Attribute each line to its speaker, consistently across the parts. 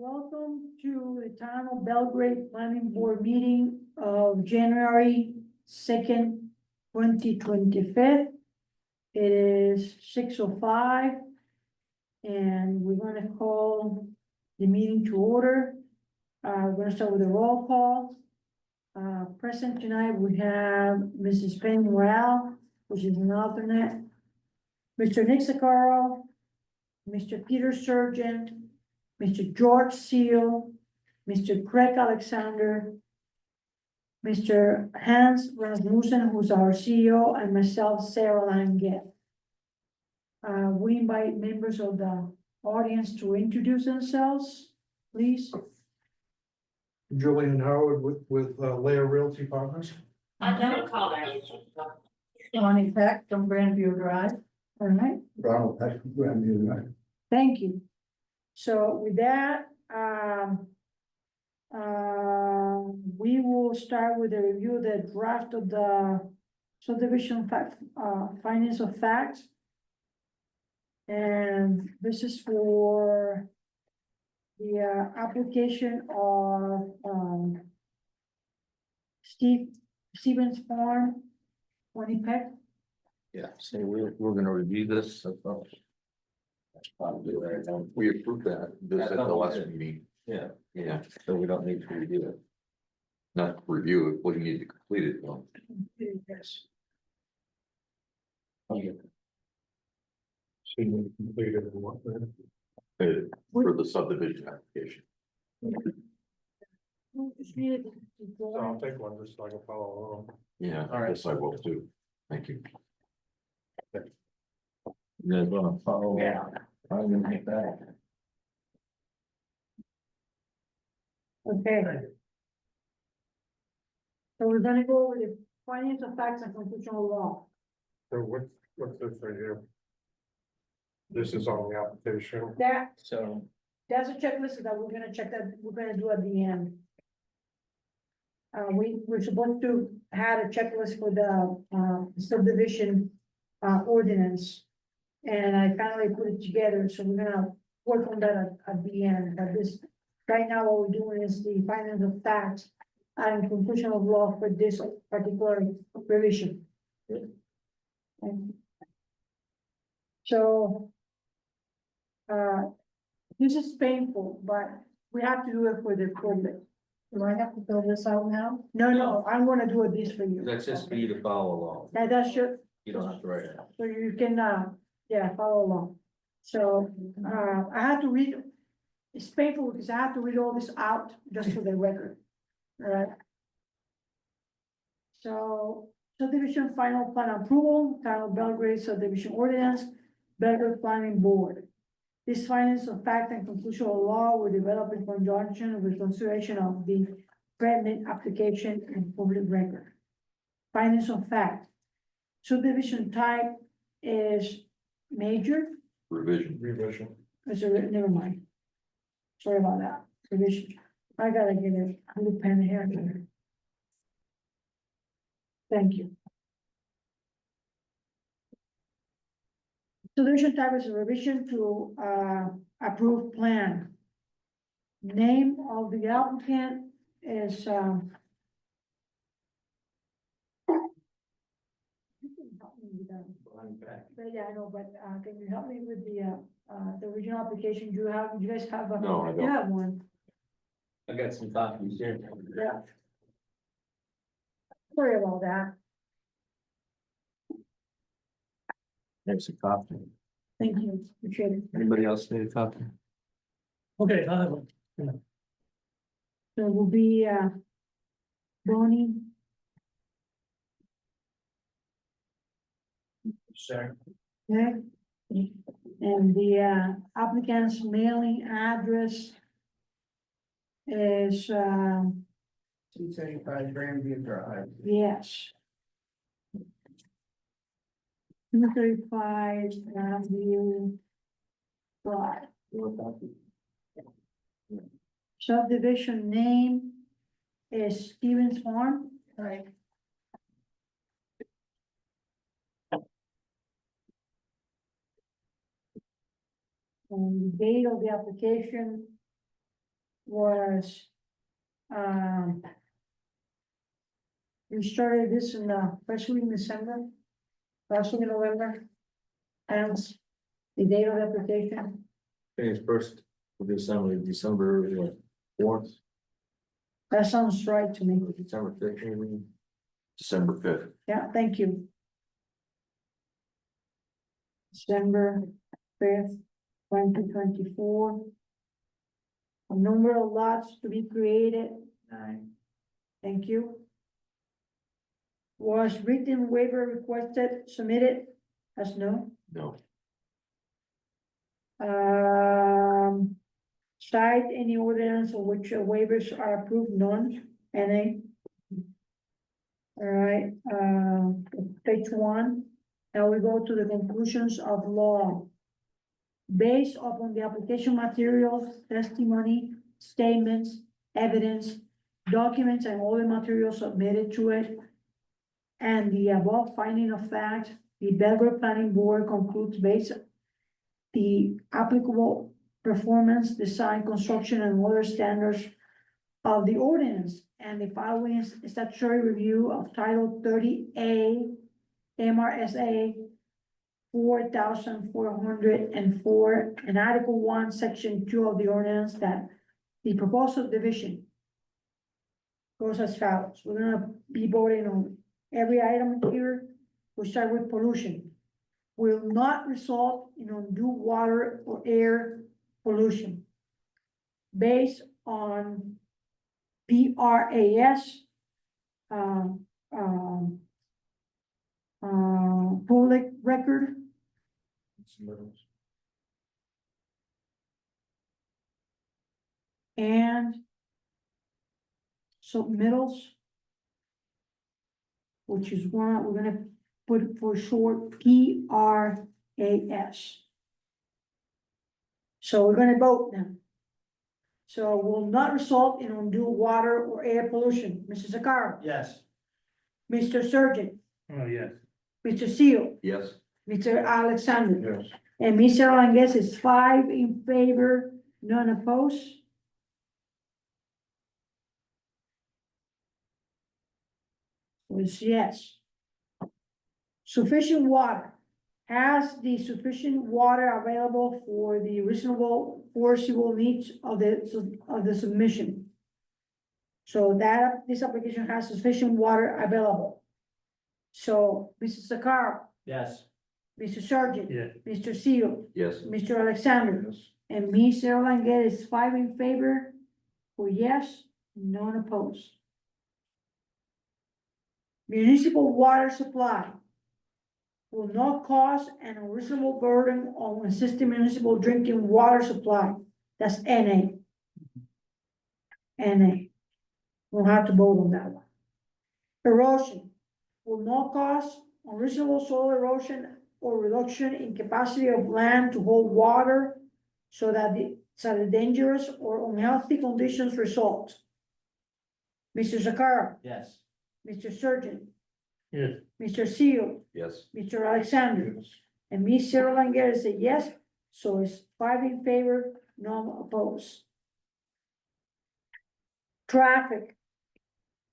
Speaker 1: Welcome to the Town of Belgrade Planning Board meeting of January 2nd, 2025. It is 6:05. And we're gonna call the meeting to order. We're gonna start with a roll call. Present tonight, we have Mrs. Penny Morale, which is an alternate. Mr. Nick Sakaro, Mr. Peter Surgeon, Mr. George Seal, Mr. Craig Alexander, Mr. Hans Rasmussen, who's our CEO, and myself, Sarah Langet. We invite members of the audience to introduce themselves, please.
Speaker 2: Julian Howard with Lair Realty Partners.
Speaker 3: I don't call that.
Speaker 1: Lonnie Peck from Grandview Drive. All right,
Speaker 2: Ronald Peck from Grandview Drive.
Speaker 1: thank you. So with that, we will start with a review of the draft of the subdivision findings of fact. And this is for the application of Stevens Farm, Winnipeg.
Speaker 4: Yeah, so we're gonna review this. I thought. That's probably right. We approved that, this at the last meeting. Yeah. Yeah, so we don't need to review it. Not review it, we need to complete it though.
Speaker 1: Yes.
Speaker 2: Should be completed in what?
Speaker 4: For the subdivision application.
Speaker 1: Just needed to
Speaker 2: So
Speaker 1: go
Speaker 2: I'll
Speaker 1: on.
Speaker 2: take one just so I can follow along.
Speaker 4: Yeah,
Speaker 2: All right.
Speaker 4: yes, I will too. Thank you.
Speaker 5: You guys wanna follow?
Speaker 3: Yeah.
Speaker 5: I'm gonna get that.
Speaker 1: Okay. So we're gonna go over the findings of facts and conclusion of law.
Speaker 2: So what's this right here? This is on the application.
Speaker 5: So,
Speaker 1: That's a checklist that we're gonna check that, we're gonna do at the end. We're supposed to have a checklist for the, subdivision, ordinance. And I finally put it together, so we're gonna work on that at the end, but right now what we're doing is the findings of facts and conclusion of law for this particular revision. And so, this is painful, but we have to do it for the public. Do I have to fill this out now? No, I'm gonna do this for you.
Speaker 5: that's just for you to follow along,
Speaker 1: That should,
Speaker 5: you don't have to write it out.
Speaker 1: so you can, follow along. So, I have to read, it's painful because I have to read all this out just for the record, alright? So, subdivision final plan approval, Town of Belgrade subdivision ordinance, Belgrade Planning Board. These findings of fact and conclusion of law were developed in conjunction with consideration of the permit application and public record. Findings of fact. Subdivision type is major,
Speaker 4: Revision.
Speaker 1: never mind. Sorry about that, revision. I gotta get a blue pen here. Thank you. Subdivision type is a revision to, approved plan. Name of the applicant is, yeah, I know, but, can you help me with the original application? Do you guys have a?
Speaker 4: No, I don't.
Speaker 1: You have one,
Speaker 5: I got some copies here.
Speaker 1: yeah. Sorry about that,
Speaker 5: There's a copy.
Speaker 1: thank you, appreciate it.
Speaker 5: Anybody else need a copy?
Speaker 2: Okay, I have one.
Speaker 1: So it will be, Bonnie,
Speaker 2: Sure.
Speaker 1: okay? And the, applicant's mailing address is,
Speaker 5: 275 Grandview Drive.
Speaker 1: yes. 235 Grandview Drive. Subdivision name is Stevens Farm. Right. And the date of the application was, we started this in, especially in December, especially in November. Hence, the date of application,
Speaker 5: Finish first of December, what, 4th,
Speaker 1: that sounds right to me.
Speaker 5: December 5th, maybe?
Speaker 4: December fifth.
Speaker 1: Yeah, thank you. December 5th, 2024. A number of lots to be created. Thank you. Was written waiver requested, submitted? As no.
Speaker 4: No,
Speaker 1: Cite any ordinance of which waivers are approved, none, NA. All right, page 1, now we go to the conclusions of law. Based upon the application materials, testimony, statements, evidence, documents, and all the materials submitted to it, and the above finding of fact, the Belgrade Planning Board concludes based the applicable performance, design, construction, and other standards of the ordinance, and the following statutory review of Title 30A MRSA 4,404 and Article 1, Section 2 of the ordinance, that the proposed subdivision goes as follows. We're gonna be voting on every item here. We start with pollution. Will not result in undue water or air pollution based on PRAS, public record, and submittals, which is one, we're gonna put it for short, PRAS. So we're gonna vote now. So will not result in undue water or air pollution. Mrs. Zakaro?
Speaker 5: Yes.
Speaker 1: Mr. Surgeon?
Speaker 5: Oh, yes.
Speaker 1: Mr. Seal?
Speaker 4: yes,
Speaker 1: Mr. Alexander?
Speaker 2: Yes.
Speaker 1: And Mr. Langes is 5 in favor, none opposed. Was yes. Sufficient water. Has the sufficient water available for the reasonable foreseeable needs of the submission? So that this application has sufficient water available. So, Mrs. Zakaro,
Speaker 5: Yes.
Speaker 1: Mr. Sergeant,
Speaker 5: Yeah.
Speaker 1: Mr. Seal,
Speaker 4: yes,
Speaker 1: Mr. Alexander,
Speaker 2: Yes.
Speaker 1: and me, Sarah Langet, is 5 in favor, for yes, none opposed. Municipal water supply will not cause an unreasonable burden on existing municipal drinking water supply. That's NA. NA. We'll have to vote on that one. Erosion will not cause unreasonable soil erosion or reduction in capacity of land to hold water so that the dangerous or unhealthy conditions result. Mr. Zakara,
Speaker 5: Yes.
Speaker 1: Mr. Surgeon,
Speaker 5: Yes.
Speaker 1: Mr. Seal,
Speaker 4: yes,
Speaker 1: Mr. Alexander,
Speaker 2: Yes.
Speaker 1: and me, Sarah Languer, is a yes, so it's 5 in favor, none opposed. Traffic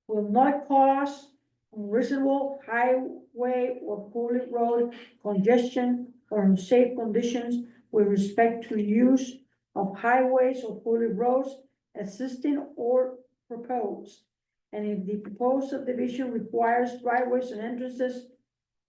Speaker 1: will not cause unreasonable highway or public road congestion or unsafe conditions with respect to use of highways or public roads existing or proposed. And if the proposed subdivision requires driveways and entrances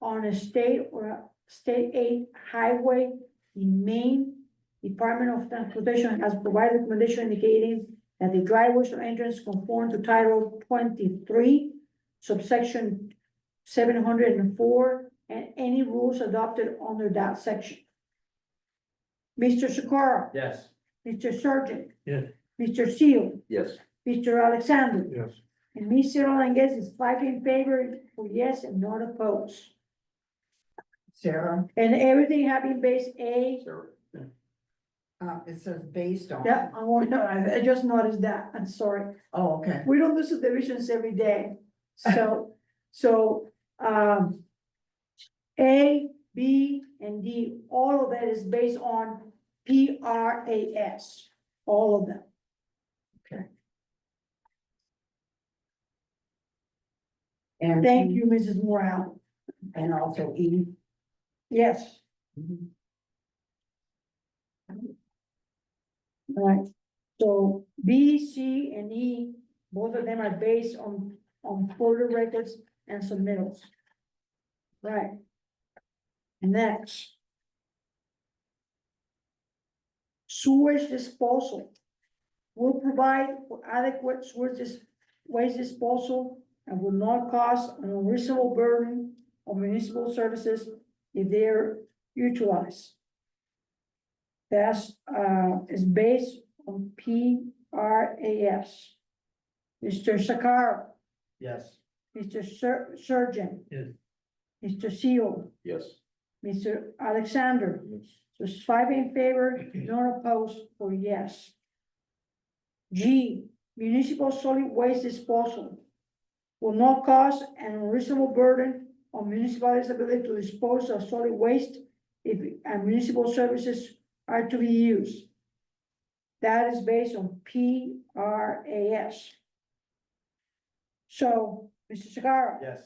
Speaker 1: on a state or a state aid highway, the Maine Department of Transportation has provided recommendation indicating that the driveways or entrance conform to Title 23, subsection 704, and any rules adopted under that section. Mr. Sikora?
Speaker 5: Yes.
Speaker 1: Mr. Surgeon?
Speaker 5: Yes.
Speaker 1: Mr. Seal?
Speaker 4: yes,
Speaker 1: Mr. Alexander?
Speaker 2: Yes.
Speaker 1: And me, Cyril Languez, is 5 in favor, for yes, and not opposed.
Speaker 3: Sarah,
Speaker 1: And everything having base A,
Speaker 4: Sarah,
Speaker 3: it says based on.
Speaker 1: yeah, I just noticed that, I'm sorry.
Speaker 3: Oh, okay.
Speaker 1: We don't do subdivisions every day, so, A, B, and D, all of that is based on PRAS, all of them.
Speaker 3: And.
Speaker 1: Thank you, Mrs. Morale.
Speaker 3: And also E.
Speaker 1: Yes, right. So B, C, and E, both of them are based on photo records and submittals. Right. Next. Sewage disposal. Will provide for adequate waste disposal and will not cause an unreasonable burden on municipal services if they're utilized. That's, is based on PRAS. Mr. Sakara,
Speaker 5: Yes.
Speaker 1: Mr. Surgeon.
Speaker 5: Yes.
Speaker 1: Mr. Seal,
Speaker 4: Yes.
Speaker 1: Mr. Alexander. So it's 5 in favor, none opposed, or yes. G, municipal solid waste disposal will not cause an unreasonable burden on municipalities' ability to dispose of solid waste if municipal services are to be used. That is based on PRAS. So, Mr. Sagara.
Speaker 5: Yes.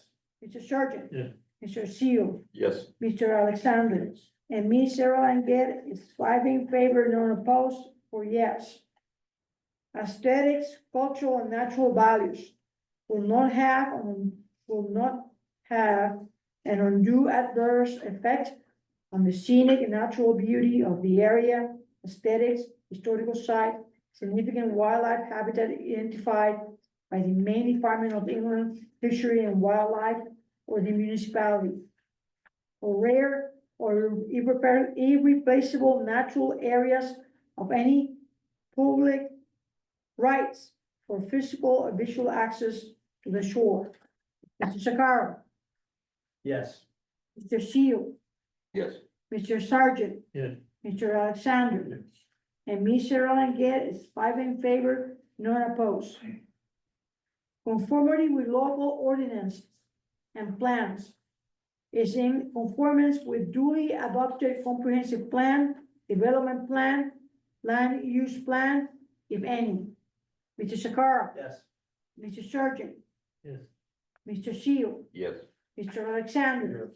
Speaker 1: Mr. Surgeon.
Speaker 5: Yeah.
Speaker 1: Mr. Seal,
Speaker 4: Yes.
Speaker 1: Mr. Alexander, and me, Sarah Langet, is 5 in favor, none opposed, or yes. Aesthetics, cultural, and natural values will not have an undue adverse effect on the scenic and natural beauty of the area, aesthetics, historical site, significant wildlife habitat identified by the Maine Department of Inland Fishery and Wildlife or the municipality. Or rare or irreplaceable natural areas of any public rights for physical or visual access to the shore. Mr. Sakara,
Speaker 5: Yes.
Speaker 1: Mr. Seal,
Speaker 4: Yes.
Speaker 1: Mr. Sargent.
Speaker 5: Yeah.
Speaker 1: Mr. Alexander, and me, Sarah Langet, is 5 in favor, none opposed. Conformity with local ordinances and plans is in conformance with duly adopted comprehensive plan, development plan, land use plan, if any. Mr. Sakara,
Speaker 5: Yes.
Speaker 1: Mr. Surgeon,
Speaker 5: Yes.
Speaker 1: Mr. Seal,
Speaker 4: Yes.
Speaker 1: Mr. Alexander,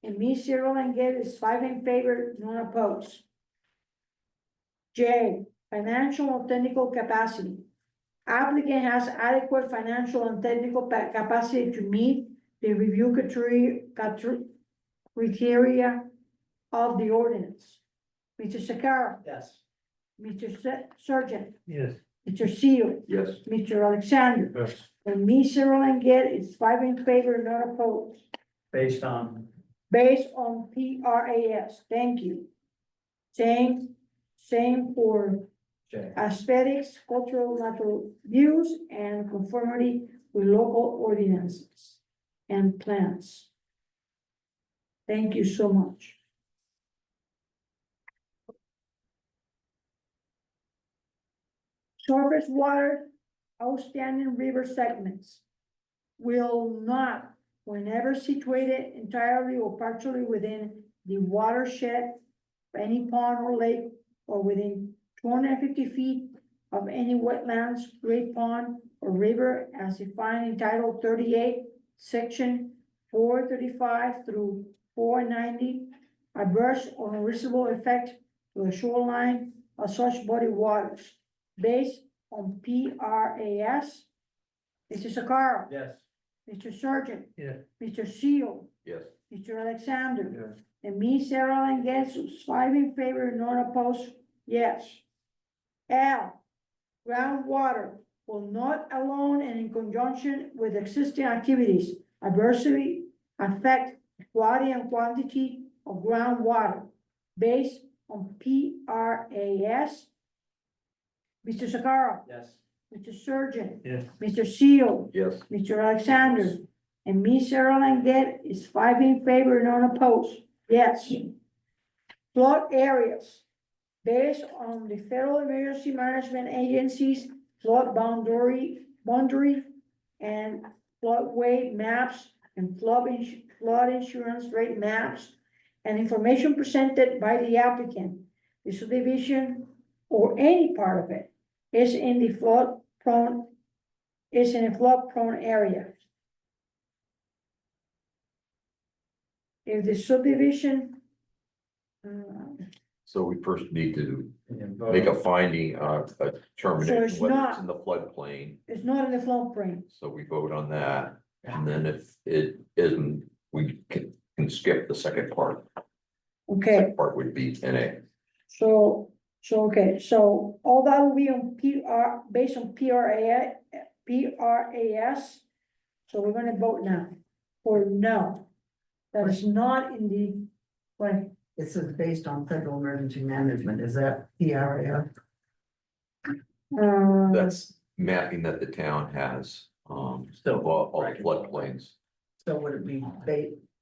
Speaker 1: and me, Cyril Langet, is 5 in favor, none opposed. J, financial and technical capacity. Applicant has adequate financial and technical capacity to meet the review criteria of the ordinance. Mr. Sakara,
Speaker 5: Yes.
Speaker 1: Mr. Surgeon,
Speaker 5: Yes.
Speaker 1: Mr. Seal,
Speaker 4: Yes.
Speaker 1: Mr. Alexander,
Speaker 2: Yes.
Speaker 1: and me, Cyril Langet, is 5 in favor, none opposed.
Speaker 5: Based on.
Speaker 1: Based on PRAS, thank you. Same for
Speaker 5: J.
Speaker 1: aesthetics, cultural, natural views, and conformity with local ordinances and plans. Thank you so much. Surface water, outstanding river segments will not, whenever situated entirely or partially within the watershed of any pond or lake, or within 250 feet of any wetlands, great pond, or river as defined in Title 38, Section 435 through 490, adverse or unreasonable effect to the shoreline of such body waters based on PRAS. Mr. Sakara,
Speaker 5: Yes.
Speaker 1: Mr. Surgeon,
Speaker 5: Yeah.
Speaker 1: Mr. Seal,
Speaker 4: Yes.
Speaker 1: Mr. Alexander,
Speaker 2: Yes.
Speaker 1: and me, Sarah Langet, 5 in favor, none opposed, yes. L, groundwater will not alone and in conjunction with existing activities adversely affect quality and quantity of groundwater based on PRAS. Mr. Sakara,
Speaker 5: Yes.
Speaker 1: Mr. Surgeon,
Speaker 5: Yes.
Speaker 1: Mr. Seal,
Speaker 4: Yes.
Speaker 1: Mr. Alexander, and me, Sarah Langet, is 5 in favor, none opposed, yes. Flood areas, based on the Federal Emergency Management Agency's flood boundary and floodway maps and flood insurance rate maps and information presented by the applicant, the subdivision or any part of it is in a flood prone area. if the subdivision.
Speaker 4: So we first need to make a finding, a
Speaker 1: So
Speaker 4: determination
Speaker 1: it's
Speaker 4: whether
Speaker 1: not-
Speaker 4: it's in the floodplain.
Speaker 1: It's not in the floodplain,
Speaker 4: So we vote on that, and then if it isn't, we can skip the second part.
Speaker 1: okay,
Speaker 4: Second part would be NA.
Speaker 1: okay, so all that will be on PR, based on PRAS. So we're gonna vote now, for no. That is not in the, right,
Speaker 3: It says based on federal emergency management, is that PRF?
Speaker 4: That's mapping that the town has,
Speaker 5: Still,
Speaker 4: of all
Speaker 5: right.
Speaker 4: floodplains.
Speaker 3: So would it be,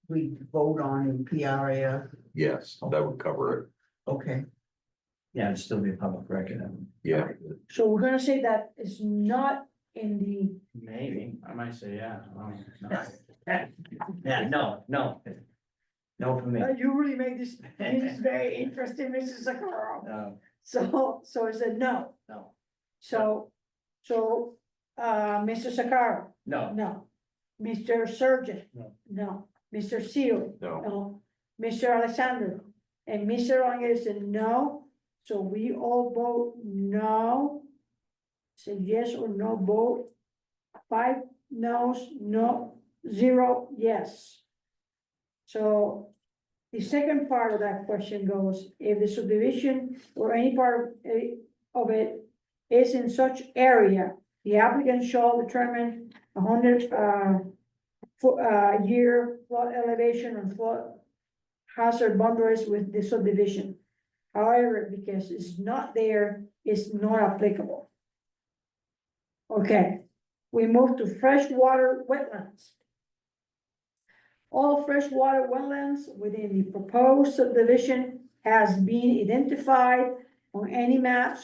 Speaker 3: we vote on in PRF?
Speaker 4: Yes, that would cover it.
Speaker 3: Okay,
Speaker 5: Yeah, it'd still be a public record.
Speaker 4: Yeah,
Speaker 1: so we're gonna say that it's not in the,
Speaker 5: Maybe, I might say, yeah. Yeah, no. No for me.
Speaker 1: you really make this very interesting, Mrs. Sakara.
Speaker 5: No,
Speaker 1: So it's a no,
Speaker 5: no,
Speaker 1: so, Mr. Sakara,
Speaker 5: no.
Speaker 1: no. Mr. Surgeon?
Speaker 5: No.
Speaker 1: No. Mr. Seal?
Speaker 4: no,
Speaker 1: No. Mr. Alexander? And Mr. Rangel said no, so we all vote no. Say yes or no vote. 5 no's, no, 0 yes. So the second part of that question goes, if the subdivision or any part of it is in such area, the applicant shall determine 100 year flood elevation and flood hazard boundaries with the subdivision. However, because it's not there, it's not applicable. Okay, we move to freshwater wetlands. All freshwater wetlands within the proposed subdivision has been identified on any map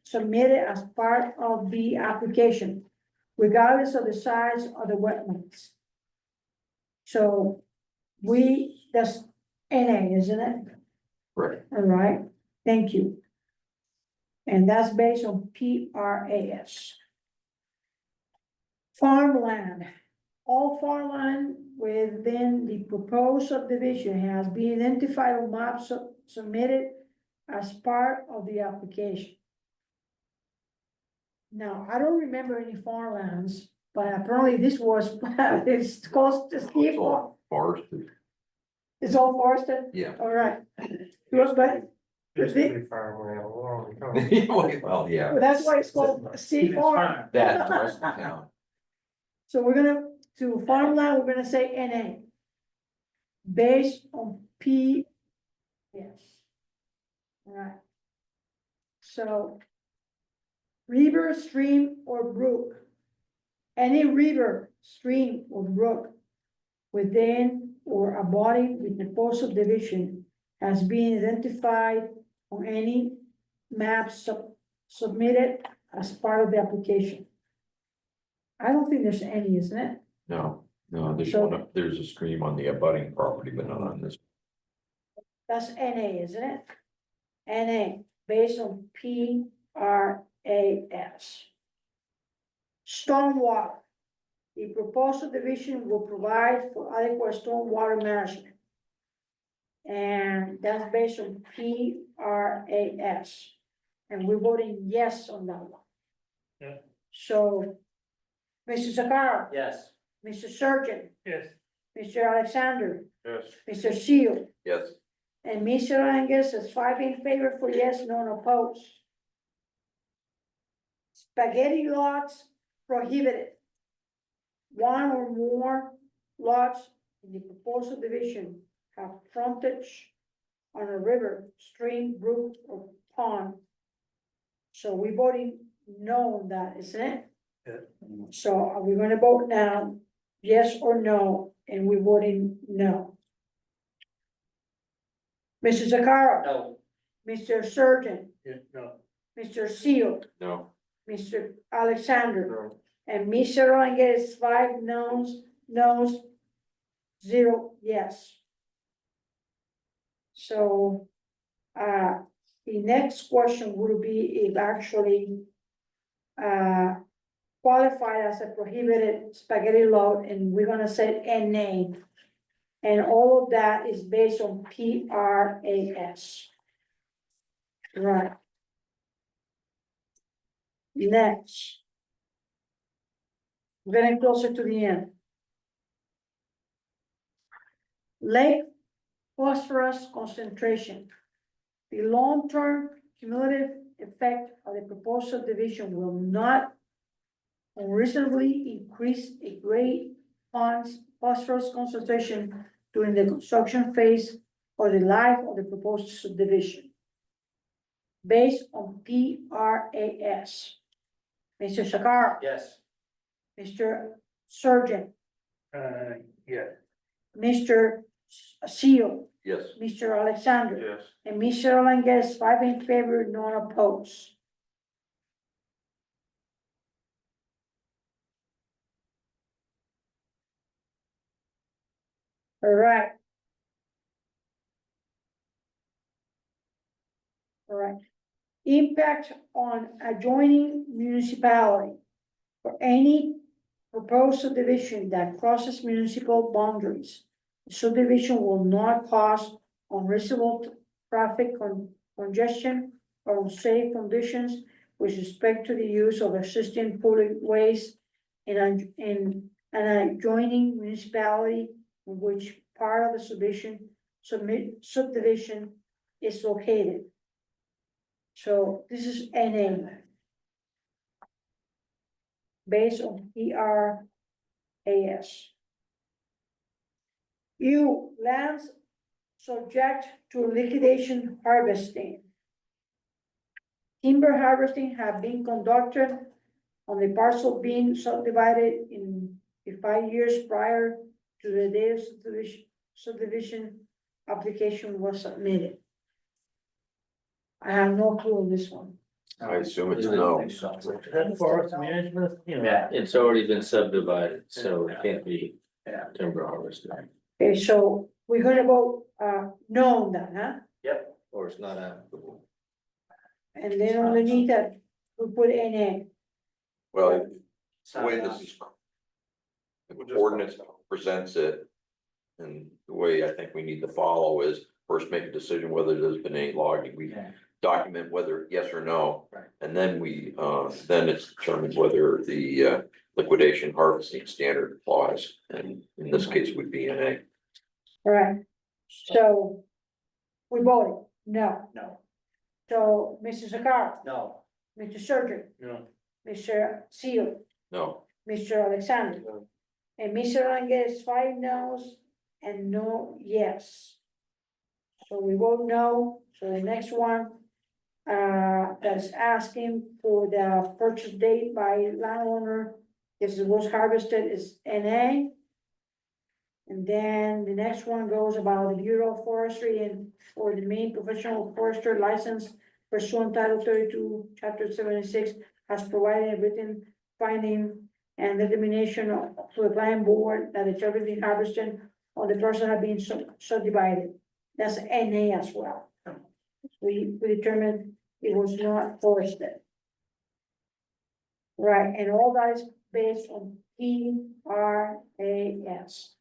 Speaker 1: submitted as part of the application, regardless of the size of the wetlands. So that's NA, isn't it?
Speaker 4: right.
Speaker 1: All right, thank you. And that's based on PRAS. Farmland. All farmland within the proposed subdivision has been identified on maps submitted as part of the application. Now, I don't remember any farmlands, but apparently this was, it's close to
Speaker 4: It's
Speaker 1: Steve.
Speaker 4: all forested,
Speaker 1: It's all forested,
Speaker 4: yeah.
Speaker 1: all right. But
Speaker 2: Used to be farmland a long time.
Speaker 4: Well, yeah,
Speaker 1: that's why it's called Steve Farm.
Speaker 4: that, the rest of the town,
Speaker 1: So we're gonna, to farmland, we're gonna say NA. Based on P. Yes. Alright. So. River, stream, or brook. Any river, stream, or brook. Within or abutting the proposed subdivision has been identified on any map submitted as part of the application. I don't think there's any, isn't it?
Speaker 4: no, there's
Speaker 1: So-
Speaker 4: one, there's a stream on the abutting property, but not on this.
Speaker 1: That's NA, isn't it? NA, based on PRAS. Stormwater. The proposed subdivision will provide for adequate stormwater management. And that's based on PRAS. And we're voting yes on that one.
Speaker 2: Yeah.
Speaker 1: So, Mr. Sakara,
Speaker 5: Yes.
Speaker 1: Mr. Surgeon,
Speaker 2: Yes.
Speaker 1: Mr. Alexander,
Speaker 2: Yes.
Speaker 1: Mr. Seal,
Speaker 4: Yes,
Speaker 1: and Mr. Angus is 5 in favor for yes, none opposed. Spaghetti lots prohibited. One or more lots in the proposed subdivision have frontage on a river, stream, brook, or pond. So we're voting no on that, isn't it? So are we gonna vote now, yes or no, and we're voting no? Mr. Zakaro?
Speaker 5: No.
Speaker 1: Mr. Surgeon,
Speaker 2: Yeah, no,
Speaker 1: Mr. Seal,
Speaker 4: no,
Speaker 1: Mr. Alexander,
Speaker 2: no.
Speaker 1: and Mr. Rangel, 5 no's, 0 yes. So, the next question would be if actually, qualified as a prohibited spaghetti lot, and we're gonna say NA. And all of that is based on PRAS. Right. Next. Getting closer to the end. Lake phosphorus concentration. The long-term cumulative effect of the proposed subdivision will not unreasonably increase a grade ponds phosphorus concentration during the construction phase or the life of the proposed subdivision. Based on PRAS. Mr. Sakara,
Speaker 5: Yes.
Speaker 1: Mr. Surgeon,
Speaker 2: Yeah.
Speaker 1: Mr. Seal,
Speaker 4: Yes.
Speaker 1: Mr. Alexander,
Speaker 2: Yes.
Speaker 1: and Mr. Langes, 5 in favor, none opposed. All right. All right. Impact on adjoining municipality. For any proposed subdivision that crosses municipal boundaries, the subdivision will not cause unreasonable traffic congestion or unsafe conditions with respect to the use of existing public ways in an adjoining municipality in which part of the subdivision is located. So this is NA. Based on PRAS. Lands subject to liquidation harvesting. Timber harvesting have been conducted on the parcel being subdivided in the 5 years prior to the day of subdivision application was submitted. I have no clue on this one.
Speaker 4: I assume it's no.
Speaker 5: That forest management, you know. Yeah, it's already been subdivided, so it can't be timber harvested.
Speaker 1: Okay, so we heard about, no on that, huh?
Speaker 5: Yep. Or it's not applicable.
Speaker 1: And then underneath that, we put NA.
Speaker 4: Well, the way this is. The ordinance presents it. And the way I think we need to follow is first make a decision whether there's been any logging. We document whether yes or no.
Speaker 5: Right.
Speaker 4: And then then it's determined whether the liquidation harvesting standard applies. And in this case would be NA.
Speaker 1: All right, so we voted, no.
Speaker 5: No.
Speaker 1: So, Mr. Zakar,
Speaker 5: No.
Speaker 1: Mr. Surgeon,
Speaker 5: No.
Speaker 1: Mr. Seal,
Speaker 4: No,
Speaker 1: Mr. Alexander,
Speaker 2: No.
Speaker 1: and Mr. Langes, 5 no's and no yes. So we vote no, so the next one, that's asking for the purchase date by landowner, if it was harvested is NA. And then the next one goes about the Bureau of Forestry and for the main professional forester license pursuant Title 32, Chapter 76, has provided a written finding and determination to the planning board that it's everything harvested on the person have been subdivided. That's NA as well. We determined it was not forested. Right, and all that is based on PRAS.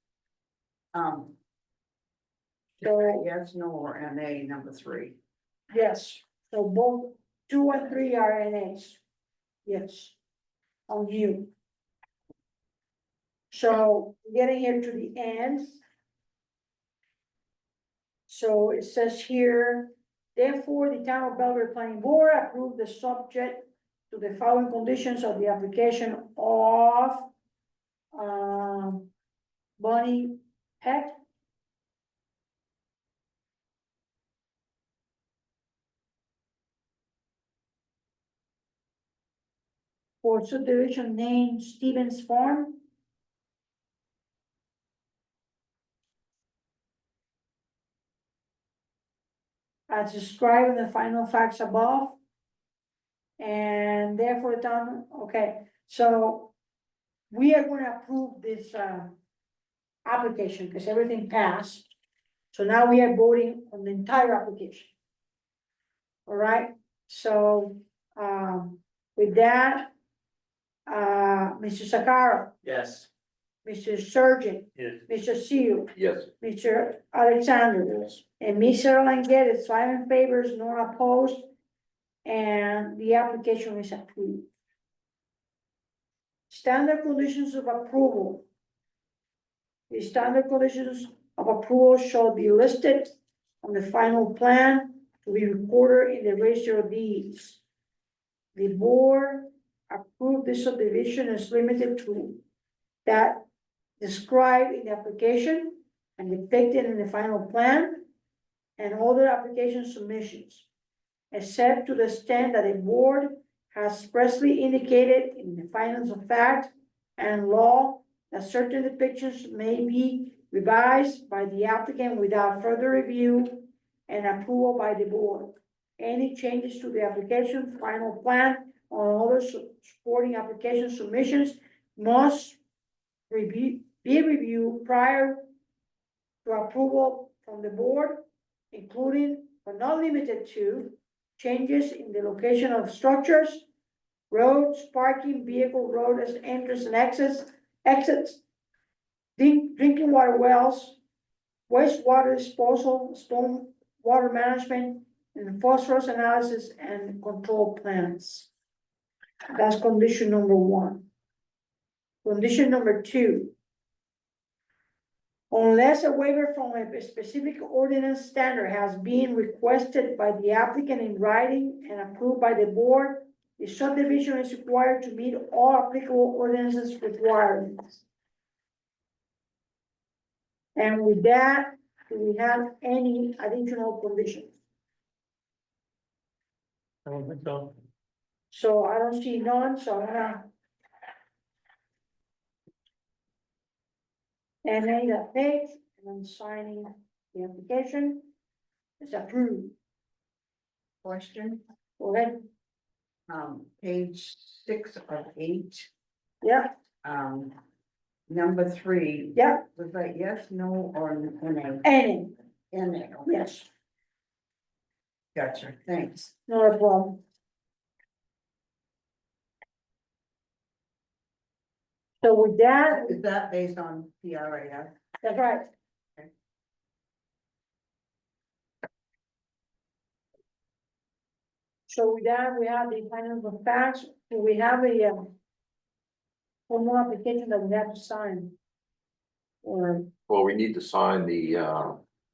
Speaker 1: So,
Speaker 3: Yes, no, or NA number 3.
Speaker 1: yes, so both 2 and 3 are NAs. Yes. On you. So getting here to the end. So it says here, therefore, the town of Belgrade Planning Board approved the subject to the following conditions of the application of Bonnie Peck. For subdivision named Stevens Farm. As described in the final facts above. And therefore the town, okay, so we are gonna approve this application because everything passed. So now we are voting on the entire application. All right, so with that, Mr. Sakara,
Speaker 5: Yes.
Speaker 1: Mr. Surgeon,
Speaker 5: Yes.
Speaker 1: Mr. Seal,
Speaker 4: Yes.
Speaker 1: Mr. Alexander, and Mr. Langet is 5 in favor, no opposed, and the application is approved. Standard conditions of approval. The standard conditions of approval shall be listed on the final plan to be recorded in the register of deeds. The board approved this subdivision is limited to that described in the application and depicted in the final plan and other application submissions, except to the extent that the board has expressly indicated in the findings of fact and law that certain depictions may be revised by the applicant without further review and approval by the board. Any changes to the application, final plan, or other supporting application submissions must be reviewed prior to approval from the board, including but not limited to changes in the location of structures, roads, parking, vehicle road as entrance and exits, drinking water wells, wastewater disposal, storm water management, and phosphorus analysis and control plans. That's condition number 1. Condition number 2. Unless a waiver from a specific ordinance standard has been requested by the applicant in writing and approved by the board, the subdivision is required to meet all applicable ordinances requirements. And with that, do we have any additional conditions?
Speaker 5: I don't think so.
Speaker 1: So I don't see none, so I'm gonna. And then that page, and I'm signing the application. It's approved.
Speaker 3: Question,
Speaker 1: Go ahead.
Speaker 3: page 6 of 8,
Speaker 1: Yeah,
Speaker 3: number 3.
Speaker 1: yeah,
Speaker 3: Was that yes, no, or NA?
Speaker 1: any,
Speaker 3: NA,
Speaker 1: yes,
Speaker 3: gotcha, thanks.
Speaker 1: not a problem. So with that,
Speaker 3: Is that based on PRAF?
Speaker 1: that's right.
Speaker 3: Okay.
Speaker 1: So with that, we have the findings of facts, so we have a, formal application that we have to sign. Or,
Speaker 4: Well, we need to sign the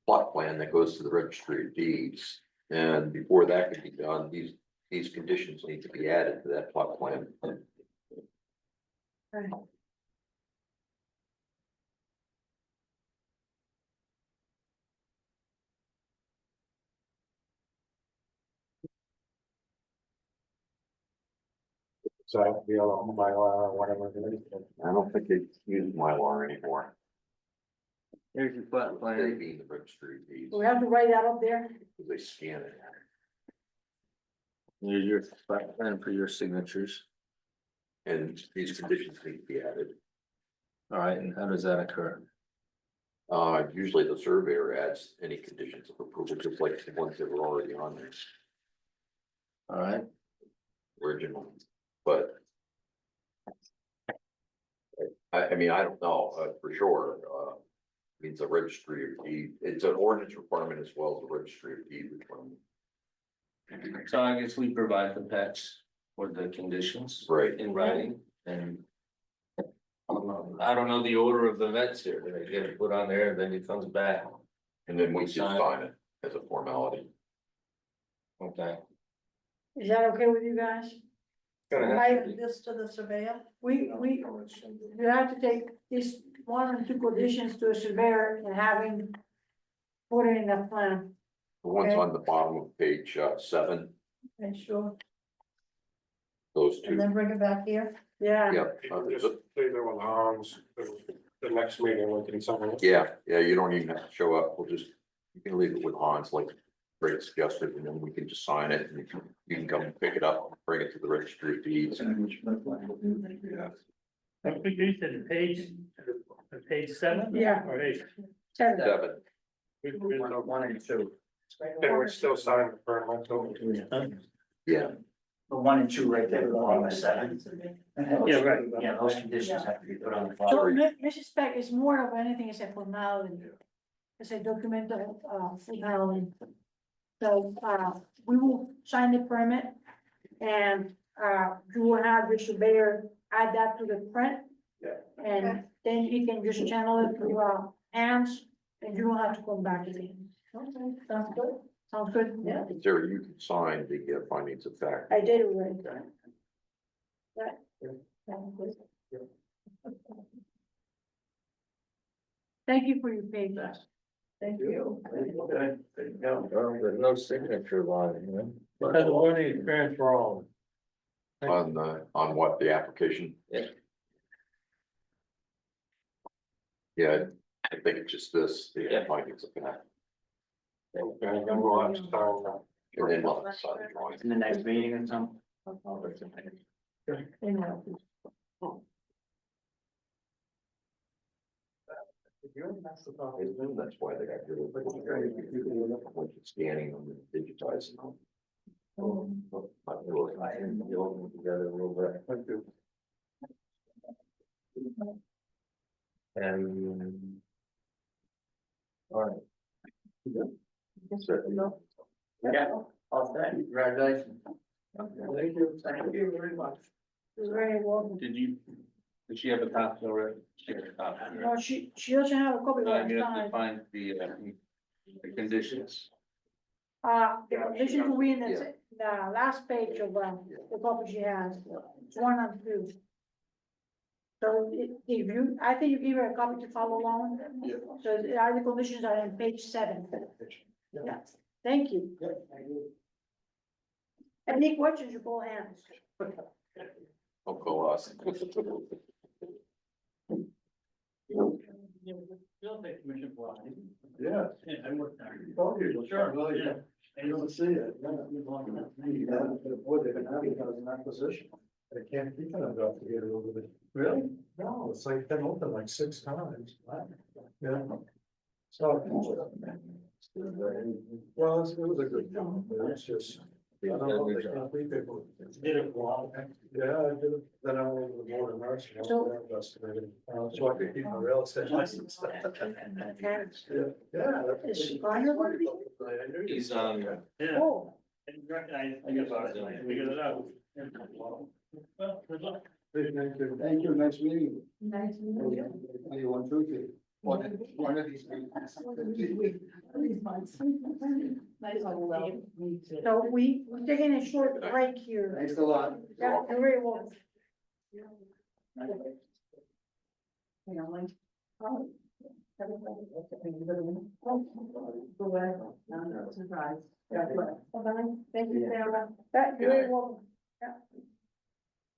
Speaker 4: plot plan that goes to the registry of deeds. And before that can be done, these conditions need to be added to that plot plan.
Speaker 2: So the yellow Mylar or whatever it is.
Speaker 4: I don't think they use Mylar anymore.
Speaker 5: Here's your flat
Speaker 4: They
Speaker 5: plan.
Speaker 4: being the registry of deeds,
Speaker 1: we have to write that up there.
Speaker 4: because they scan it.
Speaker 5: Here's your flat plan for your signatures.
Speaker 4: And these conditions need to be added.
Speaker 5: All right, and how does that occur?
Speaker 4: Usually the surveyor adds any conditions of approval, just like the ones that were already on there,
Speaker 5: All right,
Speaker 4: original, but. I mean, I don't know, for sure, means the registry of deed, it's an ordinance requirement as well as the registry of deed requirement.
Speaker 5: so I guess we provide the patch for the conditions.
Speaker 4: Right.
Speaker 5: In writing and. I don't know the order of the events here, they get it put on there, then it comes back.
Speaker 4: And then we just sign it as a formality.
Speaker 5: Okay.
Speaker 1: Is that okay with you guys?
Speaker 5: Gonna have to
Speaker 1: Write
Speaker 5: be.
Speaker 1: this to the surveyor? You have to take this 1 and 2 conditions to a surveyor and have him put it in the plan.
Speaker 4: The ones
Speaker 1: Okay.
Speaker 4: on the bottom of page 7,
Speaker 1: Okay, sure.
Speaker 4: those two.
Speaker 1: bring it back here? Yeah.
Speaker 4: Yep.
Speaker 2: Just leave it with Hans, the next meeting we can sign it.
Speaker 4: Yeah, you don't even have to show up, you can leave it with Hans, like Greg suggested, and then we can just sign it, and you can come pick it up, bring it to the registry of deeds.
Speaker 6: I think you said page 7?
Speaker 1: Yeah.
Speaker 6: Or 8?
Speaker 1: 7.
Speaker 4: 7,
Speaker 6: 1 and 2.
Speaker 2: And we're still signing the permit, so
Speaker 4: yeah,
Speaker 7: the 1 and 2 right there along the side.
Speaker 6: Yeah, right.
Speaker 7: Yeah, those conditions have to be put on the
Speaker 1: So,
Speaker 7: file.
Speaker 1: Mrs. Peck, it's more of anything is a formality. It's a documental, formality. So, we will sign the permit and, you will have your surveyor add that to the print.
Speaker 2: Yeah.
Speaker 1: And then he can just channel it through, hands and you don't have to come back again. Okay, sounds good. Sounds good, yeah.
Speaker 4: Jerry, you can sign the findings of fact.
Speaker 1: I did already. Right. Sounds good. Thank you for your patience. Thank you.
Speaker 2: Okay, there you go.
Speaker 5: Well, there's no signature line, you know?
Speaker 2: Has the learning experience wrong?
Speaker 4: On what, the application?
Speaker 5: Yeah.
Speaker 4: Yeah, I think it's just this, the
Speaker 5: Yeah.
Speaker 4: findings of fact.
Speaker 2: Okay, then we'll have to sign that.
Speaker 4: And then we'll sign the drawing.
Speaker 7: In the next meeting or something.
Speaker 4: That's why they got rid of it. When you're scanning them and digitizing them.
Speaker 5: Together a little bit.
Speaker 2: Thank you.
Speaker 5: And. All right.
Speaker 7: Yeah, all set, congratulations.
Speaker 2: Thank you. Thank you very much.
Speaker 1: You're very welcome.
Speaker 8: Did she have a copy already? She had a copy, right?
Speaker 1: No, she doesn't have a copy
Speaker 8: No,
Speaker 1: last
Speaker 8: you have to
Speaker 1: time.
Speaker 8: find the conditions.
Speaker 1: The condition to win, that's the last page of, the copy she has, it's 1 and 2. So if you, I think you give her a copy to follow along.
Speaker 2: Yeah.
Speaker 1: So the conditions are on page 7. Yeah, thank you. Any questions, you call hands.
Speaker 4: Don't call us.
Speaker 6: You'll take commission for it.
Speaker 2: Yeah.
Speaker 6: Yeah, I worked there.
Speaker 2: Oh, you
Speaker 6: Sure,
Speaker 2: well,
Speaker 6: yeah.
Speaker 2: I don't see it. Boy, they've been having it as an acquisition. They can't keep it up here a little bit. Really? No, it's like been open like 6 times. Yeah. So. Well, it was a good job, but it's just. I don't know if they can't beat people.
Speaker 6: Did it well.
Speaker 2: Yeah, I did it. Then I went over the board of nursing.
Speaker 1: So-
Speaker 2: So I could keep my real estate license. Yeah, yeah.
Speaker 1: Is Roger gonna be?
Speaker 8: He's
Speaker 6: Yeah.
Speaker 1: Oh,
Speaker 6: I didn't recognize, I guess I figured it out. Well, good luck.
Speaker 2: Thank you.
Speaker 9: Thank you, nice meeting you.
Speaker 1: nice meeting you.
Speaker 9: Anyone through you? One of these meetings.
Speaker 1: So we're taking a short break here.
Speaker 9: Thanks a lot.
Speaker 1: Yeah, you're very welcome. Thank you, Sarah. You're very welcome. Yeah.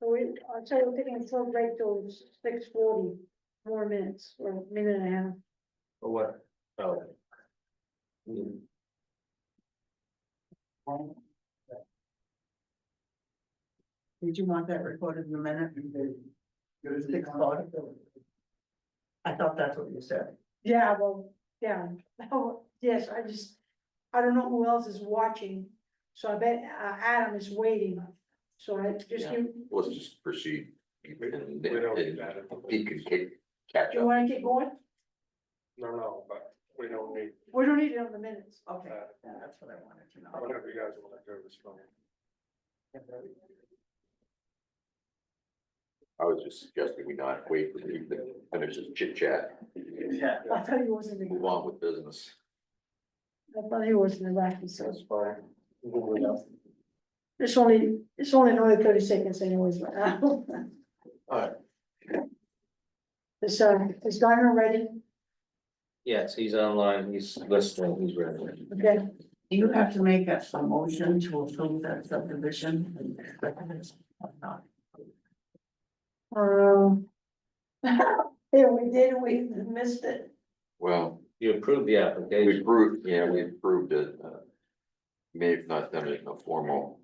Speaker 1: So I'd say we're taking a short break till 6:40, more minutes, or a minute and a half.
Speaker 5: For what? Oh.
Speaker 3: Did you want that recorded in a minute? 6:40. I thought that's what you said.
Speaker 1: Yeah, well, yeah, oh, yes, I don't know who else is watching, so I bet Adam is waiting. So I just give,
Speaker 4: Let's just proceed. And
Speaker 2: We don't need that.
Speaker 4: he can catch
Speaker 1: do you
Speaker 4: up.
Speaker 1: wanna keep going?
Speaker 2: No, but we don't need,
Speaker 1: We don't need it on the minutes.
Speaker 3: Okay, yeah, that's what I wanted to know.
Speaker 2: whatever you guys want to do is fine.
Speaker 4: I was just suggesting we not wait for him to finish his chit chat,
Speaker 7: Yeah.
Speaker 1: I thought he was in
Speaker 4: move
Speaker 1: the,
Speaker 4: on with business.
Speaker 1: I thought he was in the back, so it's fine. It's only another 30 seconds anyways.
Speaker 4: Alright.
Speaker 1: Is Garner ready?
Speaker 5: Yes, he's online, he's listening, he's ready.
Speaker 1: Okay,
Speaker 3: Do you have to make a motion to approve that subdivision? Or not?
Speaker 1: yeah, we did, we missed it.
Speaker 4: Well,
Speaker 5: You approved the
Speaker 4: we
Speaker 5: application.
Speaker 4: approved, we approved it. May have not done it in a formal,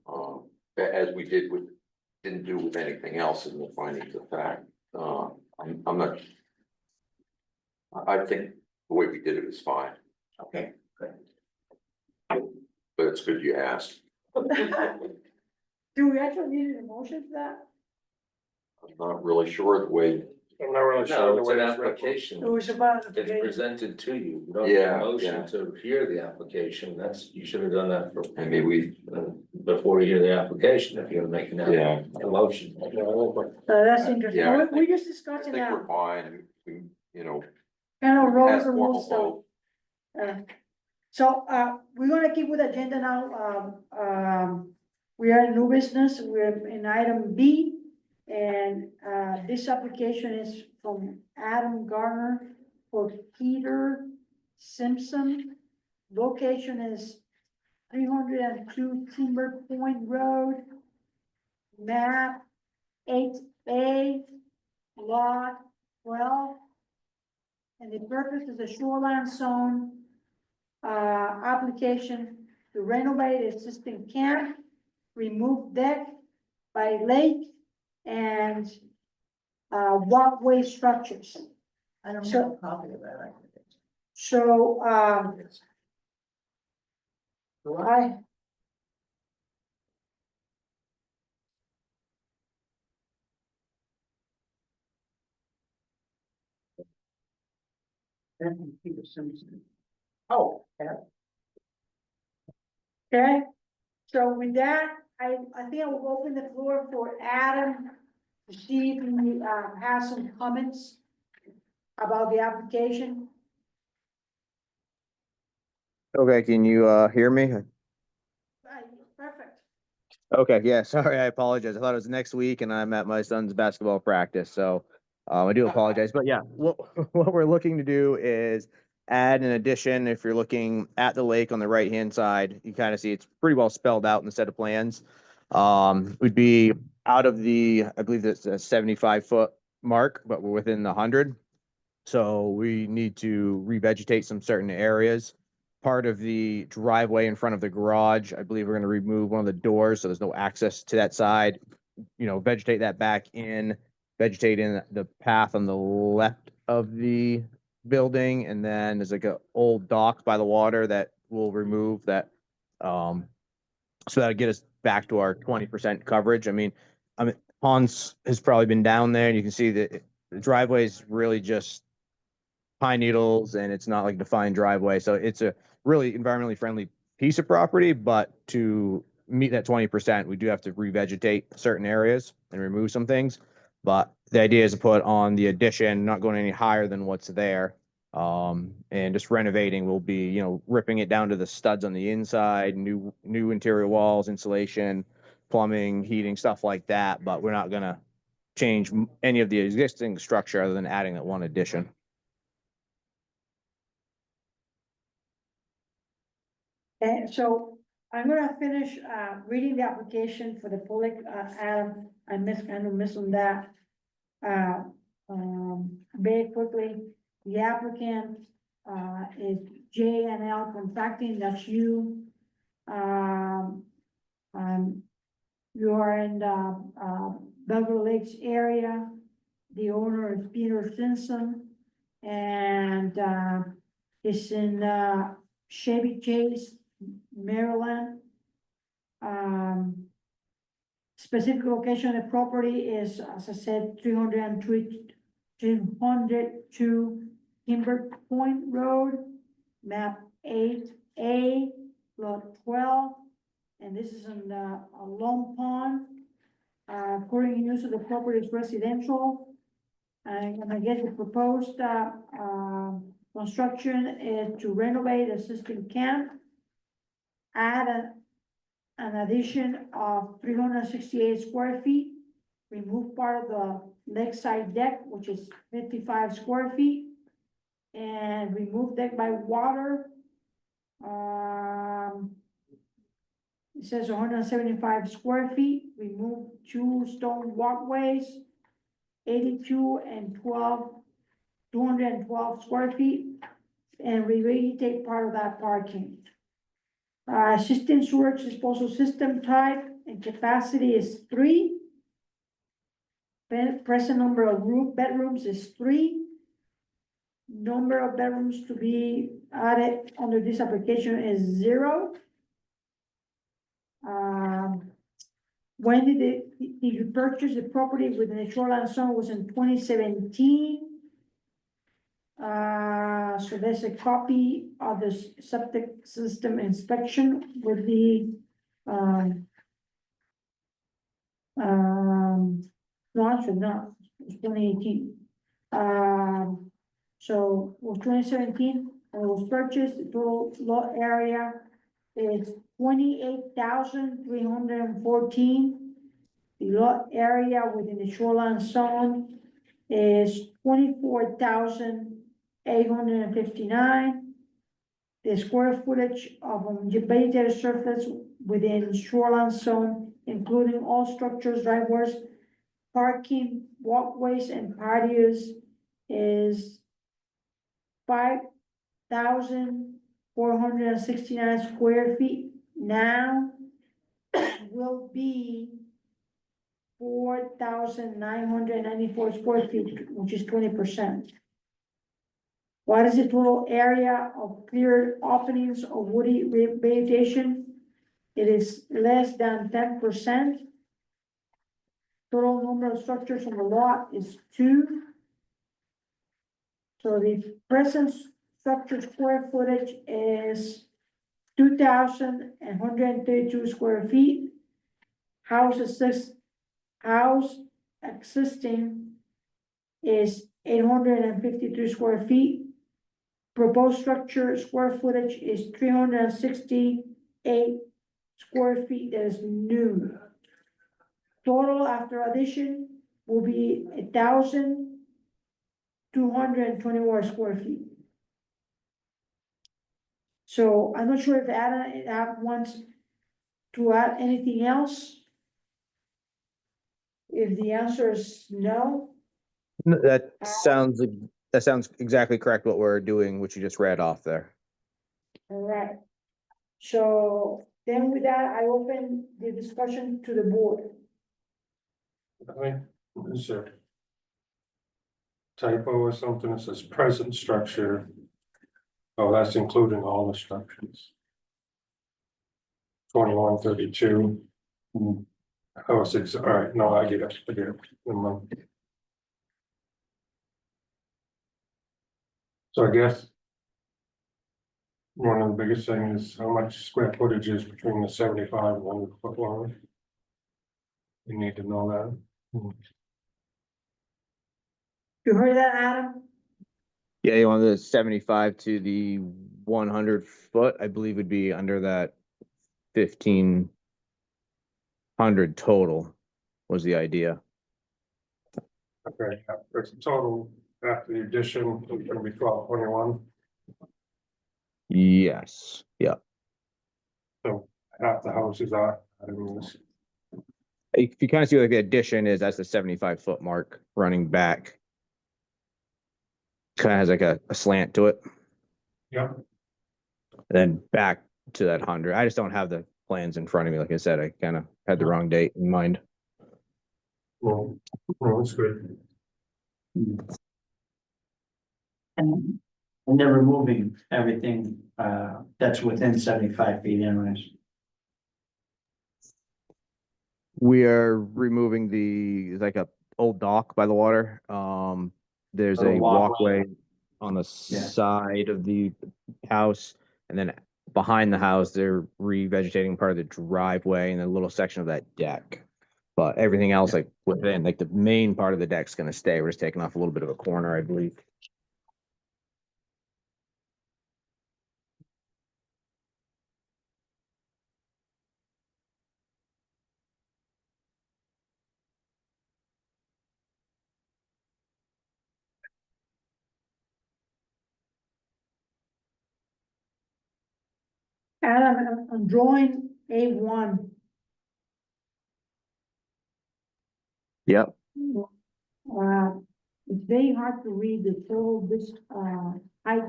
Speaker 4: as we didn't do with anything else in the findings of fact. I'm not. I think the way we did it is fine,
Speaker 3: Okay, good.
Speaker 4: but it's good you asked.
Speaker 1: Do we actually need an emotion for that?
Speaker 4: I'm not really sure the way.
Speaker 6: I'm not really sure.
Speaker 5: No,
Speaker 6: the
Speaker 5: it's
Speaker 6: way
Speaker 5: an
Speaker 6: it's written.
Speaker 5: application.
Speaker 1: It was about.
Speaker 5: It's presented to you. You don't have
Speaker 4: Yeah,
Speaker 5: a motion
Speaker 4: yeah.
Speaker 5: to hear the application. That's, you should have done that for,
Speaker 4: Maybe we,
Speaker 5: before you hear the application, if you're gonna make an
Speaker 4: yeah,
Speaker 5: a motion.
Speaker 1: That's interesting.
Speaker 4: Yeah, I
Speaker 1: We just
Speaker 4: I
Speaker 1: discussing
Speaker 4: think we're
Speaker 1: that,
Speaker 4: fine, you know.
Speaker 1: kind of roles
Speaker 4: have
Speaker 1: and
Speaker 4: formal
Speaker 1: rules stuff.
Speaker 4: vote.
Speaker 1: So, we're gonna keep with the agenda now, we are in new business, we're in item B. And, this application is from Adam Garner for Peter Simpson. Location is 302 Timber Point Road. Map 8A, lot 12. And the purpose is a shoreline zone application to renovate existing camp, remove deck by lake and walkway structures.
Speaker 3: I don't have a
Speaker 1: So-
Speaker 3: copy of that.
Speaker 1: So, I,
Speaker 3: Peter Simpson. Oh, yeah.
Speaker 1: okay, so with that, I think I will open the floor for Adam to see if he, has some comments about the application.
Speaker 10: Okay, can you hear me?
Speaker 1: Perfect.
Speaker 10: Okay, yeah, sorry, I apologize. I thought it was next week and I'm at my son's basketball practice, so I do apologize. But yeah, what what we're looking to do is add an addition. If you're looking at the lake on the right-hand side, you kind of see it's pretty well spelled out in the set of plans. Would be out of the, I believe it's a 75-foot mark, but we're within the 100. So we need to revegetate some certain areas. Part of the driveway in front of the garage, I believe we're gonna remove one of the doors, so there's no access to that side. You know, vegetate that back in, vegetate in the path on the left of the building, and then there's like a old dock by the water that we'll remove that. So that'll get us back to our 20% coverage. I mean, Hans has probably been down there, and you can see that the driveway is really just pine needles and it's not like a defined driveway. So it's a really environmentally friendly piece of property, but to meet that 20%, we do have to revegetate certain areas and remove some things. But the idea is to put on the addition, not going any higher than what's there. And just renovating will be, you know, ripping it down to the studs on the inside, new interior walls, insulation, plumbing, heating, stuff like that. But we're not gonna change any of the existing structure other than adding that one addition.
Speaker 1: And so I'm gonna finish, reading the application for the public, Adam, I kind of missed on that. Very quickly, the applicant, is J&L Contracting, that's you. You are in the, Belgrade Lakes area. The owner is Peter Simpson, and, it's in, Chevy Chase, Maryland. Specific location of the property is, as I said, 302 Timber Point Road, map 8A, lot 12. And this is in a Long Pond. Current use of the property is residential. And I guess the proposed, construction is to renovate existing camp, add an addition of 368 square feet, remove part of the lakeside deck, which is 55 square feet, and remove deck by water. It says 175 square feet, remove 2 stone walkways, 82 and 212 square feet, and revegetate part of that parking. System sewage disposal system type and capacity is 3. Present number of bedrooms is 3. Number of bedrooms to be added under this application is 0. when did you purchase the property within the shoreline zone was in 2017. So there's a copy of the septic system inspection with the, no, actually not, it's 2018. So it was 2017, and it was purchased, the total lot area is 28,314. The lot area within the shoreline zone is 24,859. The square footage of vegetated surface within shoreline zone, including all structures, driveways, parking, walkways, and patios, is 5,469 square feet. Now will be 4,994 square feet, which is 20%. What is the total area of cleared openings of woody vegetation? It is less than 10%. Total number of structures on the lot is 2. So the present structure square footage is 2,132 square feet. House existing is 852 square feet. Proposed structure square footage is 368 square feet, that is new. Total after addition will be 1,221 square feet. So I'm not sure if Adam wants to add anything else. If the answer is no,
Speaker 10: That sounds exactly correct what we're doing, which you just read off there.
Speaker 1: all right. So then with that, I open the discussion to the board.
Speaker 6: I think, is there typo or something that says present structure? Oh, that's including all the structures. 2132. Oh, 6, all right, no, I get it, Never mind. So I guess one of the biggest things is how much square footage is between the 75 and 100-foot line. You need to know that.
Speaker 1: You heard that, Adam?
Speaker 10: Yeah, you want the 75 to the 100 foot, I believe would be under that 1,500 total was the idea.
Speaker 6: Okay, there's a total after the addition, it's gonna be 1221,
Speaker 10: Yes, yeah.
Speaker 6: so half the houses are, I mean, this.
Speaker 10: If you kind of see like the addition is, that's the 75-foot mark running back. Kind of has like a slant to it,
Speaker 6: Yeah,
Speaker 10: then back to that 100. I just don't have the plans in front of me. Like I said, I kind of had the wrong date in mind.
Speaker 6: well, it's good.
Speaker 7: And they're removing everything, that's within 75 feet anyways.
Speaker 10: We are removing like a old dock by the water. There's
Speaker 7: Oh,
Speaker 10: a
Speaker 7: walkway.
Speaker 10: walkway on the
Speaker 7: Yeah.
Speaker 10: side of the house, and then behind the house, they're revegetating part of the driveway and a little section of that deck. But everything else, like within, like the main part of the deck's gonna stay. We're just taking off a little bit of a corner, I believe.
Speaker 1: Adam, I'm drawing A1.
Speaker 10: Yep.
Speaker 1: It's very hard to read the total height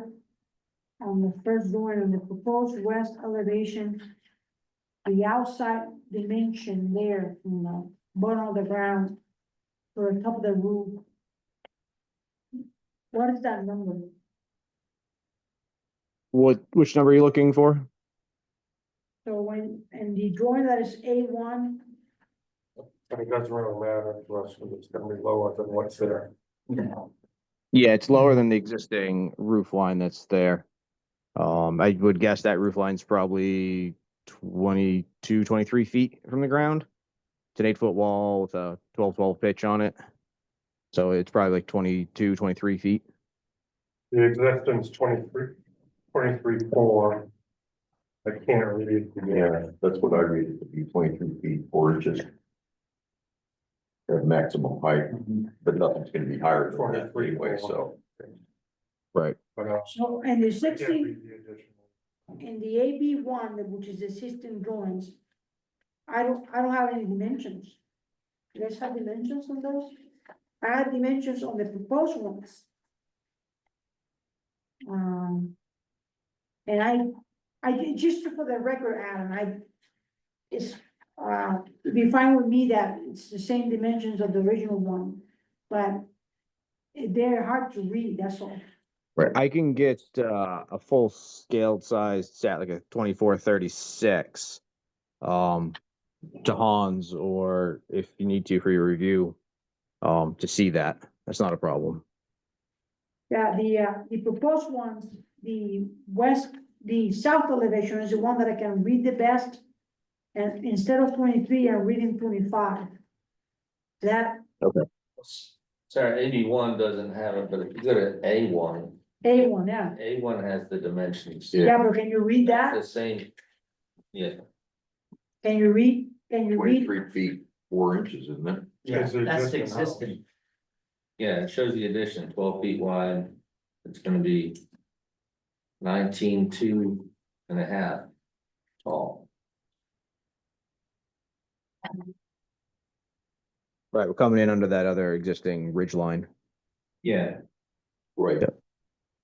Speaker 1: on the first drawing on the proposed west elevation. The outside dimension there from the bottom of the ground to the top of the roof. What is that number?
Speaker 10: Which number are you looking for?
Speaker 1: So when, and the drawing that is A1,
Speaker 6: But it doesn't really matter to us, because it's gonna be lower than what's there.
Speaker 10: Yeah, it's lower than the existing roof line that's there. I would guess that roof line's probably 22, 23 feet from the ground. It's an 8-foot wall with a 12 pitch on it. So it's probably like 22, 23 feet.
Speaker 6: The existence 23.4. I can't read it.
Speaker 4: Yeah, that's what I read it to be, 23 feet, 4 inches. At maximum height, but nothing's gonna be higher than that
Speaker 6: 23,
Speaker 4: anyway, so.
Speaker 10: Right.
Speaker 6: But,
Speaker 1: So, and the
Speaker 6: I can't
Speaker 1: 60,
Speaker 6: read the additional.
Speaker 1: in the AB one, which is the system drawings, I don't have any dimensions. You guys have dimensions on those? I had dimensions on the proposed ones. And just for the record, Adam, it'd be fine with me that it's the same dimensions of the original one, but they're hard to read, that's all.
Speaker 10: Right. I can get a full scaled sized set, like a 2436, to Hans, or if you need to for your review, to see that. That's not a problem.
Speaker 1: Yeah, the proposed ones, the south elevation is the one that I can read the best. And instead of 23, I'm reading 25. That
Speaker 5: Sorry, AB1 doesn't have it, but if you go to A1,
Speaker 1: A1, yeah.
Speaker 5: A1 has the dimensions.
Speaker 10: Yeah.
Speaker 1: Yeah, but can you read that?
Speaker 5: The same, yeah,
Speaker 1: Can you read?
Speaker 4: 23 feet, 4 inches, isn't it?
Speaker 7: Yeah,
Speaker 6: It's the
Speaker 7: that's the
Speaker 6: existing house.
Speaker 7: existing.
Speaker 5: yeah, it shows the addition, 12 feet wide, it's gonna be 19.2.5 tall.
Speaker 10: Right. We're coming in under that other existing ridge line.
Speaker 5: Yeah.
Speaker 4: Right,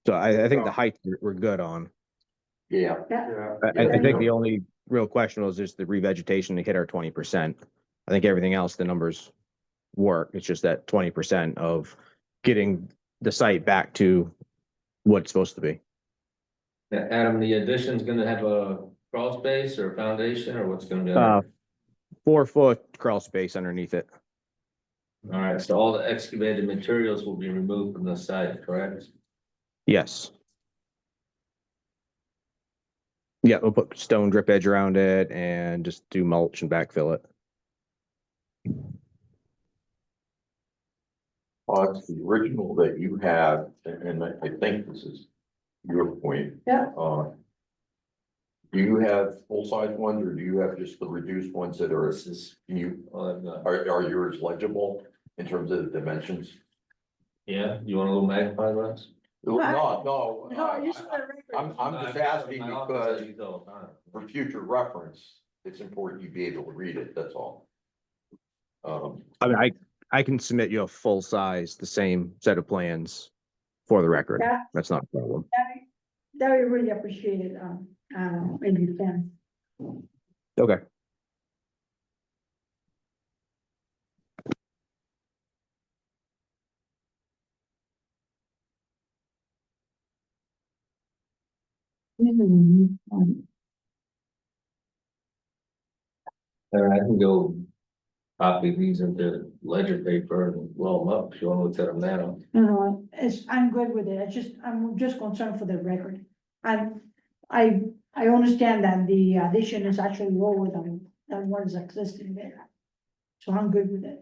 Speaker 10: So I think the height we're good on.
Speaker 4: yeah.
Speaker 6: Yeah.
Speaker 10: I think the only real question was just the revegetation to hit our 20%. I think everything else, the numbers work. It's just that 20% of getting the site back to what it's supposed to be.
Speaker 5: Yeah, Adam, the addition's gonna have a crawl space or foundation, or what's gonna be?
Speaker 10: Uh, 4-foot crawl space underneath it.
Speaker 5: All right, so all the excavated materials will be removed from the site, correct?
Speaker 10: Yes. Yeah, we'll put stone drip edge around it and just do mulch and backfill it.
Speaker 4: It's the original that you have, and I think this is your point.
Speaker 1: Yeah.
Speaker 4: Do you have full-size ones, or do you have just the reduced ones that are,
Speaker 5: This is,
Speaker 4: can you,
Speaker 5: all I've got.
Speaker 4: are yours legible in terms of the dimensions?
Speaker 5: Yeah, you want a little magnify glass?
Speaker 4: No,
Speaker 1: No, just for the record.
Speaker 4: I'm just asking
Speaker 5: My office,
Speaker 4: because
Speaker 5: I use all the time.
Speaker 4: for future reference, it's important you be able to read it, that's all.
Speaker 10: I mean, I can submit you a full size, the same set of plans for the record.
Speaker 1: Yeah.
Speaker 10: That's not a problem.
Speaker 1: That we really appreciate it, if you can.
Speaker 10: Okay.
Speaker 5: I can go copy these into ledger paper and blow them up if you want to look at them now.
Speaker 1: No, I'm good with it, I'm just concerned for the record. I understand that the addition is actually lower than what is existing there. So I'm good with it.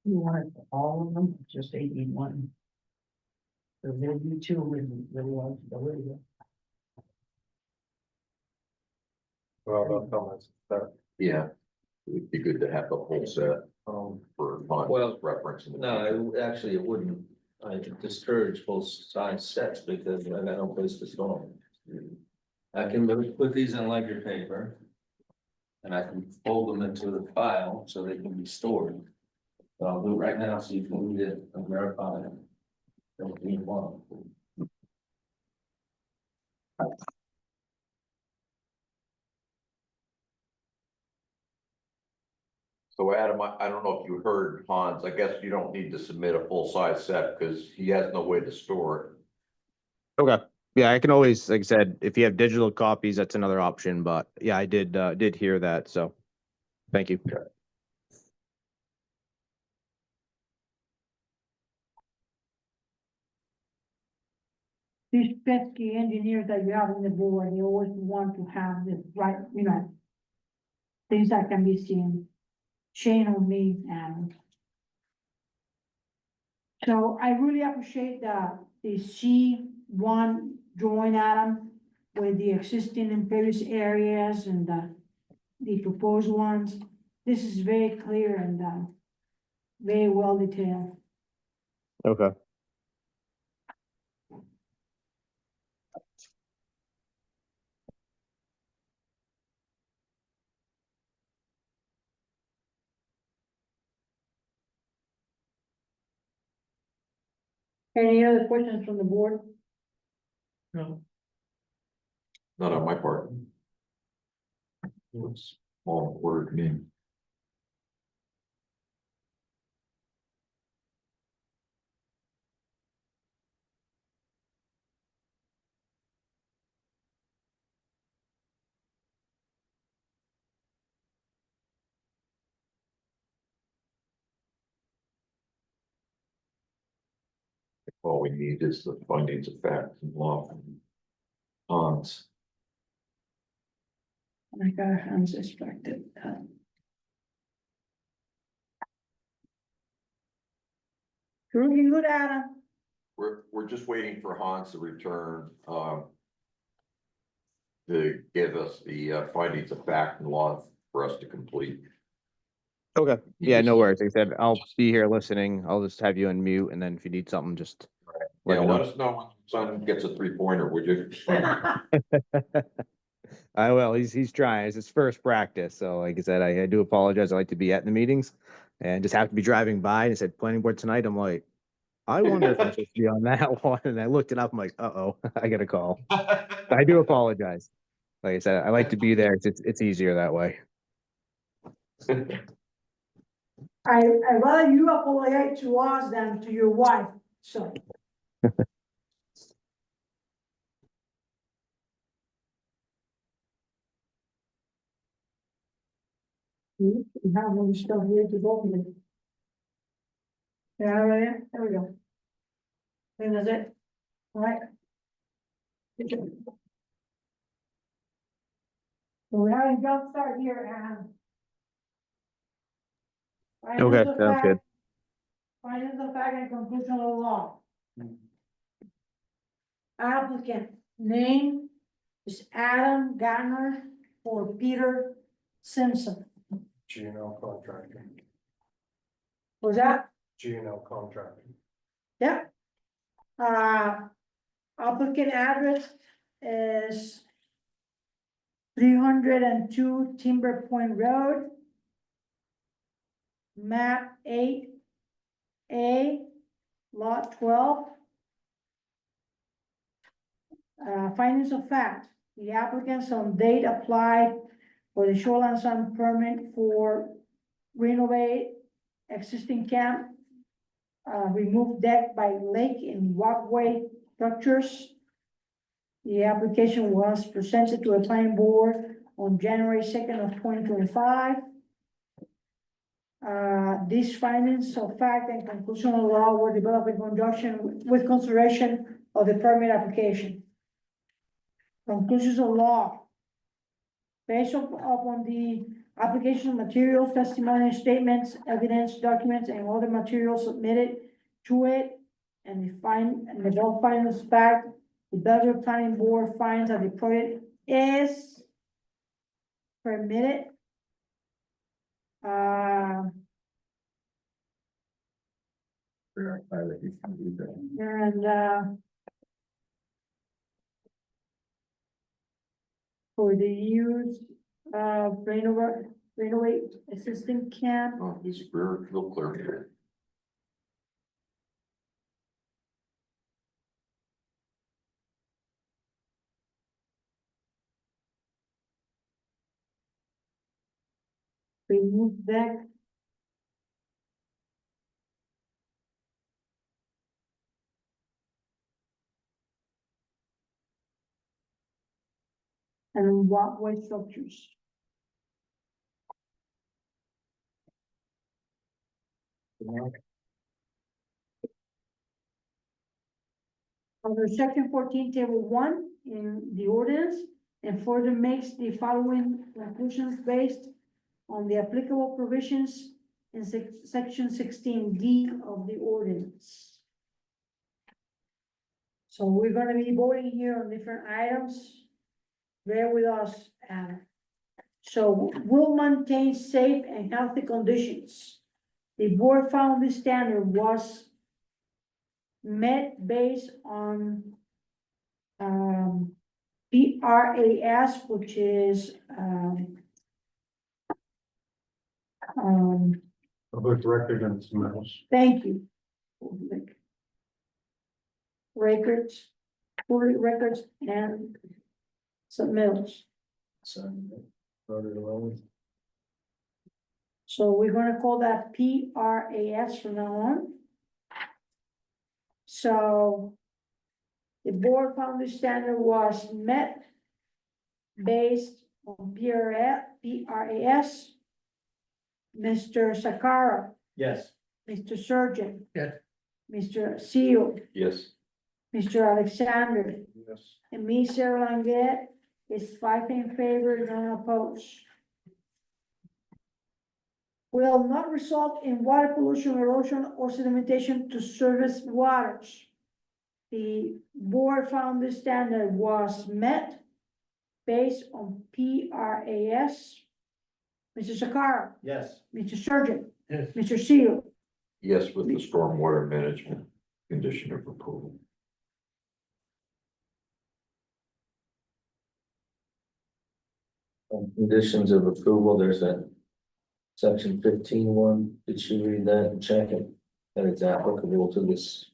Speaker 3: You want all of them, just 81. So then you two with the ones, the way you.
Speaker 6: Well, that's,
Speaker 4: Yeah, it'd be good to have the whole set, for
Speaker 5: Well,
Speaker 4: reference. In the
Speaker 5: No, actually, it wouldn't. I discourage full size sets because I got no place to store them. I can put these in ledger paper. And I can fold them into the file so they can be stored. So I'll do it right now so you can read it and verify it. Don't need one.
Speaker 4: So Adam, I don't know if you heard Hans, I guess you don't need to submit a full-size set because he has no way to store
Speaker 10: Okay. Yeah, I can always, like I said, if you have digital copies, that's another option, but yeah, I did hear that, so. Thank you.
Speaker 1: These pesky engineers that you have on the board, they always want to have the right, things that can be seen. Shame on me, Adam. So I really appreciate the C1 drawing, Adam, with the existing impervious areas and the proposed ones. This is very clear and very well detailed.
Speaker 10: Okay.
Speaker 1: Any other questions from the board?
Speaker 4: it. Not on my part. It's all order to me. All we need is the findings of fact and law. from Hans.
Speaker 1: I got hands inspected. Looking good, Adam.
Speaker 4: We're just waiting for Hans to return, to give us the findings of fact and law for us to complete.
Speaker 10: Okay.
Speaker 4: You
Speaker 10: Yeah,
Speaker 4: just-
Speaker 10: no worries. Like I said, I'll be here listening. I'll just have you on mute, and then if you need something, just.
Speaker 4: Yeah,
Speaker 10: Let me
Speaker 4: let
Speaker 10: know.
Speaker 4: us know when son gets a 3-pointer, would you?
Speaker 10: I will. He's trying. It's his first practice, so like I said, I do apologize. I like to be at the meetings, and just have to be driving by. And it said planning board tonight. I'm like, I wonder if I'm supposed to be on that one. And I looked it up. I'm like, I got a call. I do apologize. Like I said, I like to be there. It's easier that way.
Speaker 1: I rather you apologize to us than to your wife, so. We have one stuff here to go with. Yeah, right there we go. And that's it. All right. So we're having jump start here, and.
Speaker 10: Okay, sounds good.
Speaker 1: Findings of fact and conclusion of the law. Applicant name is Adam Garner for Peter Simpson.
Speaker 6: G&L contracting,
Speaker 1: Was that?
Speaker 6: G&L contracting.
Speaker 1: Yeah. Applicant address is 302 Timber Point Road. Map 8A, lot 12. Findings of fact, the applicants on date applied for the shoreline zone permit for renovate existing camp, remove deck by lake and walkway structures. The application was presented to a planning board on January 2nd of 2025. These findings of fact and conclusion of law were developed in conjunction with consideration of the permit application. Conclusions of law. Based upon the application materials, testimony, statements, evidence, documents, and other materials submitted to it, and the above findings of fact, the Belgrade Planning Board finds that the project is permitted. And for the use of renovate existing camp.
Speaker 4: Oh, he's real clear here.
Speaker 1: Remove deck and walkway structures. Under section 14, table 1 in the ordinance, and further makes the following conclusions based on the applicable provisions in section 16D of the ordinance. So we're gonna be voting here on different items. Bear with us, Adam. So will maintain safe and healthy conditions. The board found this standard was met based on PRAS, which is
Speaker 6: Public record and some else.
Speaker 1: thank you. Records, public records and submittals.
Speaker 5: So, voted alone.
Speaker 1: So we're gonna call that PRAS from now on. So the board found the standard was met based on PRAS. Mr. Sakara,
Speaker 7: Yes.
Speaker 1: Mr. Surgeon.
Speaker 6: Yes.
Speaker 1: Mr. Seal,
Speaker 4: Yes.
Speaker 1: Mr. Alexander,
Speaker 2: Yes.
Speaker 1: and me, Sarah Longet, is 5 in favor, none opposed. Will not result in water pollution, erosion, or sedimentation to surface waters. The board found the standard was met based on PRAS. Mr. Sakara,
Speaker 7: Yes.
Speaker 1: Mr. Surgeon,
Speaker 6: Yes.
Speaker 1: Mr. Seal,
Speaker 4: Yes, with the stormwater management condition of approval.
Speaker 5: On conditions of approval, there's that section 15(1). Did you read that and check it? That it's applicable to this.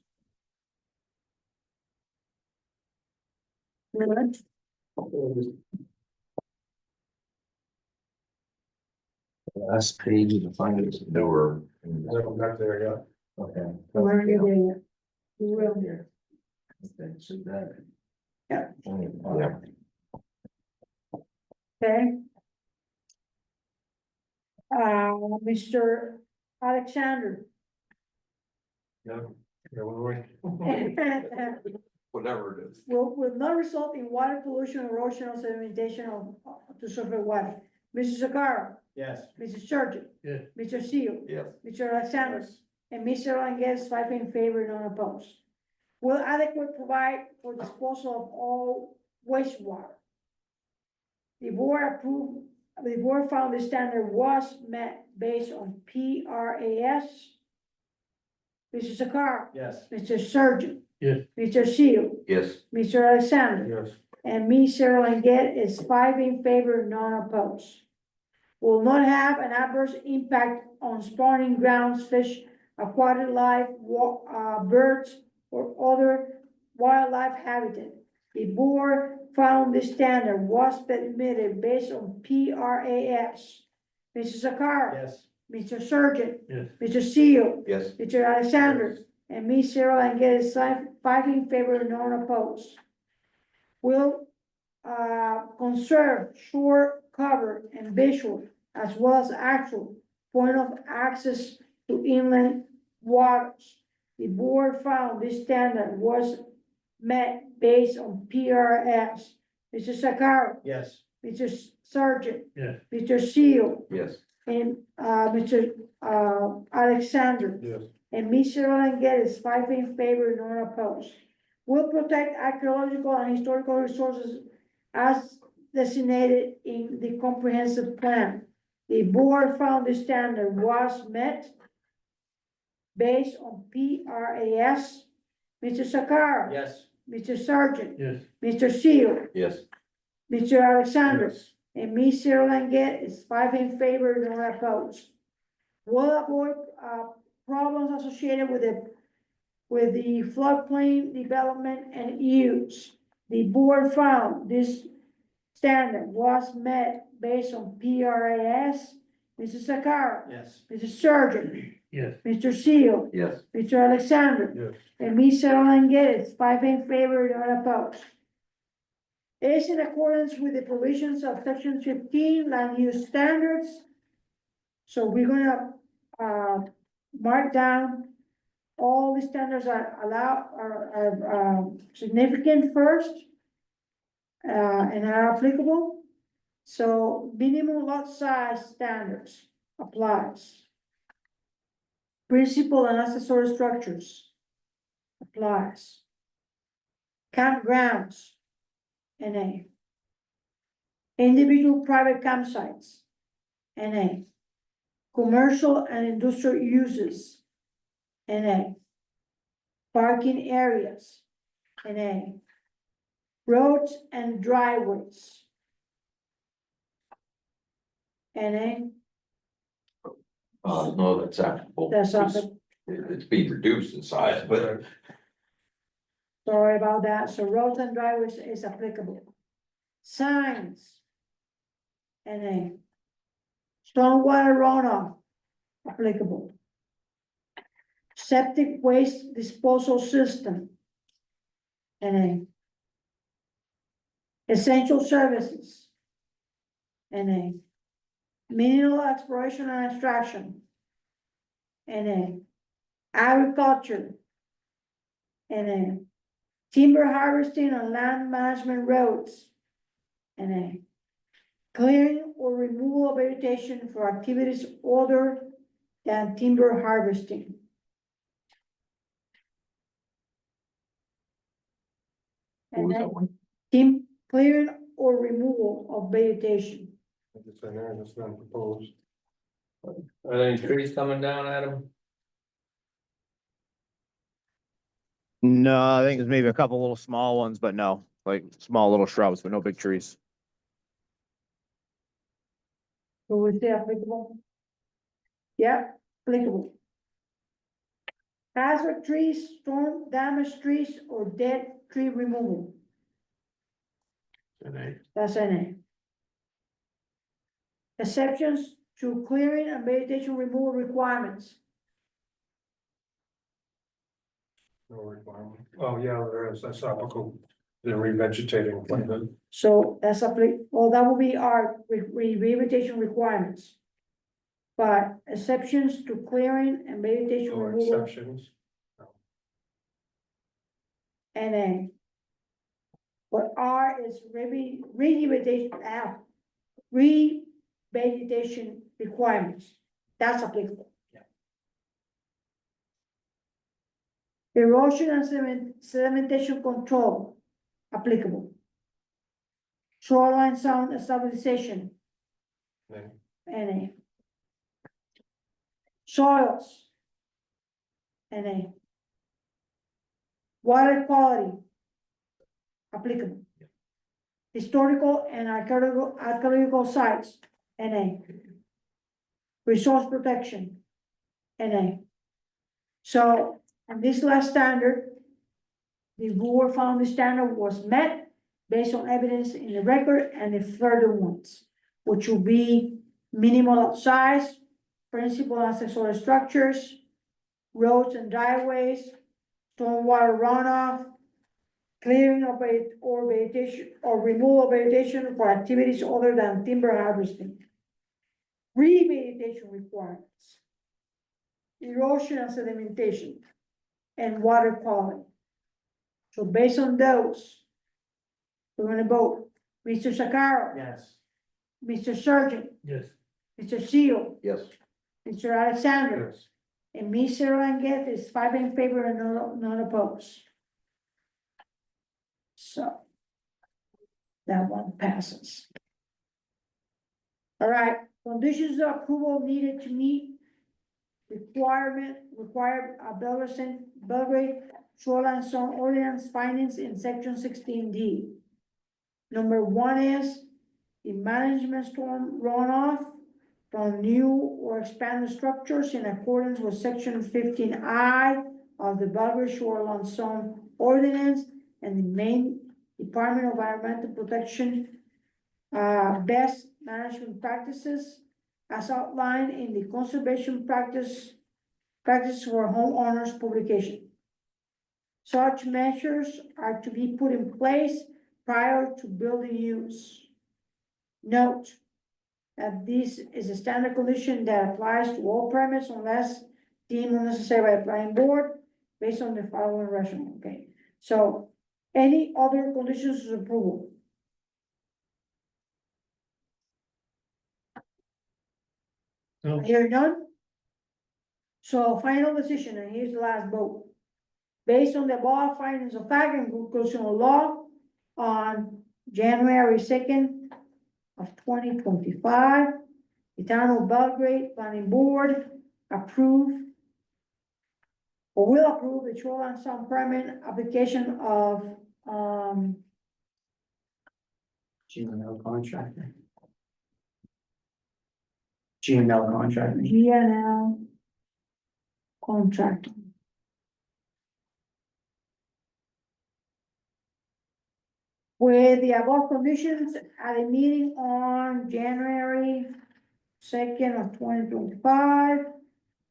Speaker 5: Last page of the findings.
Speaker 4: Newer.
Speaker 2: Never got there yet.
Speaker 5: Okay.
Speaker 1: where are you? You will.
Speaker 5: Here. Okay, so that.
Speaker 1: Yeah.
Speaker 4: Yeah.
Speaker 1: Okay. Mr. Alexander.
Speaker 2: Yeah. Yeah, we're
Speaker 4: Whatever it is.
Speaker 1: Will not result in water pollution, erosion, or sedimentation of to surface water. Mr. Sakara,
Speaker 7: Yes.
Speaker 1: Mr. Surgeon.
Speaker 6: Yes.
Speaker 1: Mr. Seal,
Speaker 4: Yes.
Speaker 1: Mr. Alexander, and Mr. Langes, 5 in favor, none opposed. Will adequate provide for disposal of all wastewater. The board found the standard was met based on PRAS. Mr. Sakara,
Speaker 7: Yes.
Speaker 1: Mr. Surgeon.
Speaker 6: Yes.
Speaker 1: Mr. Seal,
Speaker 4: Yes.
Speaker 1: Mr. Alexander.
Speaker 2: Yes.
Speaker 1: And me, Sarah Langet, is 5 in favor, none opposed. Will not have an adverse impact on spawning grounds, fish, aquatic life, birds, or other wildlife habitat. The board found the standard was permitted based on PRAS. Mr. Sakara.
Speaker 7: Yes.
Speaker 1: Mr. Surgeon.
Speaker 6: Yes.
Speaker 1: Mr. Seal.
Speaker 4: Yes.
Speaker 1: Mr. Alexander. And me, Sarah Langet, is 5 in favor, none opposed. Will conserve shore cover and visual as well as actual point of access to inland waters. The board found this standard was met based on PRS. Mr. Sakara,
Speaker 7: Yes.
Speaker 1: Mr. Sargent.
Speaker 6: Yes.
Speaker 1: Mr. Seal,
Speaker 4: Yes.
Speaker 1: and Mr. Alexander.
Speaker 2: Yes.
Speaker 1: And Mr. Langet is 5 in favor, none opposed. Will protect archaeological and historical resources as designated in the comprehensive plan. The board found the standard was met based on PRAS. Mr. Sakara.
Speaker 7: Yes.
Speaker 1: Mr. Sargent.
Speaker 6: Yes.
Speaker 1: Mr. Seal,
Speaker 4: Yes.
Speaker 1: Mr. Alexander.
Speaker 2: Yes.
Speaker 1: And me, Sarah Langet, is 5 in favor, none opposed. Will avoid, problems associated with the floodplain development and use. The board found this standard was met based on PRAS. Mr. Sakara,
Speaker 7: Yes.
Speaker 1: Mr. Surgeon,
Speaker 6: Yes.
Speaker 1: Mr. Seal,
Speaker 4: Yes.
Speaker 1: Mr. Alexander.
Speaker 2: Yes.
Speaker 1: And me, Sarah Langet, is 5 in favor, none opposed. is in accordance with the provisions of section 15 land use standards. So we're gonna, mark down all the standards are significant first, and are applicable. So minimum lot size standards applies. Principal and accessory structures applies. Campgrounds, NA. Individual private campsites, NA. Commercial and industrial uses, NA. Parking areas, NA. Roads and driveways, NA.
Speaker 4: No, that's applicable.
Speaker 1: That's
Speaker 4: It's-
Speaker 1: applicable.
Speaker 4: It's being reduced in size, but
Speaker 1: Sorry about that. So roads and driveways is applicable. Signs, NA. Stormwater runoff, applicable. Septic waste disposal system, NA. Essential services, NA. Mineral exploration and extraction, NA. Agriculture, NA. Timber harvesting and land management roads, NA. Clearing or removal of vegetation for activities other than timber harvesting.
Speaker 4: what was that one?
Speaker 1: Clearing or removal of vegetation.
Speaker 6: It's in there, it's not proposed.
Speaker 5: Are there any trees coming down, Adam?
Speaker 10: No, I think there's maybe a couple little small ones, but no, like small little shrubs, but no big trees.
Speaker 1: So we say applicable? Yeah, applicable. Hazard trees, storm damaged trees, or dead tree removal, that's NA. Exceptions to clearing and vegetation removal requirements,
Speaker 6: No requirement. Oh, yeah, there is, that's applicable. They're revegetating.
Speaker 1: so that's well, that will be our vegetation requirements. But exceptions to clearing and vegetation
Speaker 6: Or
Speaker 1: removal,
Speaker 6: exceptions.
Speaker 1: NA. But R is revegetation requirements, that's applicable. Erosion and sedimentation control, applicable. Shoreline sound stabilization,
Speaker 6: Then
Speaker 1: NA. Soils, NA. Water quality, applicable. Historical and archaeological sites, NA. Resource protection, NA. So, and this last standard, the board found the standard was met based on evidence in the record and the further ones, which will be minimal lot size, principal and accessory structures, roads and driveways, stormwater runoff, clearing of vegetation or removal of vegetation for activities other than timber harvesting. Revegetation requirements, erosion and sedimentation, and water quality. So based on those, we're gonna vote. Mr. Sakara,
Speaker 7: Yes.
Speaker 1: Mr. Surgeon,
Speaker 6: yes.
Speaker 1: Mr. Seal,
Speaker 4: Yes.
Speaker 1: Mr. Alexander,
Speaker 6: Yes.
Speaker 1: and me, Sarah Langet, is 5 in favor and none opposed. So that one passes. All right, conditions of approval needed to meet required Belgrade shoreline zone ordinance findings in section 16D. Number 1 is the management storm runoff from new or expanded structures in accordance with section 15I of the Belgrade shoreline zone ordinance and the Maine Department of Environmental Protection best management practices as outlined in the conservation practice for homeowners publication. Such measures are to be put in place prior to building use. Note that this is a standard condition that applies to all permits unless deemed unnecessary by the planning board based on the following rationale, okay? So, any other conditions of approval?
Speaker 2: No.
Speaker 1: Hear none? So final decision, and here's the last vote. Based on the above findings of fact and conclusion of law on January 2nd of 2025, the town of Belgrade Planning Board approve or will approve the shoreline zone permit application of,
Speaker 7: GNL contractor. GNL contractor.
Speaker 1: GNL contract. With the above conditions at a meeting on January 2nd of 2025,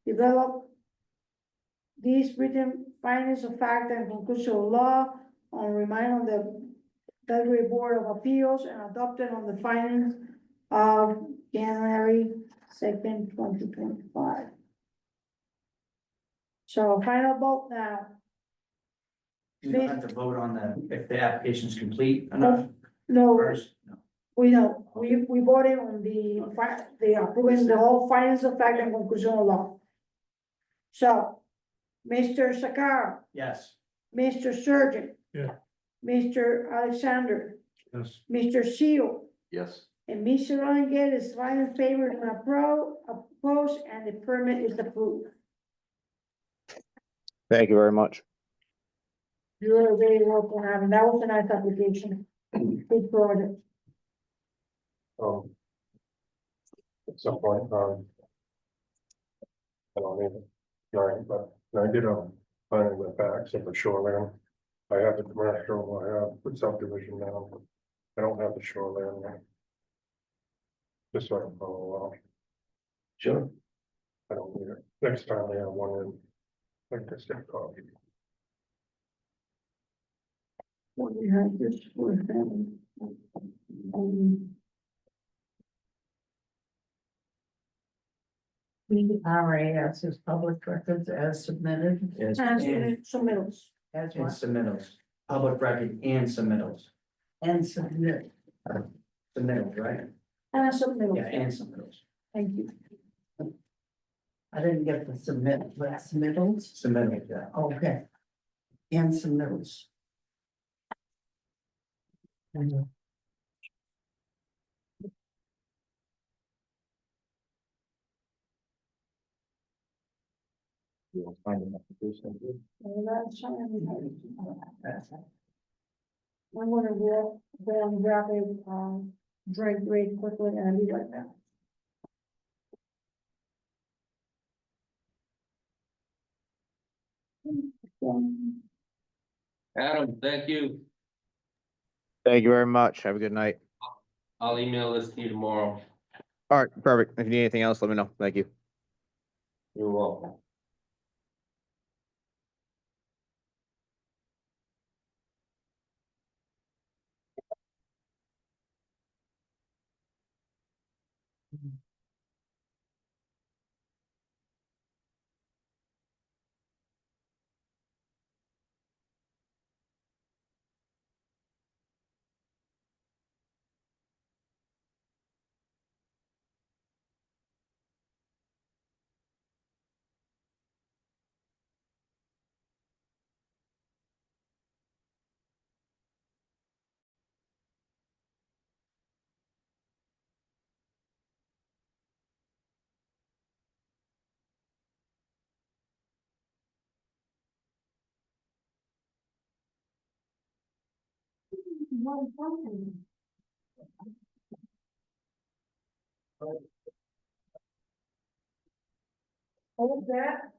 Speaker 1: develop these written findings of fact and conclusion of law on remind of the Belgrade Board of Appeals and adopted on the findings of January 2nd, 2025. So final vote now.
Speaker 7: You don't have to vote on if the application's complete enough
Speaker 1: No,
Speaker 7: first. No.
Speaker 1: we know, we voted on the approving the whole findings of fact and conclusion of law. So, Mr. Sakara,
Speaker 7: Yes.
Speaker 1: Mr. Surgeon.
Speaker 2: Yeah.
Speaker 1: Mr. Alexander,
Speaker 2: Yes.
Speaker 1: Mr. Seal,
Speaker 4: Yes.
Speaker 1: and Mr. Longet is right in favor and opposed, and the permit is approved.
Speaker 10: Thank you very much.
Speaker 1: You're very welcome, Adam. That was a nice application. Good project.
Speaker 6: At some point, I don't need it, right, but I did finding the facts of the shoreline. I have the commercial, I have the subdivision now, but I don't have the shoreline yet. Just so I can follow along,
Speaker 5: Sure.
Speaker 6: I don't need it, next time I have one in, like this, get coffee.
Speaker 1: What we have this for them.
Speaker 3: PRAS is public records as submitted.
Speaker 7: Yes.
Speaker 1: And
Speaker 7: And
Speaker 1: submittals.
Speaker 3: As
Speaker 7: and
Speaker 3: what?
Speaker 7: submittals, public record and submittals.
Speaker 3: And submit.
Speaker 7: Submittals, right?
Speaker 1: And submittals.
Speaker 7: Yeah, and submittals.
Speaker 1: Thank you.
Speaker 3: I didn't get the submit, but submittals,
Speaker 7: Submittals, yeah.
Speaker 3: okay. And submittals.
Speaker 4: You'll find an application.
Speaker 1: Well, that's fine. I'm gonna go and grab a, drink really quickly and I'll be right back.
Speaker 5: Adam, thank you.
Speaker 10: Thank you very much. Have a good night.
Speaker 5: I'll email this to you tomorrow.
Speaker 10: All right, perfect. If you need anything else, let me know. Thank you.
Speaker 5: You're welcome.
Speaker 1: What was that?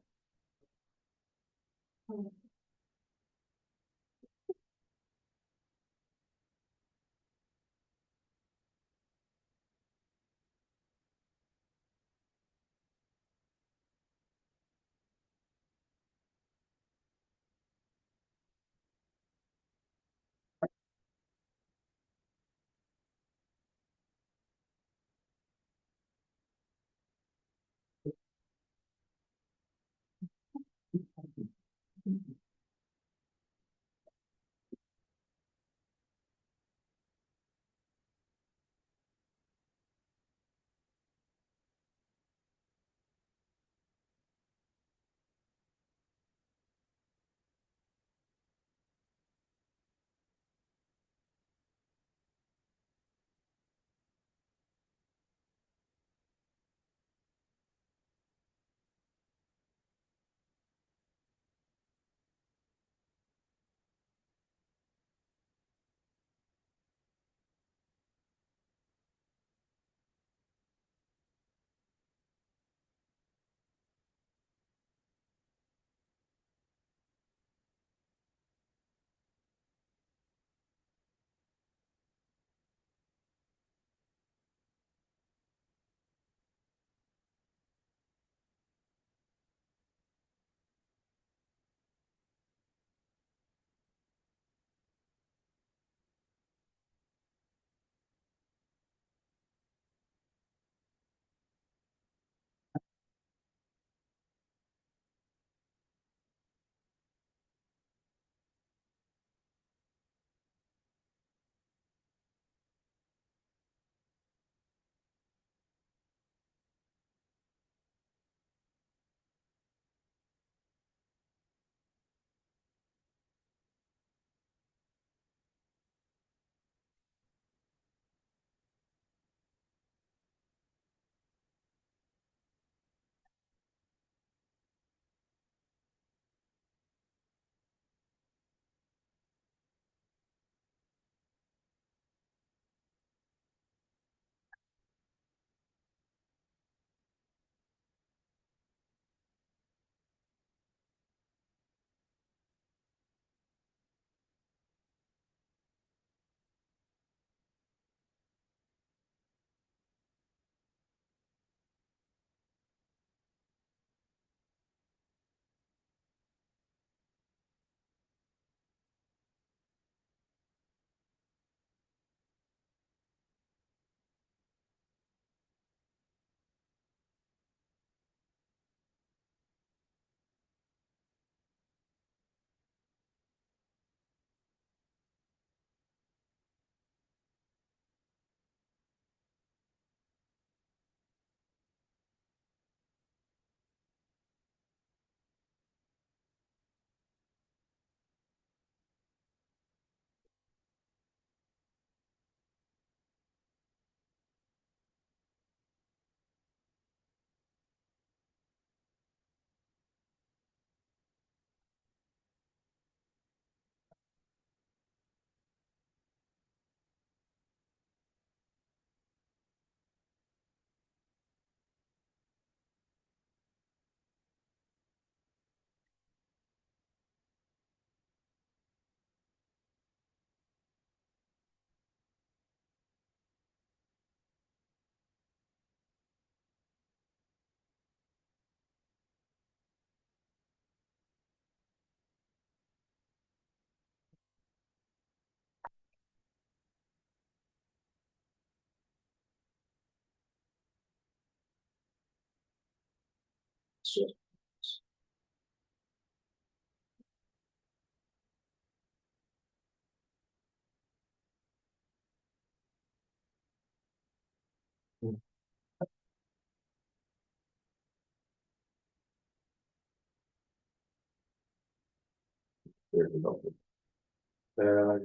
Speaker 6: And I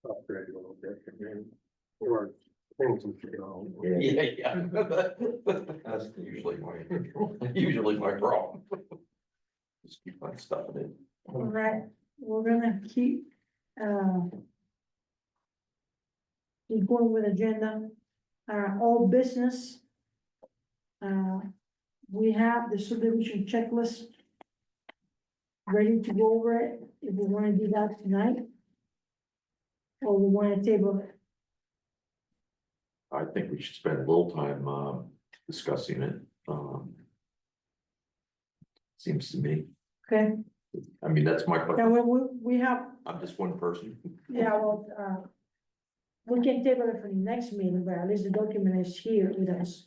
Speaker 6: upgrade a little bit, I mean, or things that you know.
Speaker 4: Yeah. That's usually my problem. Just keep on stuffing it.
Speaker 1: All right, we're gonna keep going with agenda, all business. We have the subdivision checklist ready to go over it, if we wanna do that tonight. Or we wanna table it.
Speaker 4: I think we should spend a little time, discussing it, seems to me.
Speaker 1: Okay,
Speaker 4: I mean, that's my,
Speaker 1: now we have,
Speaker 4: I'm just one person.
Speaker 1: yeah, well, we can table it for the next meeting, but at least the document is here with us.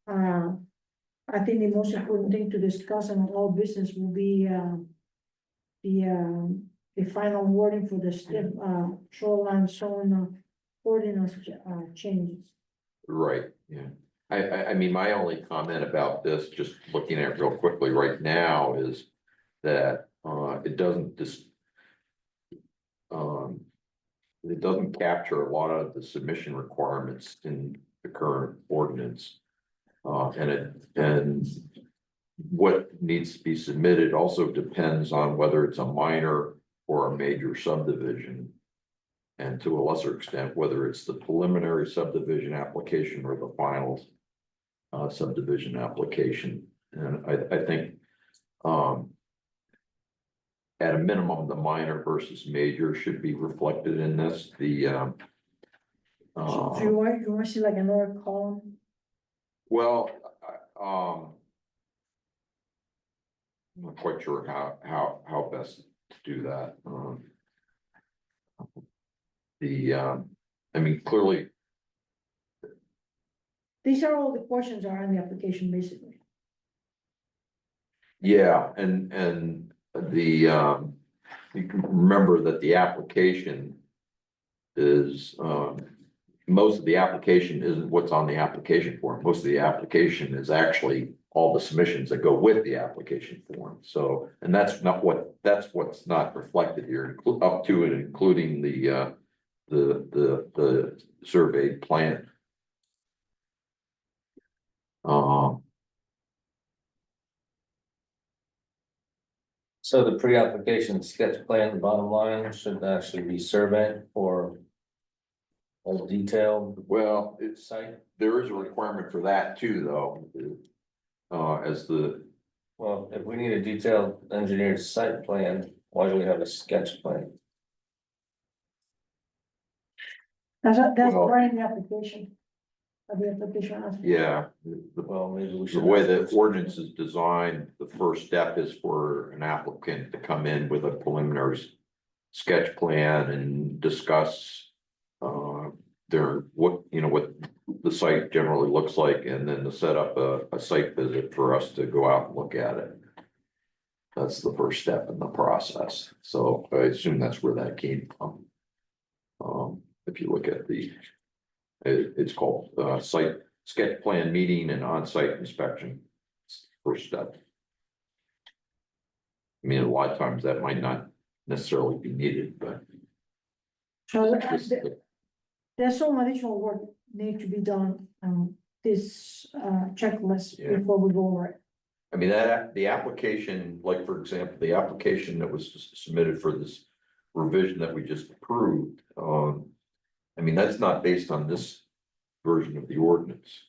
Speaker 1: I think the most important thing to discuss on all business will be, the final wording for the shoreline zone ordinance, changes.
Speaker 4: Right, yeah. I mean, my only comment about this, just looking at it real quickly right now, is that, it doesn't it doesn't capture a lot of the submission requirements in the current ordinance. And what needs to be submitted also depends on whether it's a minor or a major subdivision. And to a lesser extent, whether it's the preliminary subdivision application or the final subdivision application. And I think, at a minimum, the minor versus major should be reflected in this,
Speaker 1: So you want to see like another column?
Speaker 4: well, I'm not quite sure how best to do that. I mean, clearly,
Speaker 1: These are all the questions are in the application, basically.
Speaker 4: yeah, and you can remember that the application is, most of the application isn't what's on the application form. Most of the application is actually all the submissions that go with the application form. So, and that's what's not reflected here, up to and including the surveyed plan.
Speaker 5: So the pre-application sketch plan, bottom line, should actually be surveyed for a detailed
Speaker 4: Well,
Speaker 5: site.
Speaker 4: there is a requirement for that too, though. As the,
Speaker 5: Well, if we need a detailed engineered site plan, why do we have a sketch plan?
Speaker 1: That's
Speaker 4: Well-
Speaker 1: right in the application. Of the application.
Speaker 4: yeah,
Speaker 5: Well, maybe we
Speaker 4: the
Speaker 5: should.
Speaker 4: way the ordinance is designed, the first step is for an applicant to come in with a preliminary sketch plan and discuss what the site generally looks like, and then to set up a site visit for us to go out and look at it. That's the first step in the process. So I assume that's where that came from. If you look at it's called site sketch plan meeting and on-site inspection. First step. I mean, a lot of times that might not necessarily be needed, but.
Speaker 1: So there's some additional work need to be done on this checklist
Speaker 4: Yeah.
Speaker 1: before we go over it.
Speaker 4: I mean, the application, like, for example, the application that was submitted for this revision that we just approved, I mean, that's not based on this version of the ordinance.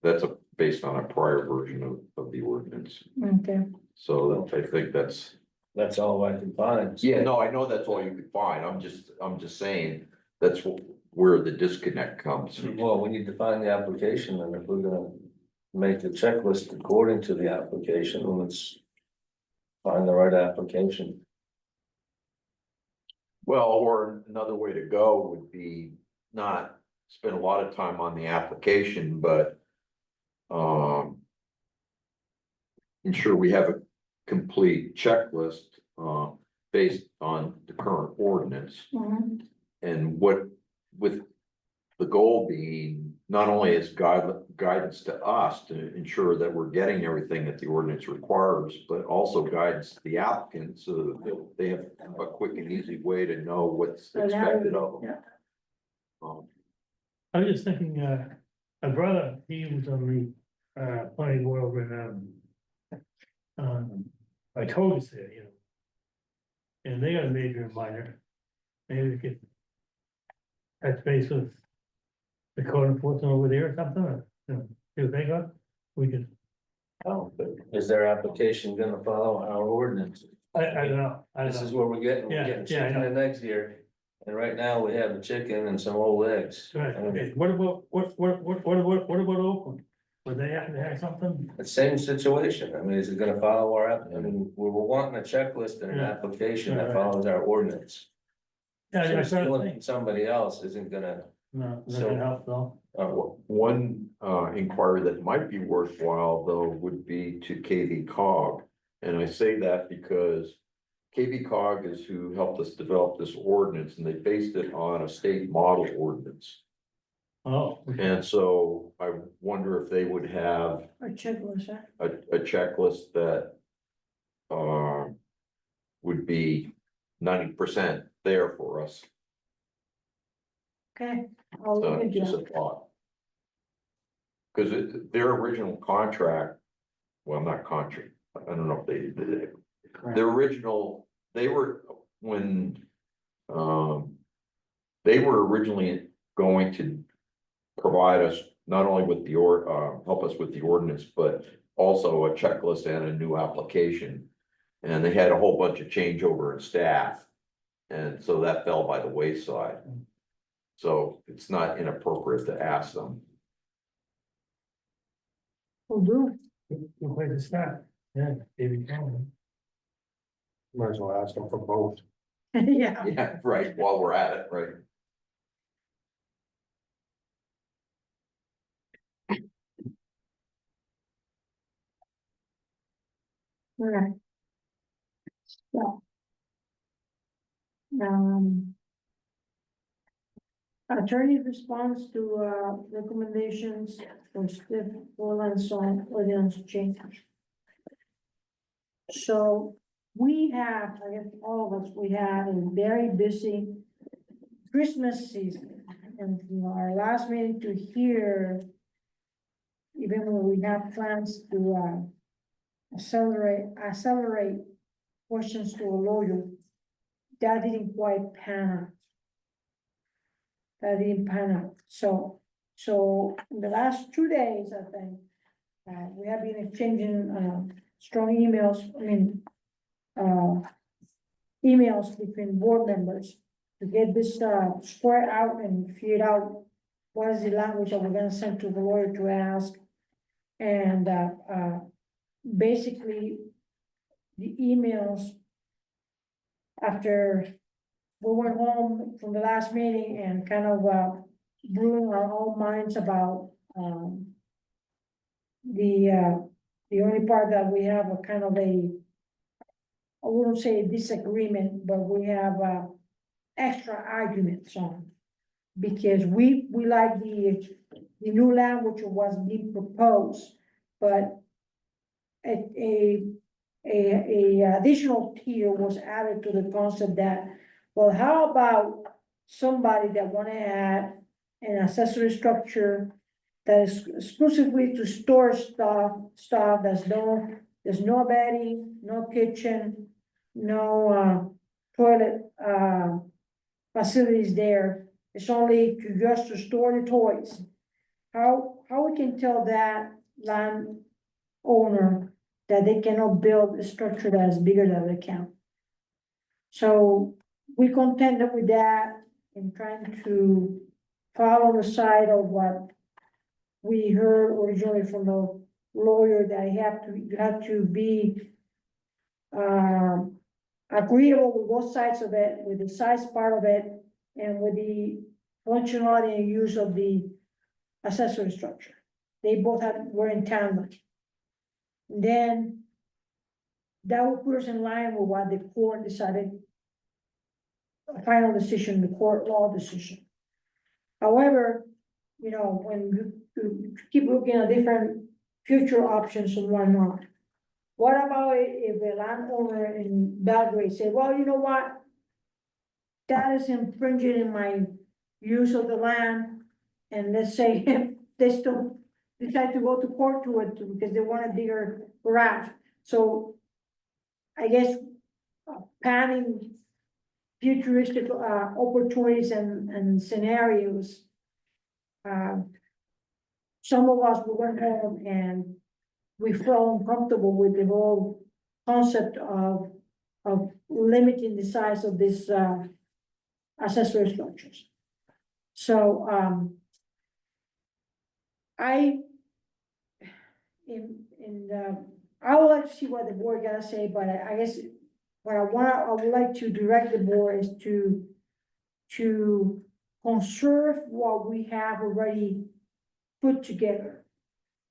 Speaker 4: That's based on a prior version of the ordinance.
Speaker 1: Okay,
Speaker 4: So I think that's,
Speaker 5: That's all I can find.
Speaker 4: yeah, no, I know that's all you could find. I'm just saying, that's where the disconnect comes.
Speaker 5: Well, we need to find the application, and if we're gonna make the checklist according to the application, then let's find the right application.
Speaker 4: Well, or another way to go would be not spend a lot of time on the application, but ensure we have a complete checklist, based on the current ordinance.
Speaker 1: Mhm.
Speaker 4: And what, with the goal being, not only as guidance to us to ensure that we're getting everything that the ordinance requires, but also guidance to the applicant so that they have a quick and easy way to know what's
Speaker 1: So now-
Speaker 4: expected of them.
Speaker 1: yeah.
Speaker 11: I was just thinking, my brother, he was on the, planning board over in, I told us there, you know. And they got a major and minor, maybe we could touch base with the code enforcement over there or something, or, you know, see what they got, we could,
Speaker 5: Oh, but is their application gonna follow our ordinance?
Speaker 11: I don't know, I
Speaker 5: This
Speaker 11: don't
Speaker 5: is
Speaker 11: know.
Speaker 5: where we're getting
Speaker 11: Yeah, I
Speaker 5: chicken
Speaker 11: know.
Speaker 5: and eggs here. And right now we have a chicken and some old eggs.
Speaker 11: Right, okay, what about Oakland? Would they have to have something?
Speaker 5: The same situation. I mean, is it gonna follow our, I mean, we're wanting a checklist and an
Speaker 11: Yeah.
Speaker 5: application that
Speaker 11: Right.
Speaker 5: follows our ordinance.
Speaker 11: Yeah,
Speaker 5: So
Speaker 11: I started
Speaker 5: stealing
Speaker 11: thinking,
Speaker 5: from somebody else isn't gonna,
Speaker 11: no, that
Speaker 5: So-
Speaker 11: would help though.
Speaker 4: One inquiry that might be worthwhile though would be to KV Cog. And I say that because KV Cog is who helped us develop this ordinance and they based it on a state model ordinance.
Speaker 11: Oh, okay.
Speaker 4: And so I wonder if they would have
Speaker 1: A checklist, huh?
Speaker 4: a checklist that would be 90% there for us.
Speaker 1: Okay, I'll look into
Speaker 4: Just a
Speaker 1: that.
Speaker 4: thought. Cause their original contract, well, not contract, I don't know if they did it. Their original, they were, when, they were originally going to provide us not only with the help us with the ordinance, but also a checklist and a new application. And they had a whole bunch of changeover in staff. And so that fell by the wayside. So it's not inappropriate to ask them.
Speaker 1: Will do.
Speaker 11: Good place to start, yeah, David Cameron.
Speaker 6: Might as well ask them for both.
Speaker 1: Yeah.
Speaker 4: Yeah, right, while we're at it, right?
Speaker 1: Alright. So. Attorney response to recommendations from Steve Orland's on ordinance change. So we have, I guess all of us, we had a very busy Christmas season. And you know, our last meeting to hear, even when we have plans to accelerate questions to a lawyer, that didn't quite pan out. That didn't pan out. So in the last 2 days, I think, we have been exchanging strong emails, emails between board members to get this squared out and figured out what is the language that we're gonna send to the lawyer to ask. And basically, the emails after we went home from the last meeting and kind of brewing our own minds about the only part that we have a kind of a, I wouldn't say a disagreement, but we have extra arguments on. Because we like the new language was being proposed, but a additional tier was added to the concept that, well, how about somebody that wanna add an accessory structure that is exclusively to store stuff, there's no bedding, no kitchen, no toilet facilities there. It's only just to store the toys. How we can tell that land owner that they cannot build a structure that is bigger than they can? So we contended with that in trying to follow the side of what we heard originally from the lawyer, that you have to be agreeable with both sides of it, with the size part of it, and with the functionality and use of the accessory structure. They both were in tandem. Then that will put us in line with what the court decided. A final decision, the court law decision. However, you know, when you keep looking at different future options and whatnot. What about if a landowner in Belgrade say, well, you know what? That is infringing in my use of the land, and let's say they still decide to go to court to it because they want a bigger garage. So I guess planning futuristic opportunities and scenarios. Some of us went home and we felt uncomfortable with the whole concept of limiting the size of this accessory structures. So I would like to see what the board gotta say, but I guess what I would like to direct the board is to conserve what we have already put together,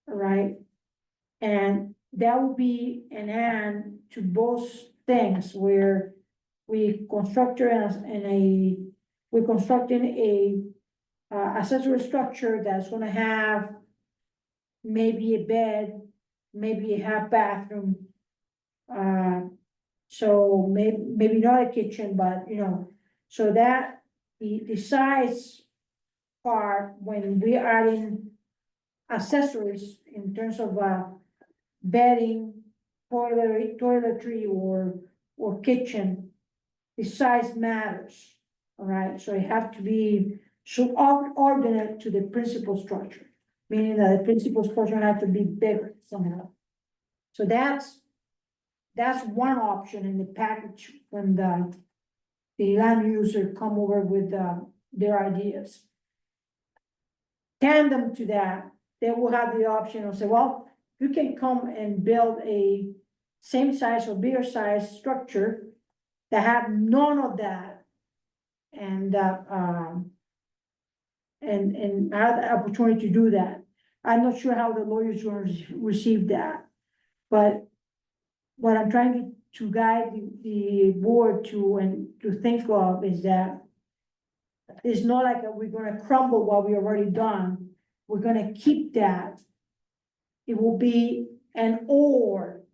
Speaker 1: all right? And that would be an end to both things where we're constructing a accessory structure that's gonna have maybe a bed, maybe a half bathroom. So maybe not a kitchen, but you know, so that the size part, when we are in accessories in terms of bedding, toiletry or kitchen, the size matters. All right, so it have to be subordinate to the principal structure, meaning that the principal structure have to be bigger somehow. So that's one option in the package when the land user come over with their ideas. Tandem to that, they will have the option of say, well, you can come and build a same size or bigger size structure that have none of that. And have the opportunity to do that. I'm not sure how the lawyers will receive that, but what I'm trying to guide the board to think of is that it's not like we're gonna crumble what we already done. We're gonna keep that. It will be an or.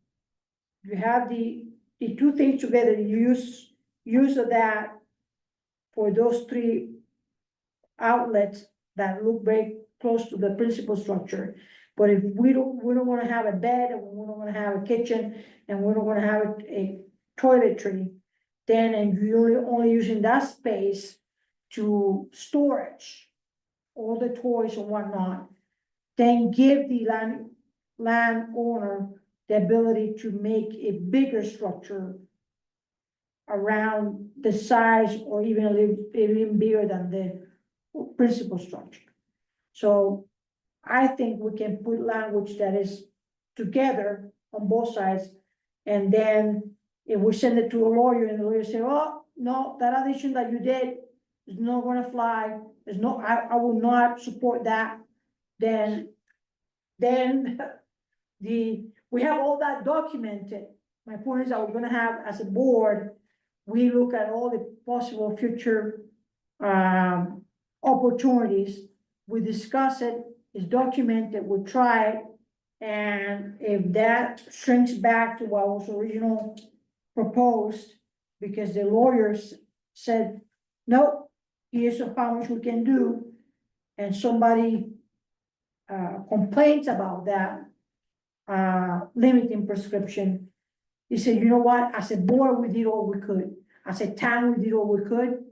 Speaker 1: You have the two things together, use of that for those three outlets that look very close to the principal structure. But if we don't wanna have a bed, and we don't wanna have a kitchen, and we don't wanna have a toiletry, then, and you're only using that space to storage all the toys and whatnot, then give the landowner the ability to make a bigger structure around the size or even a little bigger than the principal structure. So I think we can put language that is together on both sides. And then if we send it to a lawyer and the lawyer say, oh, no, that addition that you did is not gonna fly. There's no, I will not support that. Then we have all that documented. My point is that we're gonna have, as a board, we look at all the possible future opportunities. We discuss it, it's documented, we try it. And if that shrinks back to what was original proposed, because the lawyers said, nope, here's how much we can do, and somebody complains about that limiting prescription, he said, you know what, as a board, we did all we could. As a town, we did all we could,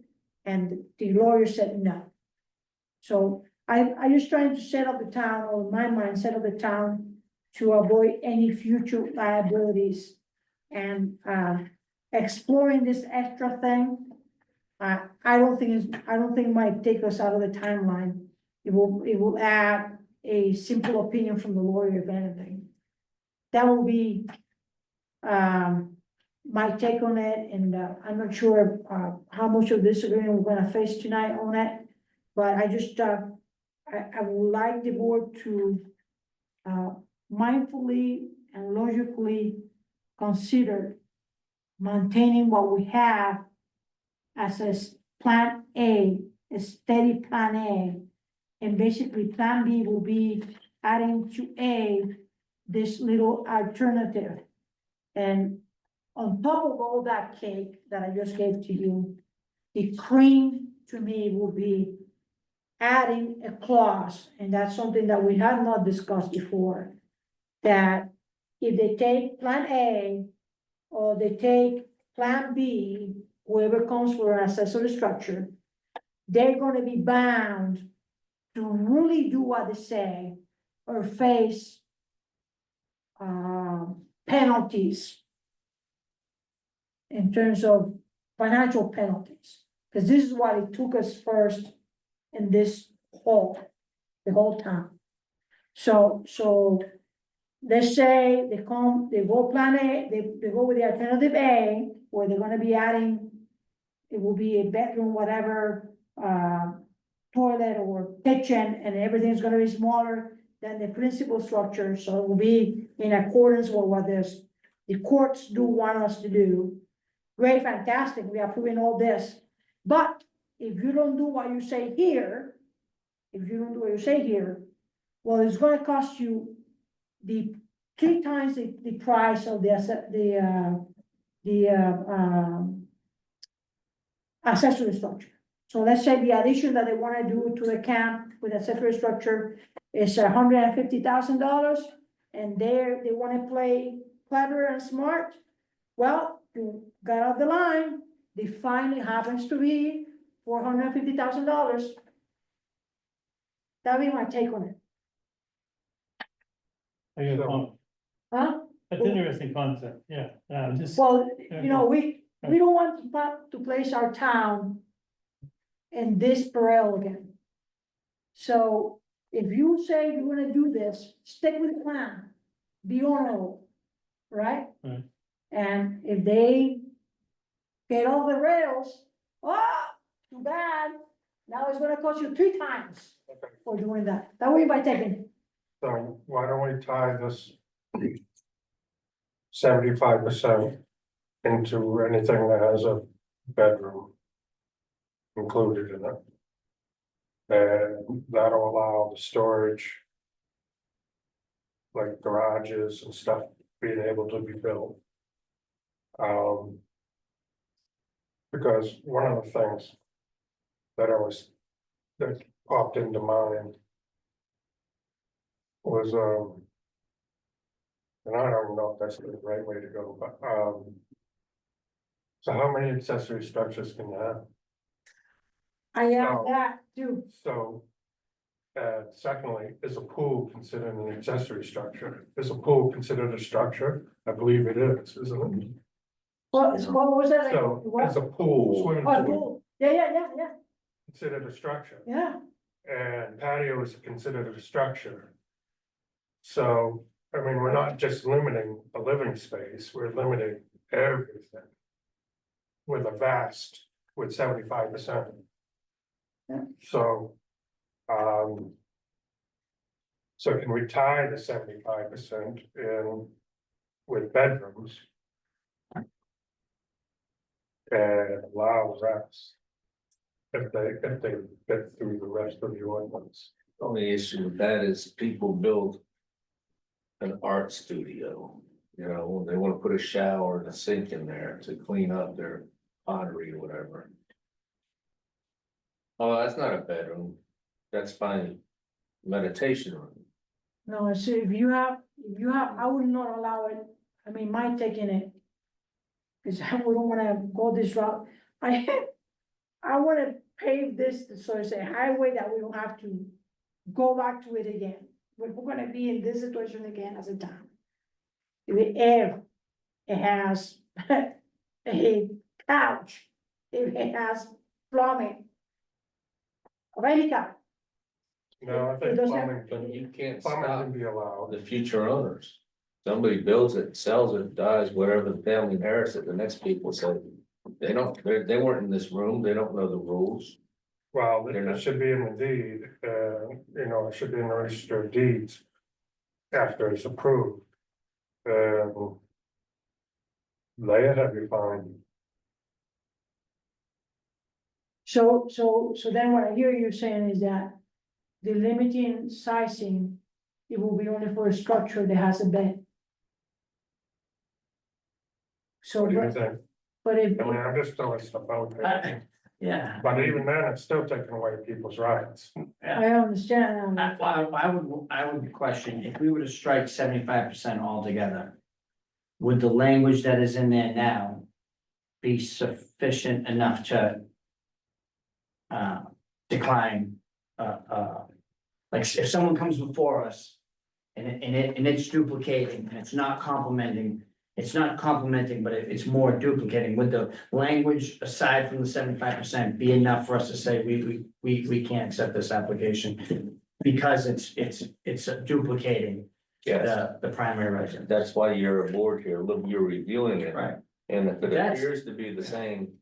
Speaker 1: and the lawyer said no. So I just trying to set up the town, or in my mind, set up the town to avoid any future liabilities. And exploring this extra thing, I don't think might take us out of the timeline. It will add a simple opinion from the lawyer, if anything. That will be my take on it, and I'm not sure how much of disagreement we're gonna face tonight on it. But I just I would like the board to mindfully and logically consider maintaining what we have as plan A, a steady plan A. And basically plan B will be adding to A this little alternative. And on top of all that cake that I just gave to you, the cream to me will be adding a clause, and that's something that we have not discussed before. That if they take plan A or they take plan B, whoever comes for an accessory structure, they're gonna be bound to really do what they say or face penalties in terms of financial penalties, because this is what it took us first in this the whole town. So let's say they go plan A, they go with the alternative A, where they're gonna be adding, it will be a bedroom, whatever, toilet or kitchen, and everything's gonna be smaller than the principal structure, so it will be in accordance with what the courts do want us to do. Great, fantastic, we are approving all this, but if you don't do what you say here, well, it's gonna cost you the 3 times the price of the accessory structure. So let's say the addition that they wanna do to the camp with accessory structure is $150,000, and they wanna play clever and smart. Well, you got off the line, the fine happens to be $450,000. That'd be my take on it,
Speaker 11: I got one.
Speaker 1: huh?
Speaker 11: That's an interesting concept, yeah, just.
Speaker 1: Well, you know, we don't want to place our town in this peril again. So if you say you're gonna do this, stick with the plan, be honorable, right?
Speaker 11: Right.
Speaker 1: And if they get off the rails, too bad, now it's gonna cost you 3 times for doing that. That way by taking it.
Speaker 6: So why don't we tie this 75% into anything that has a bedroom included in it? And that'll allow the storage, like garages and stuff, being able to be built. Because one of the things that popped into mind was, and I don't know if that's the right way to go, but, so how many accessory structures can you have?
Speaker 1: I have
Speaker 6: Oh.
Speaker 1: that too.
Speaker 6: So, secondly, is a pool considered an accessory structure? Is a pool considered a structure? I believe it is, isn't it?
Speaker 1: What was that?
Speaker 6: So,
Speaker 1: What?
Speaker 6: is a pool, swimming
Speaker 1: Oh,
Speaker 6: pool,
Speaker 1: cool. Yeah.
Speaker 6: considered a structure?
Speaker 1: Yeah,
Speaker 6: And patio is considered a structure. So, I mean, we're not just limiting a living space, we're limiting everything. With a vast, with 75%.
Speaker 1: Yeah.
Speaker 6: So, so can we tie the 75% in with bedrooms? And allow the rest? If they get through the rest of the ordinance.
Speaker 5: The only issue with that is people build an art studio, you know, they wanna put a shower and a sink in there to clean up their pottery or whatever. Oh, that's not a bedroom, that's fine, meditation room.
Speaker 1: no, so if you have, I would not allow it, I mean, my taking it. Cause we don't wanna go this route, I wanna pave this, so it's a highway that we don't have to go back to it again. We're gonna be in this situation again as a town. If it has a couch, if it has plumbing. Of any kind,
Speaker 6: No, I
Speaker 1: It
Speaker 6: think
Speaker 1: doesn't have-
Speaker 6: plumbing
Speaker 5: But you can't
Speaker 6: can
Speaker 5: stop
Speaker 6: be allowed.
Speaker 5: the future owners. Somebody builds it, sells it, dies, whatever, the family inherits it, the next people say. They weren't in this room, they don't know the rules.
Speaker 6: Well,
Speaker 5: They're
Speaker 6: it
Speaker 5: not-
Speaker 6: should be in the deed, you know, it should be in the register of deeds. After it's approved. Lay a heavy fine.
Speaker 1: So then what I hear you saying is that the limiting sizing, it will be only for a structure that has a bed. So,
Speaker 6: What do you think?
Speaker 1: but if,
Speaker 6: I mean, I'm just throwing stuff out there.
Speaker 3: Yeah.
Speaker 6: But even then, it's still taking away people's rights.
Speaker 1: I understand,
Speaker 7: I would question, if we were to strike 75% altogether. Would the language that is in there now be sufficient enough to decline, like if someone comes before us and it's duplicating and it's not complementing, but it's more duplicating, would the language aside from the 75% be enough for us to say we can't accept this application? Because it's duplicating the primary residence.
Speaker 5: That's why you're aboard here, look, you're reviewing it.
Speaker 7: Right.
Speaker 5: And if it
Speaker 7: That's-
Speaker 5: appears to be the same,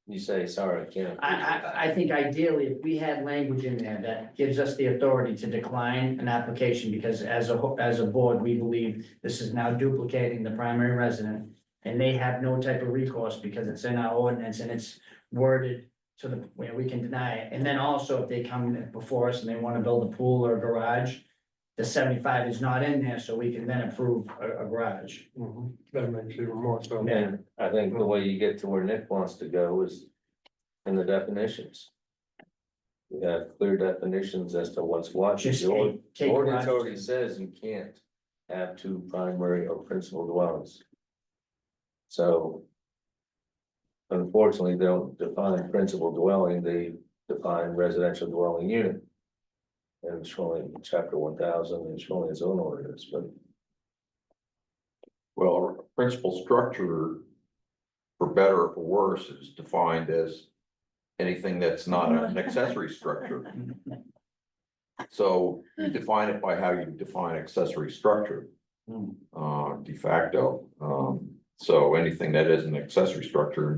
Speaker 5: you say, sorry, I can't.
Speaker 7: I think ideally, if we had language in there that gives us the authority to decline an application, because as a board, we believe this is now duplicating the primary resident. And they have no type of recourse because it's in our ordinance and it's worded to the, where we can deny it. And then also if they come before us and they want to build a pool or a garage, the 75 is not in there, so we can then approve a garage.
Speaker 6: That makes even more sense.
Speaker 5: And I think the way you get to where Nick wants to go is in the definitions. We have clear definitions as to what's what.
Speaker 7: Just
Speaker 5: The
Speaker 7: take
Speaker 5: ordinance
Speaker 7: garage.
Speaker 5: already says you can't have two primary or principal dwellings. So unfortunately, they don't define principal dwelling, they define residential dwelling unit. And it's showing chapter 1000 and showing its own ordinance, but
Speaker 12: Well, principal structure, for better or for worse, is defined as anything that's not an accessory structure. So you define it by how you define accessory structure. De facto, so anything that is an accessory structure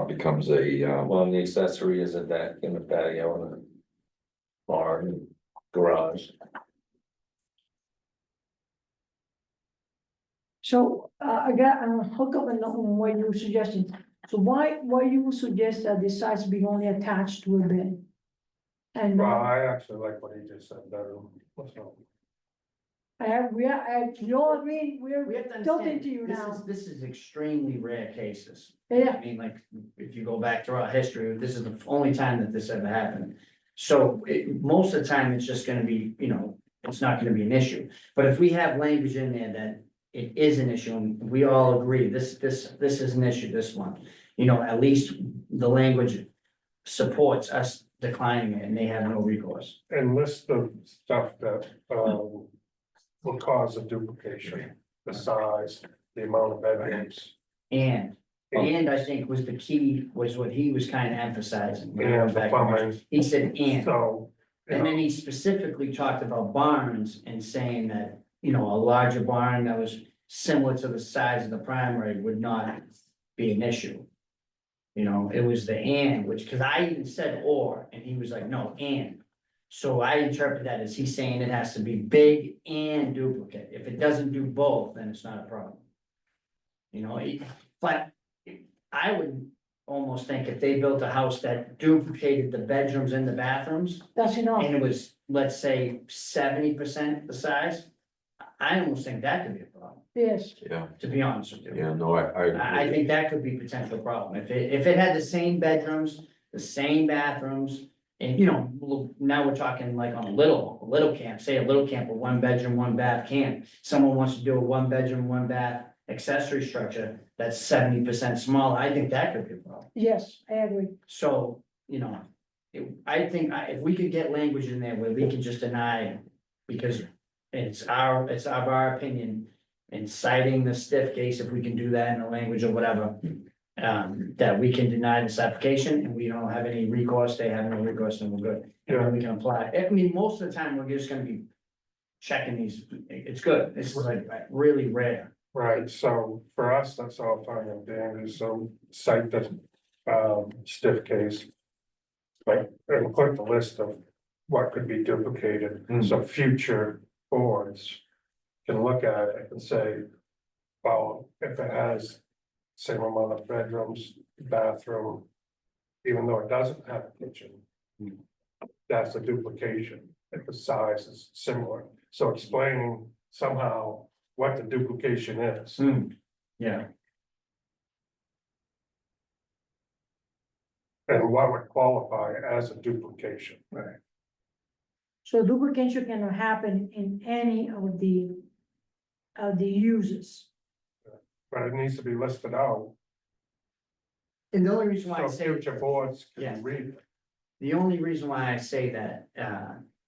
Speaker 12: becomes a,
Speaker 5: well, the accessory is a deck and a patio and a barn, garage.
Speaker 1: so, I got, hook up on what you were suggesting. So why you would suggest that the size be only attached to a bed? And
Speaker 6: Well, I actually like what he just said, bedroom. So,
Speaker 1: we all agree,
Speaker 7: We
Speaker 1: we're
Speaker 7: have to
Speaker 1: tilting
Speaker 7: understand,
Speaker 1: to you now.
Speaker 7: this is extremely rare cases.
Speaker 1: Yeah,
Speaker 7: I mean, like, if you go back through our history, this is the only time that this ever happened. So most of the time, it's just gonna be, it's not gonna be an issue. But if we have language in there that it is an issue, and we all agree, this is an issue, this one. At least the language supports us declining it, and they have no recourse.
Speaker 6: and list the stuff that, will cause a duplication, the size, the amount of bedrooms.
Speaker 7: And I think was the key, was what he was kind of emphasizing. when I
Speaker 6: And
Speaker 7: went
Speaker 6: the
Speaker 7: back.
Speaker 6: plumbing,
Speaker 7: He said, and.
Speaker 6: so, you
Speaker 7: And
Speaker 6: know,
Speaker 7: then he specifically talked about barns and saying that, a larger barn that was similar to the size of the primary would not be an issue. It was the and, because I even said or, and he was like, no, and. So I interpret that as he's saying it has to be big and duplicate. If it doesn't do both, then it's not a problem. But I would almost think if they built a house that duplicated the bedrooms and the bathrooms,
Speaker 1: that's enough.
Speaker 7: and it was, let's say, 70% the size, I almost think that could be a problem,
Speaker 1: Yes,
Speaker 12: yeah,
Speaker 7: to be honest with you.
Speaker 12: yeah, no,
Speaker 7: I think that could be a potential problem. If it had the same bedrooms, the same bathrooms, and now we're talking like on a little camp, say a little camp, a 1 bedroom, 1 bath camp. Someone wants to do a 1 bedroom, 1 bath accessory structure that's 70% smaller. I think that could be a problem.
Speaker 1: yes, I agree.
Speaker 7: So, I think if we could get language in there where we can just deny, because it's our opinion, and citing the stiff case, if we can do that in the language or whatever, that we can deny this application and we don't have any recourse, they have no recourse, and we're good. And then we can apply. I mean, most of the time, we're just gonna be checking these. It's good. It's like really rare.
Speaker 6: right, so for us, that's all fine and dandy, so cite the, stiff case. Like, and put the list of what could be duplicated, so future boards can look at it and say, well, if it has same amount of bedrooms, bathroom, even though it doesn't have a kitchen. That's a duplication, if the size is similar, so explaining somehow what the duplication is.
Speaker 7: Yeah,
Speaker 6: And what would qualify as a duplication.
Speaker 3: Right.
Speaker 1: So duplication can happen in any of the uses.
Speaker 6: But it needs to be listed out,
Speaker 7: and the only reason why I
Speaker 6: so
Speaker 7: say.
Speaker 6: future boards
Speaker 7: Yeah.
Speaker 6: can read it.
Speaker 7: The only reason why I say that,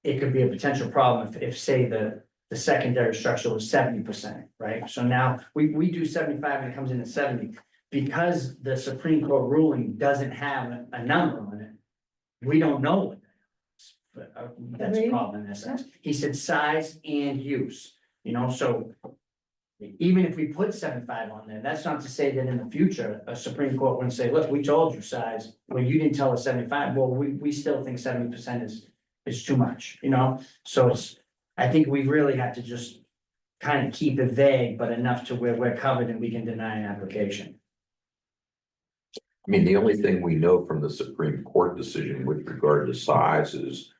Speaker 7: it could be a potential problem if say the secondary structure was 70%, right? So now we do 75 and it comes in at 70. Because the Supreme Court ruling doesn't have a number on it, we don't know what that is. But that's a
Speaker 1: Agreed.
Speaker 7: problem in that sense. He said size and use, so even if we put 75 on there, that's not to say that in the future, a Supreme Court wouldn't say, look, we told you size, well, you didn't tell us 75. Well, we still think 70% is too much, So I think we really have to just kind of keep it vague, but enough to where we're covered and we can deny an application.
Speaker 12: I mean, the only thing we know from the Supreme Court decision with regard to size is